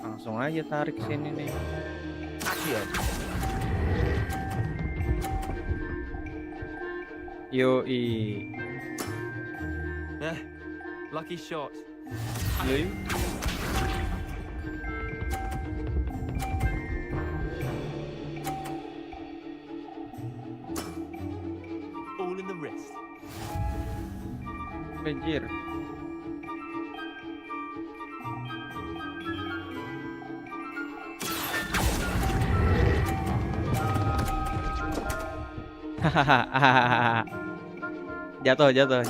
langsung aja tarik sini nih. Accio. Yoi. Lucky shot. Blue. All in the wrist. Anjir. Hahaha. Jatuh. Ya enggak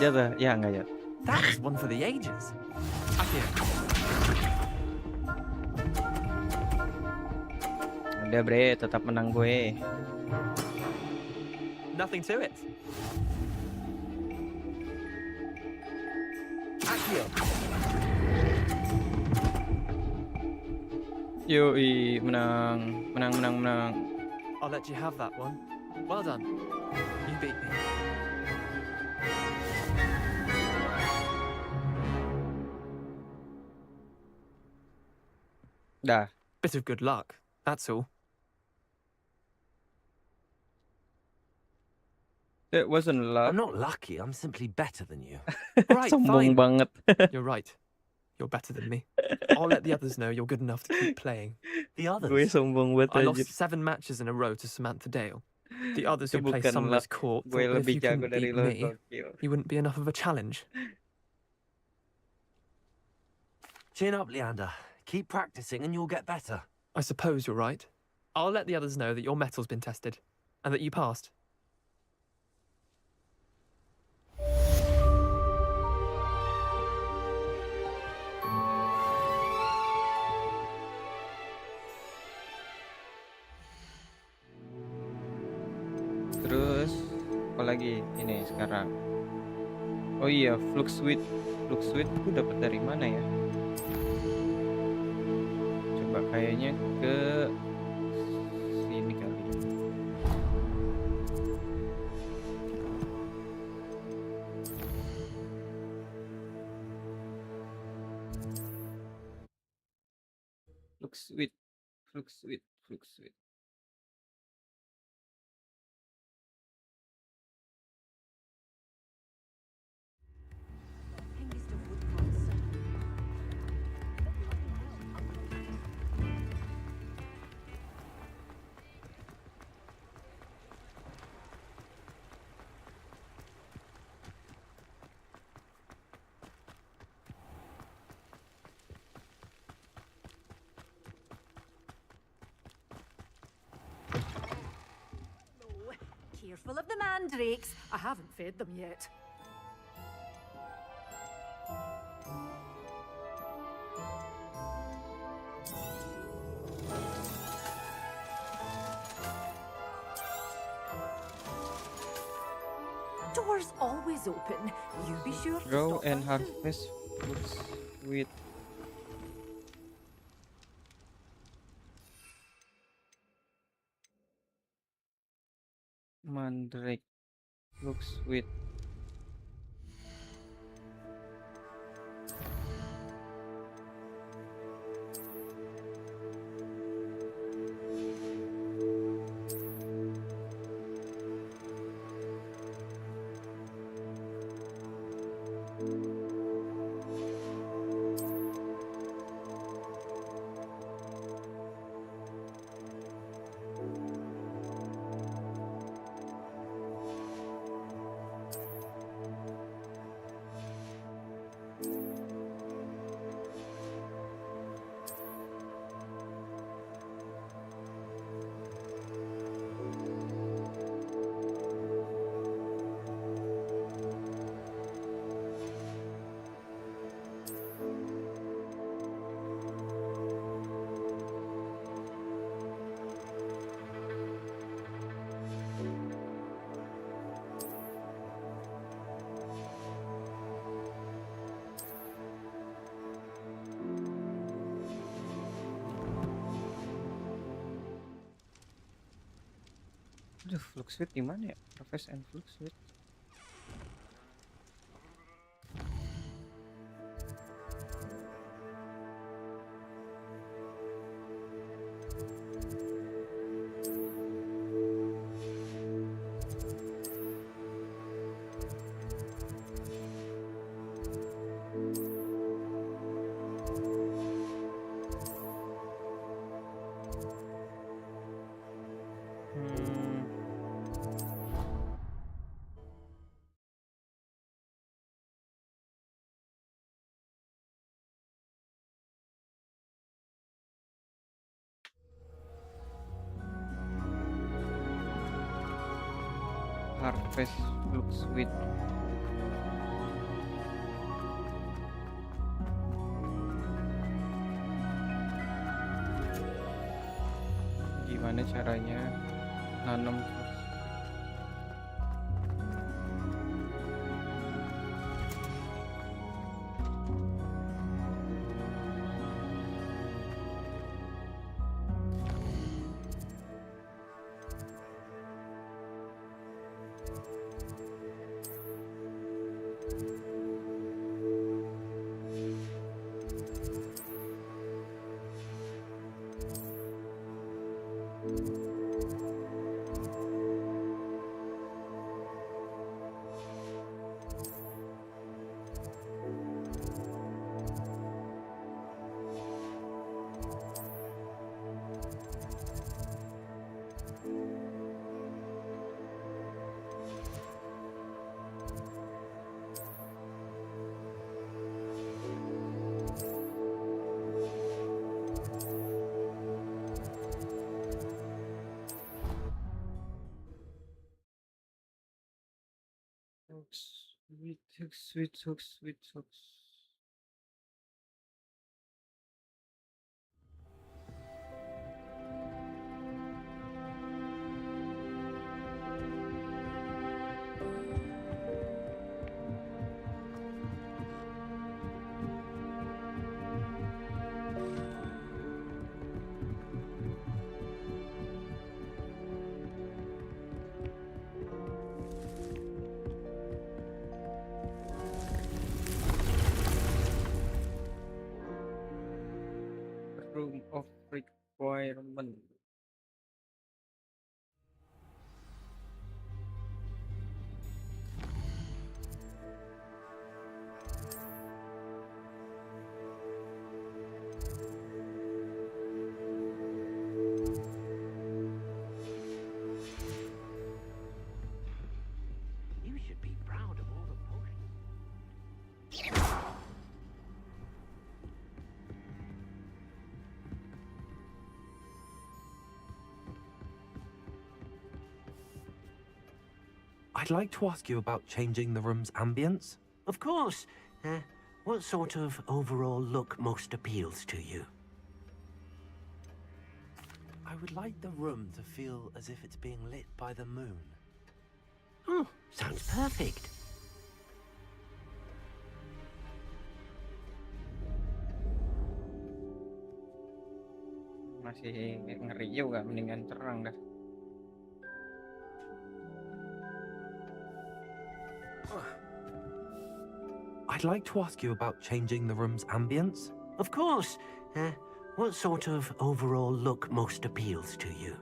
jatuh. That was one for the ages. Akio. Udah bre, tetap menang gue. Nothing to it. Accio. Yoi, menang. I'll let you have that one. Well done. You beat me. Dah. Bit of good luck, that's all. It wasn't luck. I'm not lucky, I'm simply better than you. Right, Sombong fine. banget. You're right. You're better than me. I'll let the others know you're good enough to keep playing. The others? Gue sombong banget I anjir. lost 7 matches in a row to Samantha Dale. The others who Itu play bukan Summoner's luck. Court Gue thought if lebih you jago couldn't dari beat lo, me, gokil. you wouldn't be enough of a challenge. Chin up, Leander. Keep practicing and you'll get better. I suppose you're right. I'll let the others know that your metal's been tested, and that you passed. Terus apa lagi ini sekarang? Oh iya, Fluxwit itu dapat dari mana ya? Coba kayaknya ke sini kali. Fluxwit. Careful of the mandrakes. I haven't fed them yet. Doors always open. You be sure to Grow stop and by too. harvest Fluxwit. Mandrake. Fluxwit. Aduh, Fluxwit di mana ya? Harvest and Fluxwit. Harvest looks sweet. Gimana caranya nanam terus? Sweet, sweet, sweet, sweet, sweet. Room of requirement. You should be proud of all the potions. I'd like to ask you about changing the room's ambience. Of course. What sort of overall look most appeals to you? I would like the room to feel as if it's being lit by the moon. Oh, sounds perfect. Masih ngeri juga, mendingan terang dah. I'd like to ask you about changing the room's ambience. Of course. What sort of overall look most appeals to you?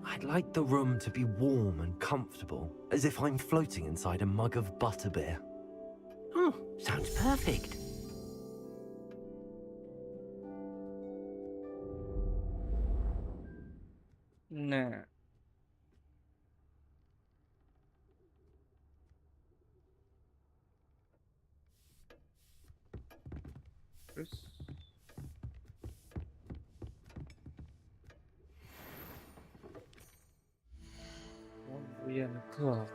I'd like the room to be warm and comfortable, as if I'm floating inside a mug of butterbeer. Oh, sounds perfect. Nah. Terus 1 o'clock.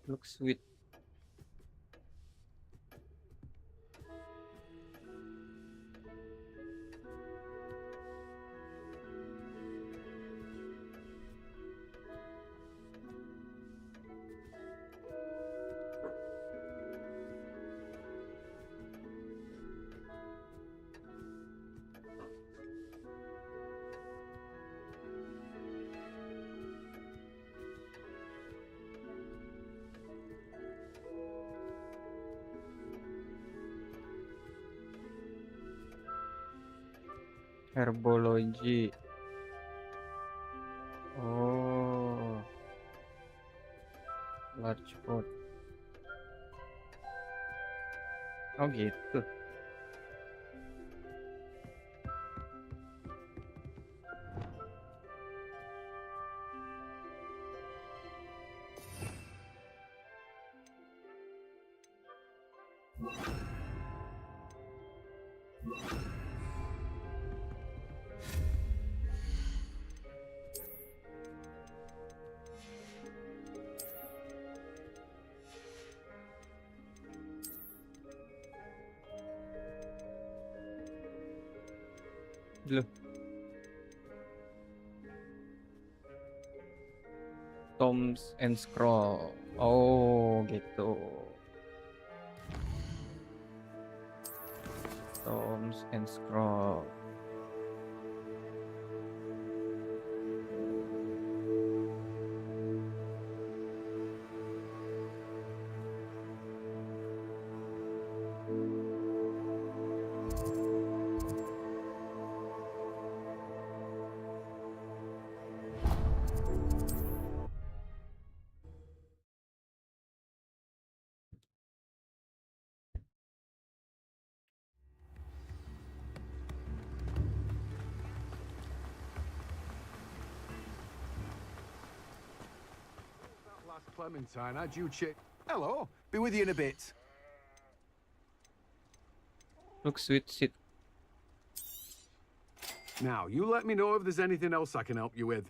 Looks sweet. Herbology. Oh, large pot. Oh gitu. Loh. Tomes and Scroll. Oh, gitu. Tomes and Scroll. Last Clementine, how'd you check? Hello, be with you in a bit. Look, sweet shit. Now, you let me know if there's anything else I can help you with.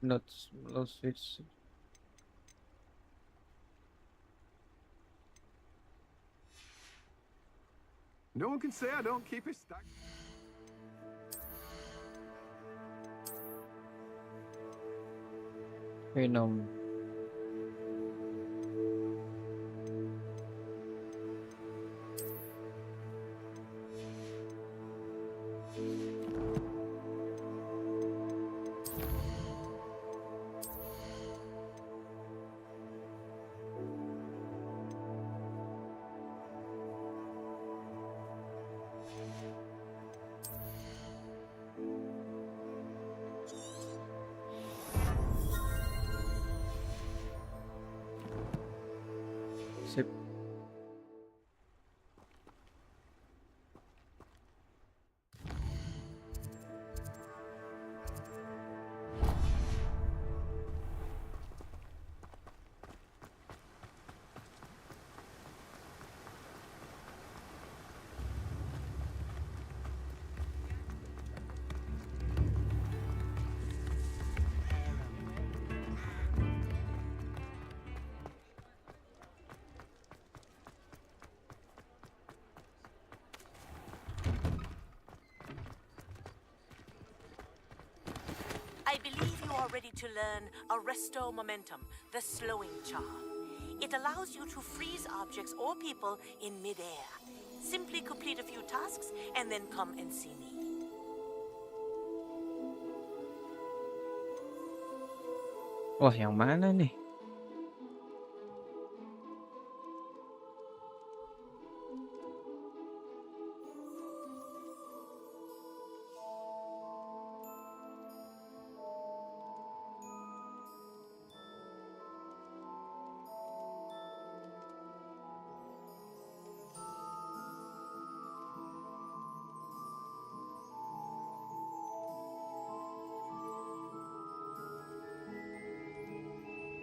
Not sweet shit. No one can say I don't keep it stacked. Venom. Sip. I believe you are ready to learn Arresto Momentum, the slowing charm. It allows you to freeze objects or people in midair. Simply complete a few tasks and then come and see me. Wah, yang mana nih?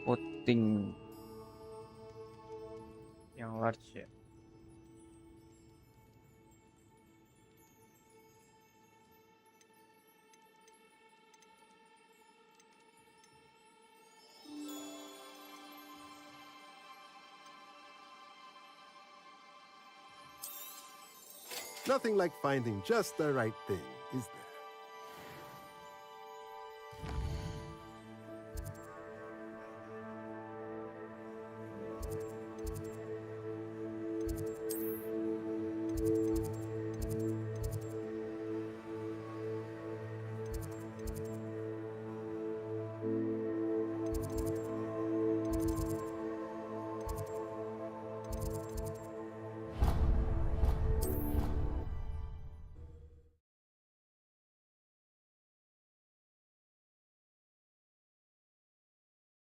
Voting yang large ya. Nothing like finding just the right thing, is there?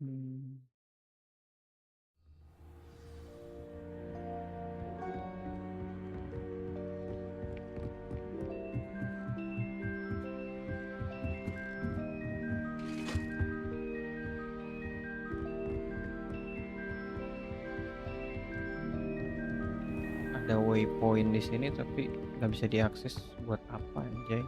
Hmm. Ada waypoint di sini tapi nggak bisa diakses. Buat apa anjay?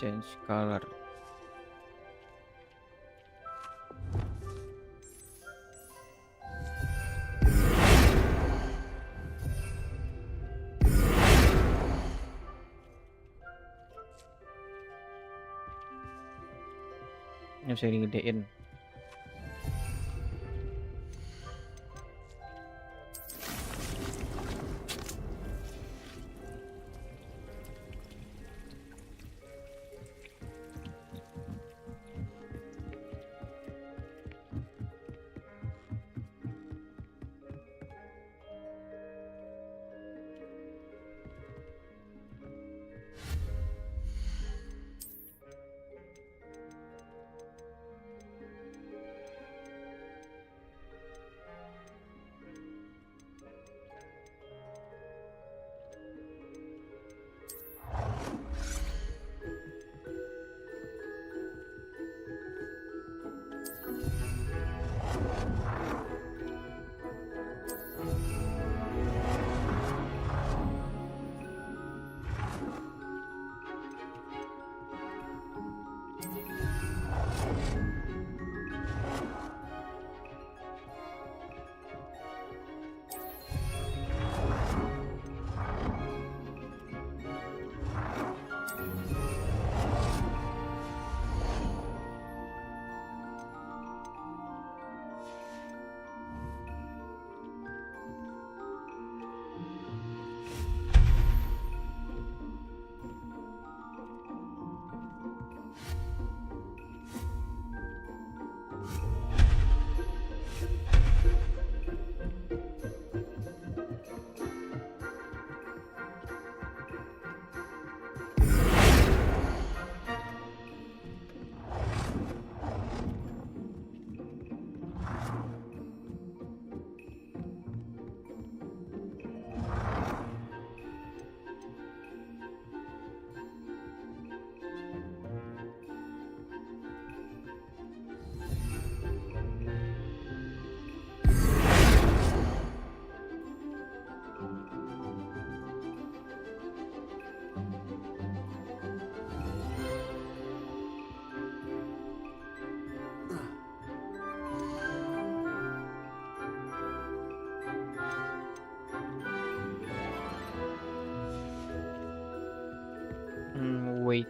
Change color. Ini bisa digedein. Wait.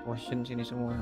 Potion sini semua.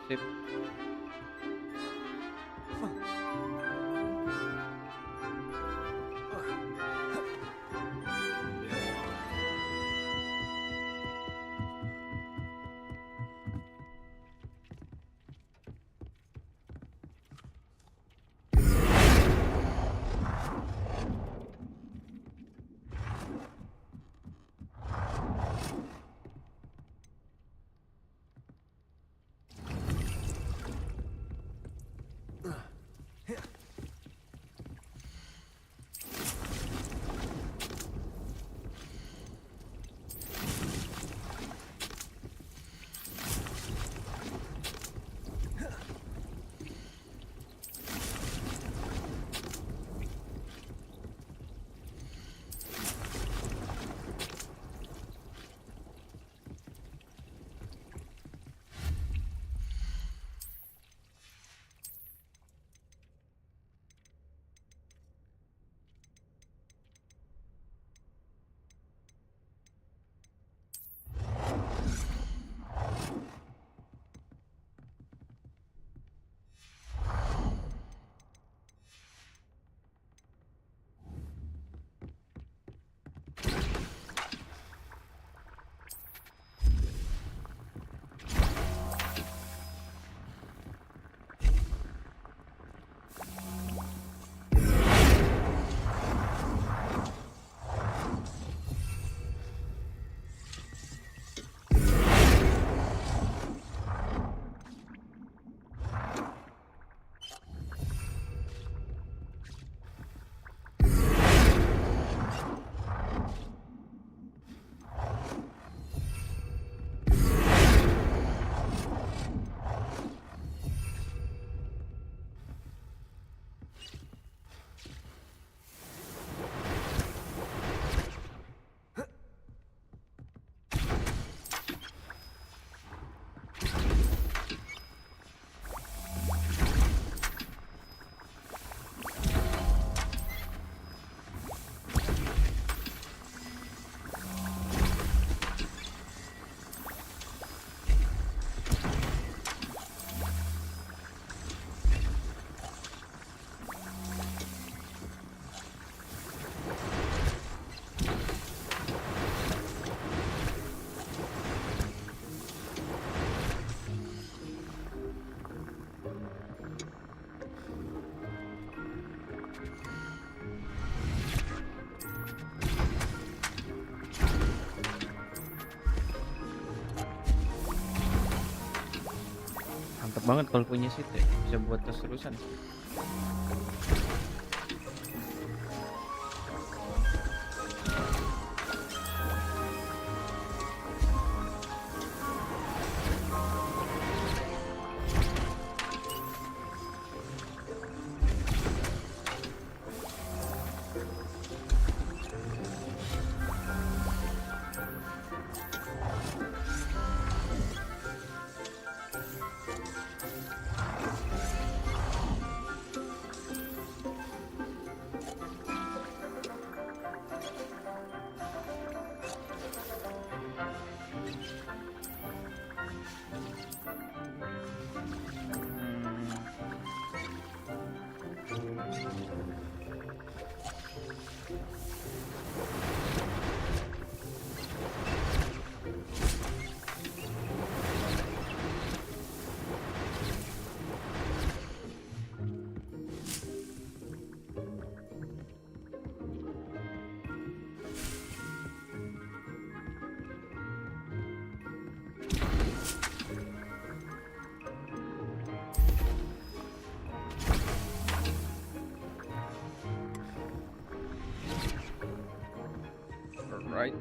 Sip. Mantep banget kalau punya seat ya, bisa buat terus-terusan. Alright.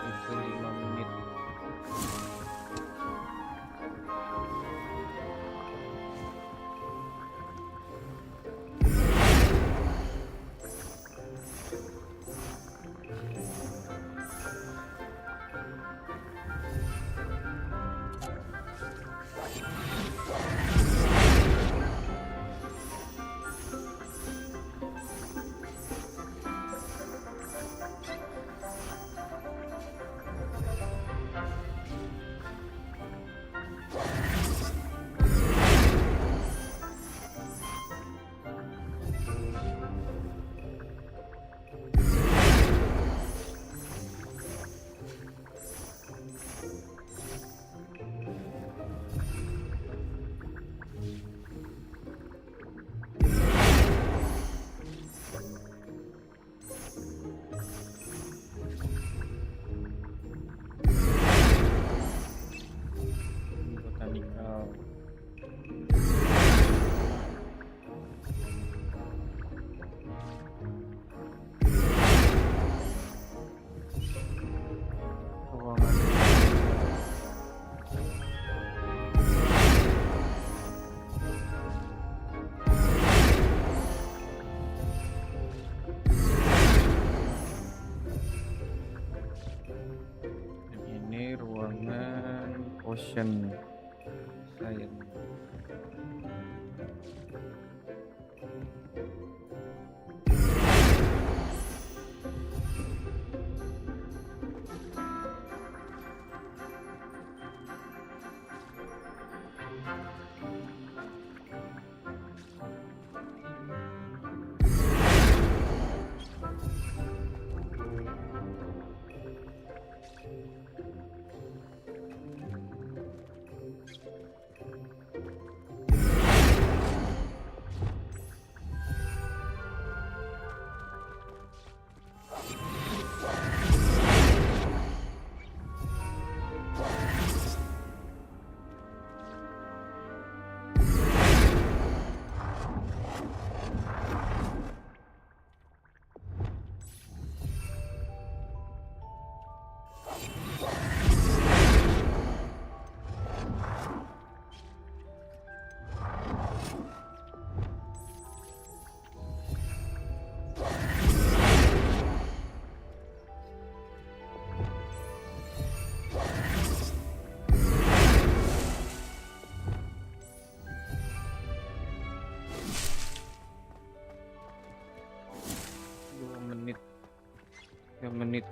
Itu 5 menit. Potion science. Menit.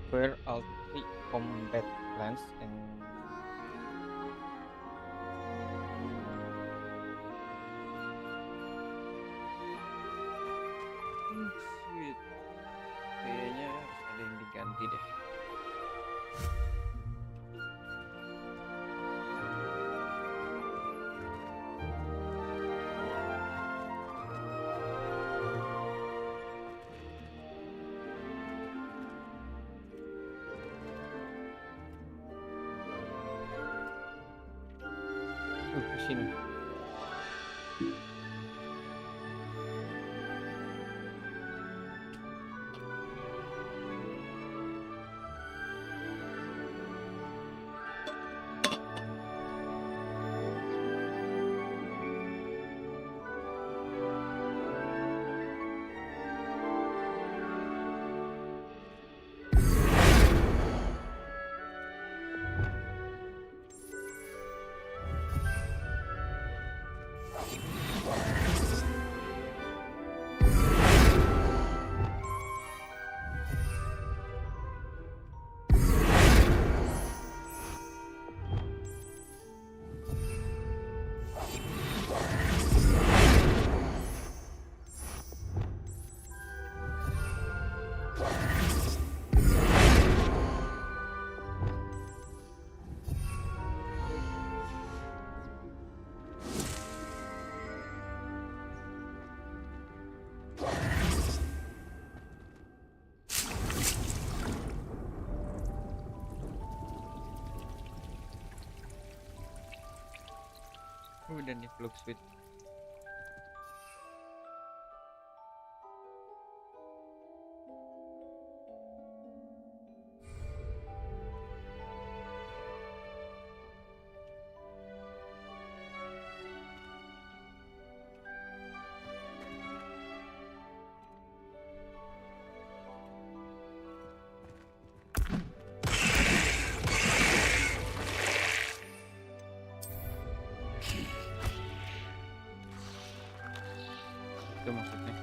Where all three combat plans and sweet. Kayaknya ada yang diganti deh. Ke sini. Udah nih vlog sweet. Itu maksudnya.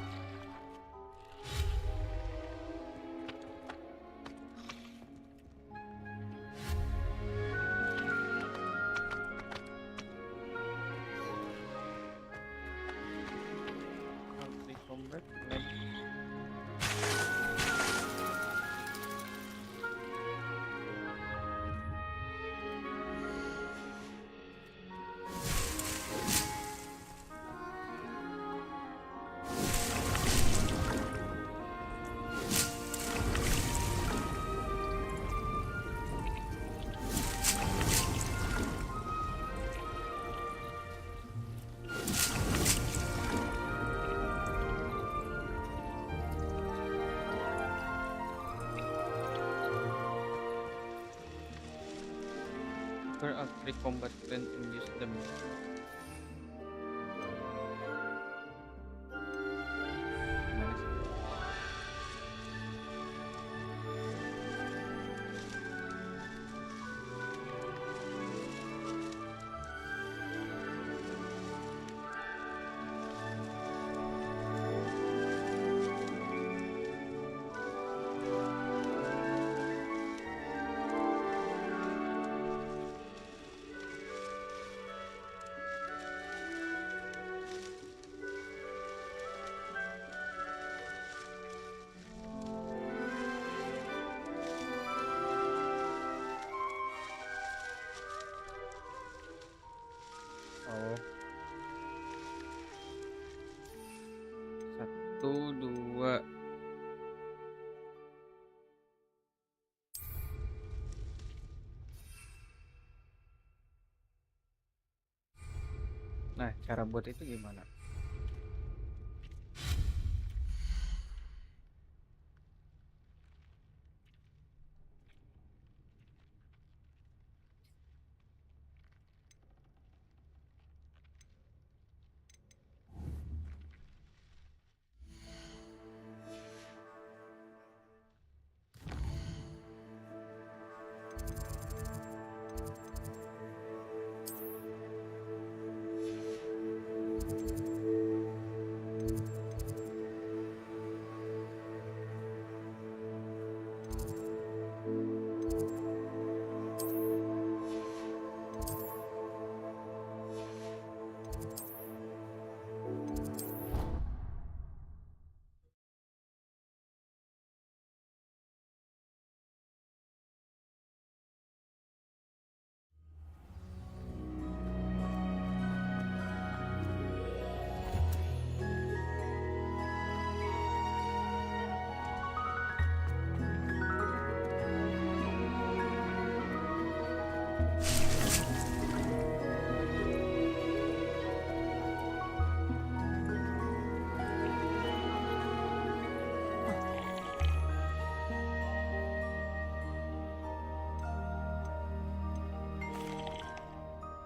Country combat plan. Discover a 3 combat plan and use them. Gimana sih? Oh, 1, 2. Nah, cara buat itu gimana?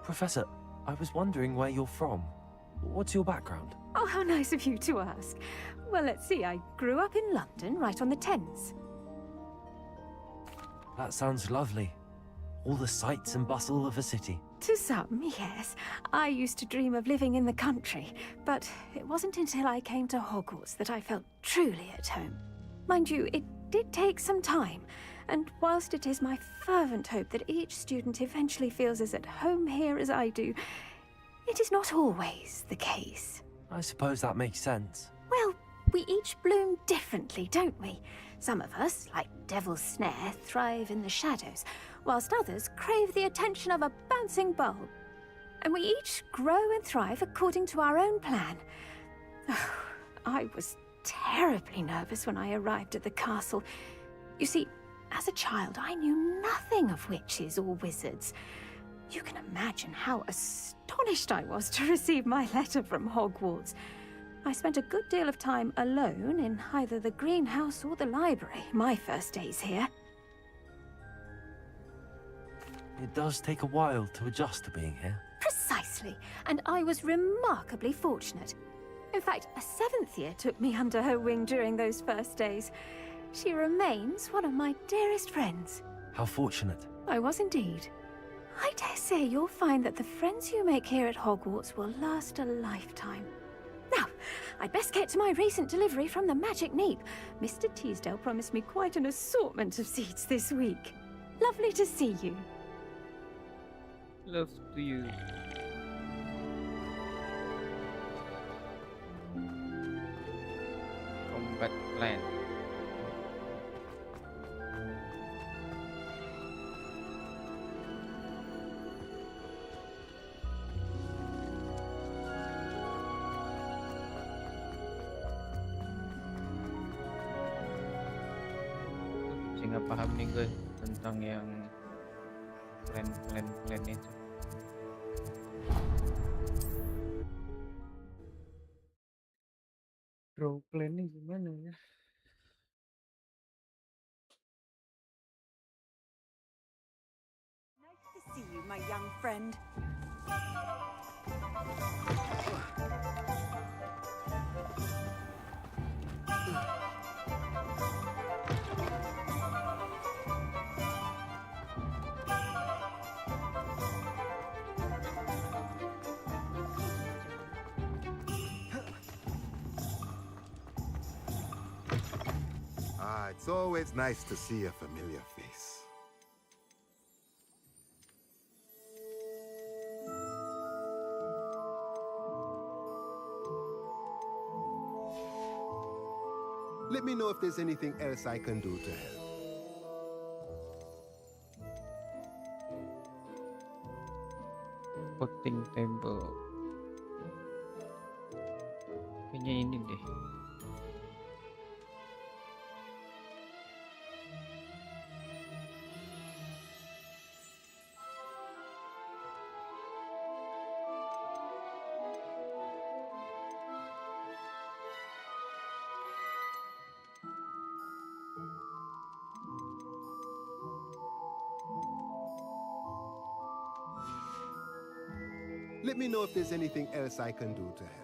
Professor, I was wondering where you're from. What's your background? Oh, how nice of you to ask. Well, let's see. I grew up in London, right on the Thames. That sounds lovely. All the sights and bustle of a city. To some, yes. I used to dream of living in the country, but it wasn't until I came to Hogwarts that I felt truly at home. Mind you, it did take some time, and whilst it is my fervent hope that each student eventually feels as at home here as I do, it is not always the case. I suppose that makes sense. Well, we each bloom differently, don't we? Some of us, like Devil's Snare, thrive in the shadows, whilst others crave the attention of a bouncing bulb. And we each grow and thrive according to our own plan. I was terribly nervous when I arrived at the castle. You see, as a child, I knew nothing of witches or wizards. You can imagine how astonished I was to receive my letter from Hogwarts. I spent a good deal of time alone in either the greenhouse or the library my first days here. It does take a while to adjust to being here. Precisely, and I was remarkably fortunate. In fact, a 7th year took me under her wing during those first days. She remains one of my dearest friends. How fortunate. I was indeed. I dare say you'll find that the friends you make here at Hogwarts will last a lifetime. Now, I'd best get to my recent delivery from the Magic Neep. Mr. Teasdale promised me quite an assortment of seeds this week. Lovely to see you. Love to you. Combat plan. Saya nggak paham nih gue tentang yang plan itu. Draw plan-nya gimana ya? To see you, my young friend. It's always nice to see a familiar face. Let me know if there's anything else I can do to help. Voting table. Kayaknya ini deh. Let me know if there's anything else I can do to help.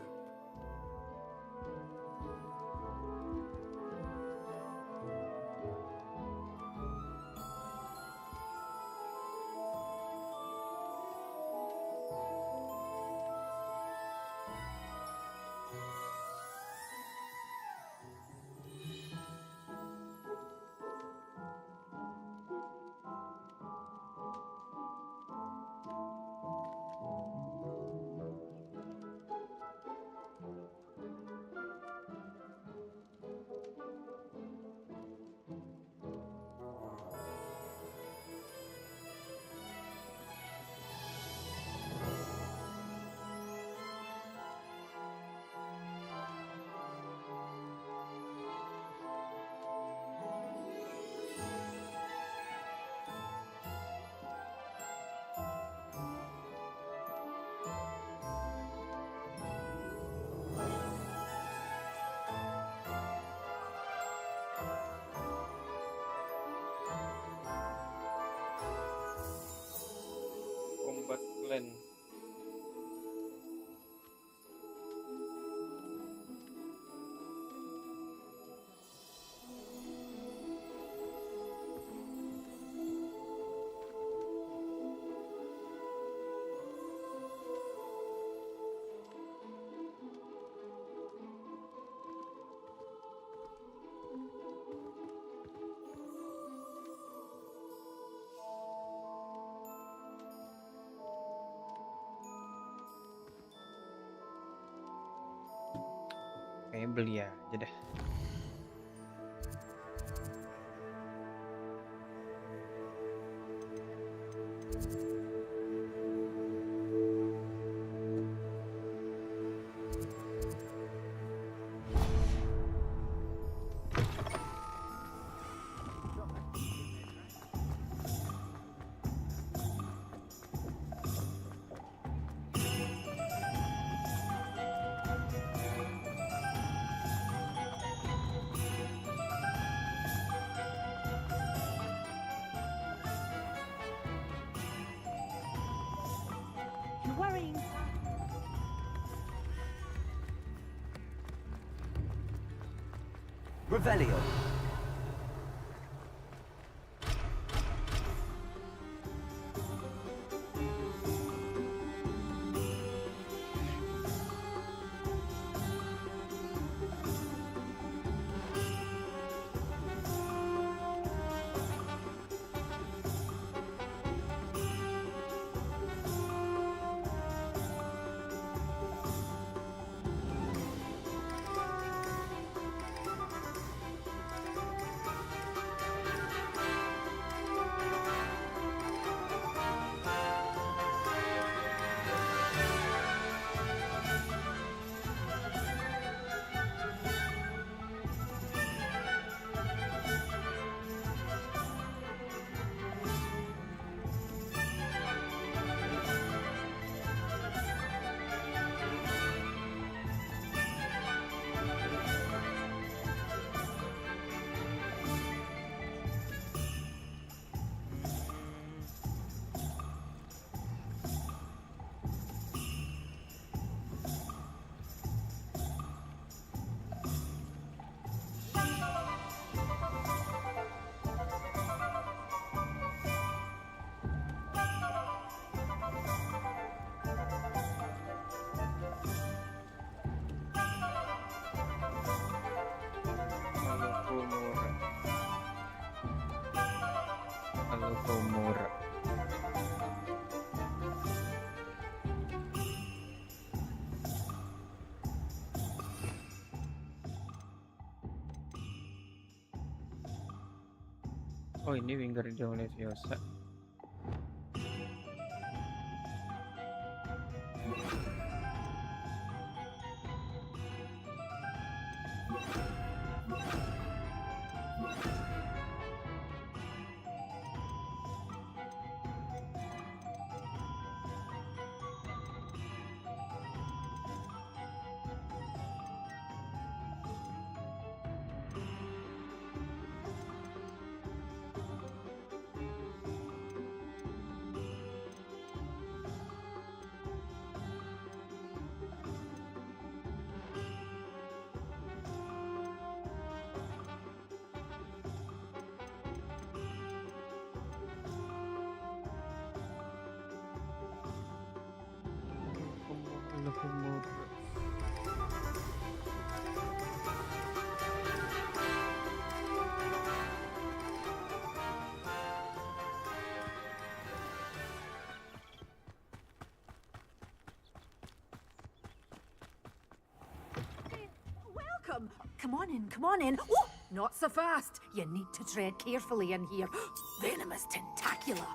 Combat clan. Kayaknya beli aja deh. You're worrying. Revelio. Homura. Oh, ini Wingardium Leviosa. Homura. Welcome. Come on in, come on in. Oh, not so fast. You need to tread carefully in here. Venomous tentacula.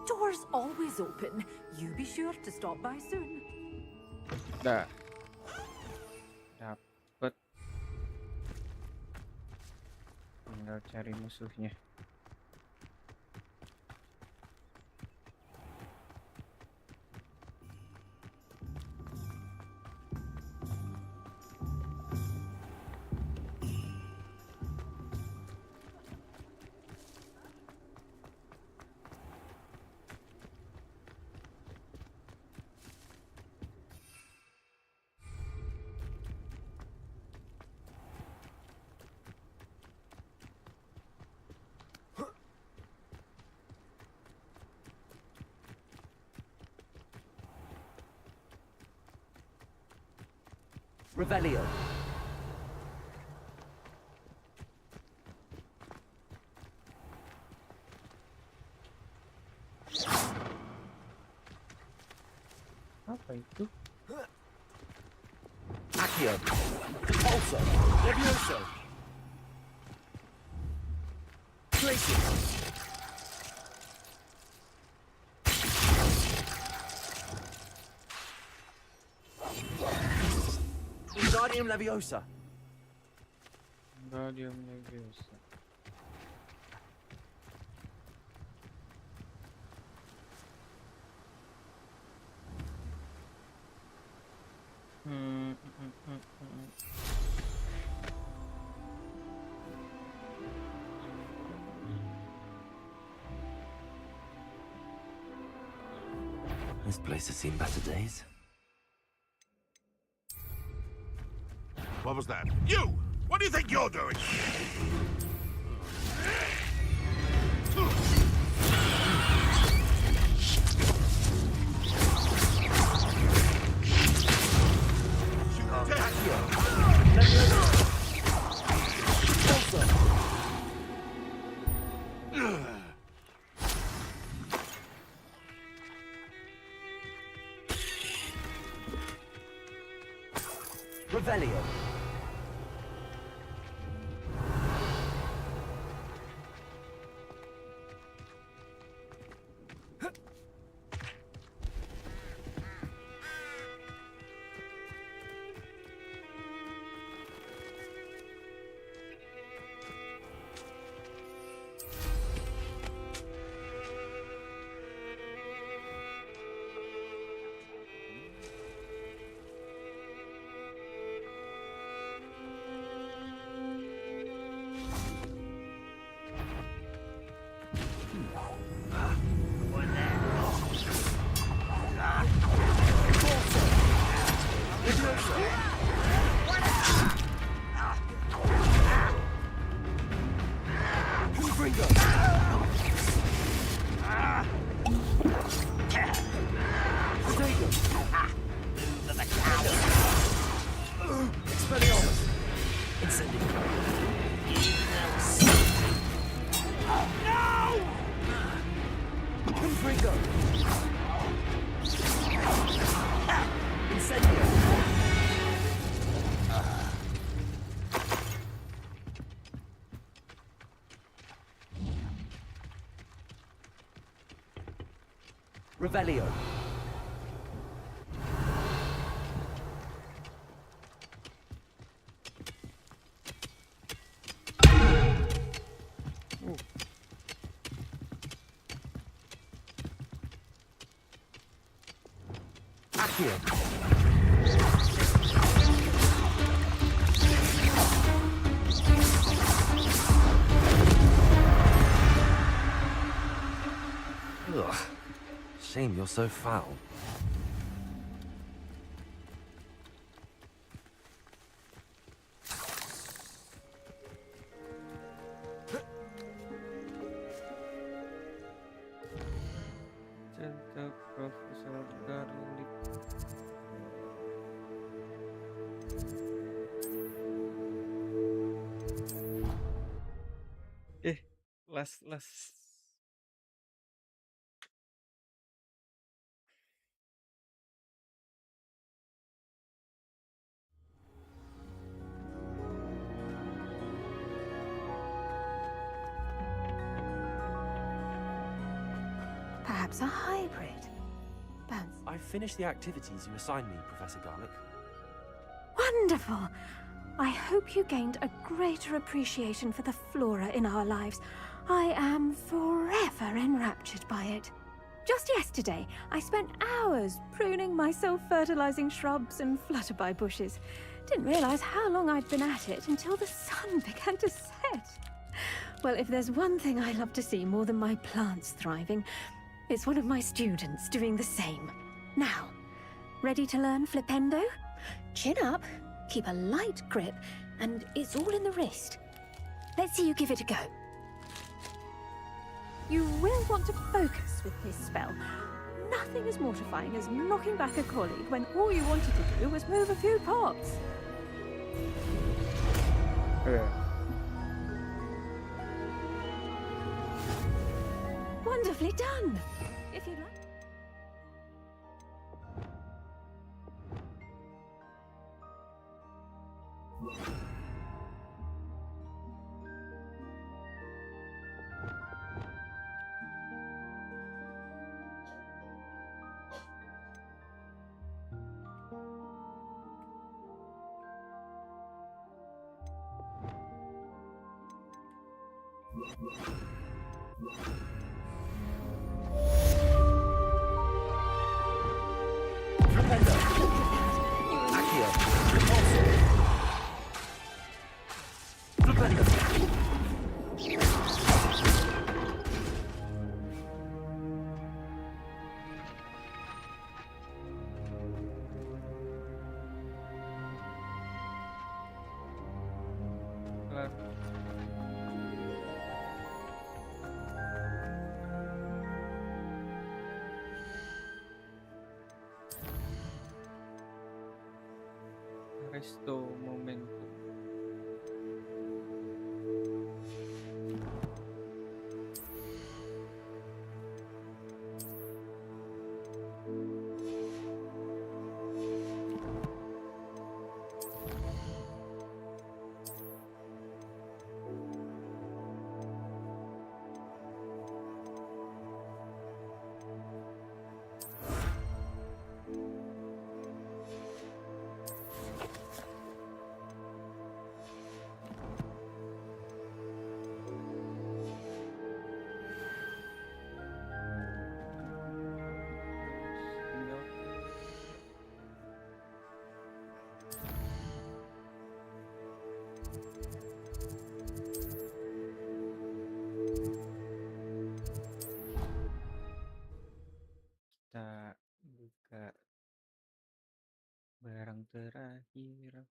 Doors always open. You be sure to stop by soon. Dah. Dapet. Tinggal cari musuhnya. Revelio. Apa itu? Accio. Repulsor. Levioso. Glacius. Wingardium Leviosa. Wingardium Leviosa. This place has seen better days. What was that? You! What do you think you're doing? Revelio. No! Confringo! Incendio! Revelio. Accio. Ugh. Shame you're so foul. Central Professor Garlic. Last. Perhaps a hybrid. Bounce. I've finished the activities you assigned me, Professor Garlic. Wonderful! I hope you gained a greater appreciation for the flora in our lives. I am forever enraptured by it. Just yesterday, I spent hours pruning my self-fertilizing shrubs and flutterby bushes. Didn't realize how long I'd been at it until the sun began to set. Well, if there's one thing I love to see more than my plants thriving, it's one of my students doing the same. Now, ready to learn Flipendo? Chin up, keep a light grip, and it's all in the wrist. Let's see you give it a go. You will want to focus with this spell. Nothing as mortifying as knocking back a colleague when all you wanted to do was move a few pots. Wonderfully done. If you'd like. Resto momentum. Kita buka barang terakhir.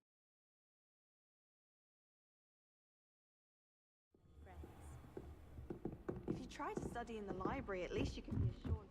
If you try to study in the library, at least you can be assured.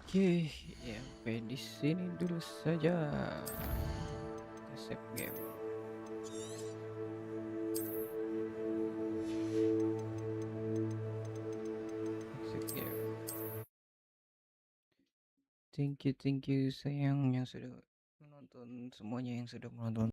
Oke, ya sampai di sini dulu saja. Kita save game. Exit game. Thank you sayang yang sudah menonton, semuanya yang sudah menonton.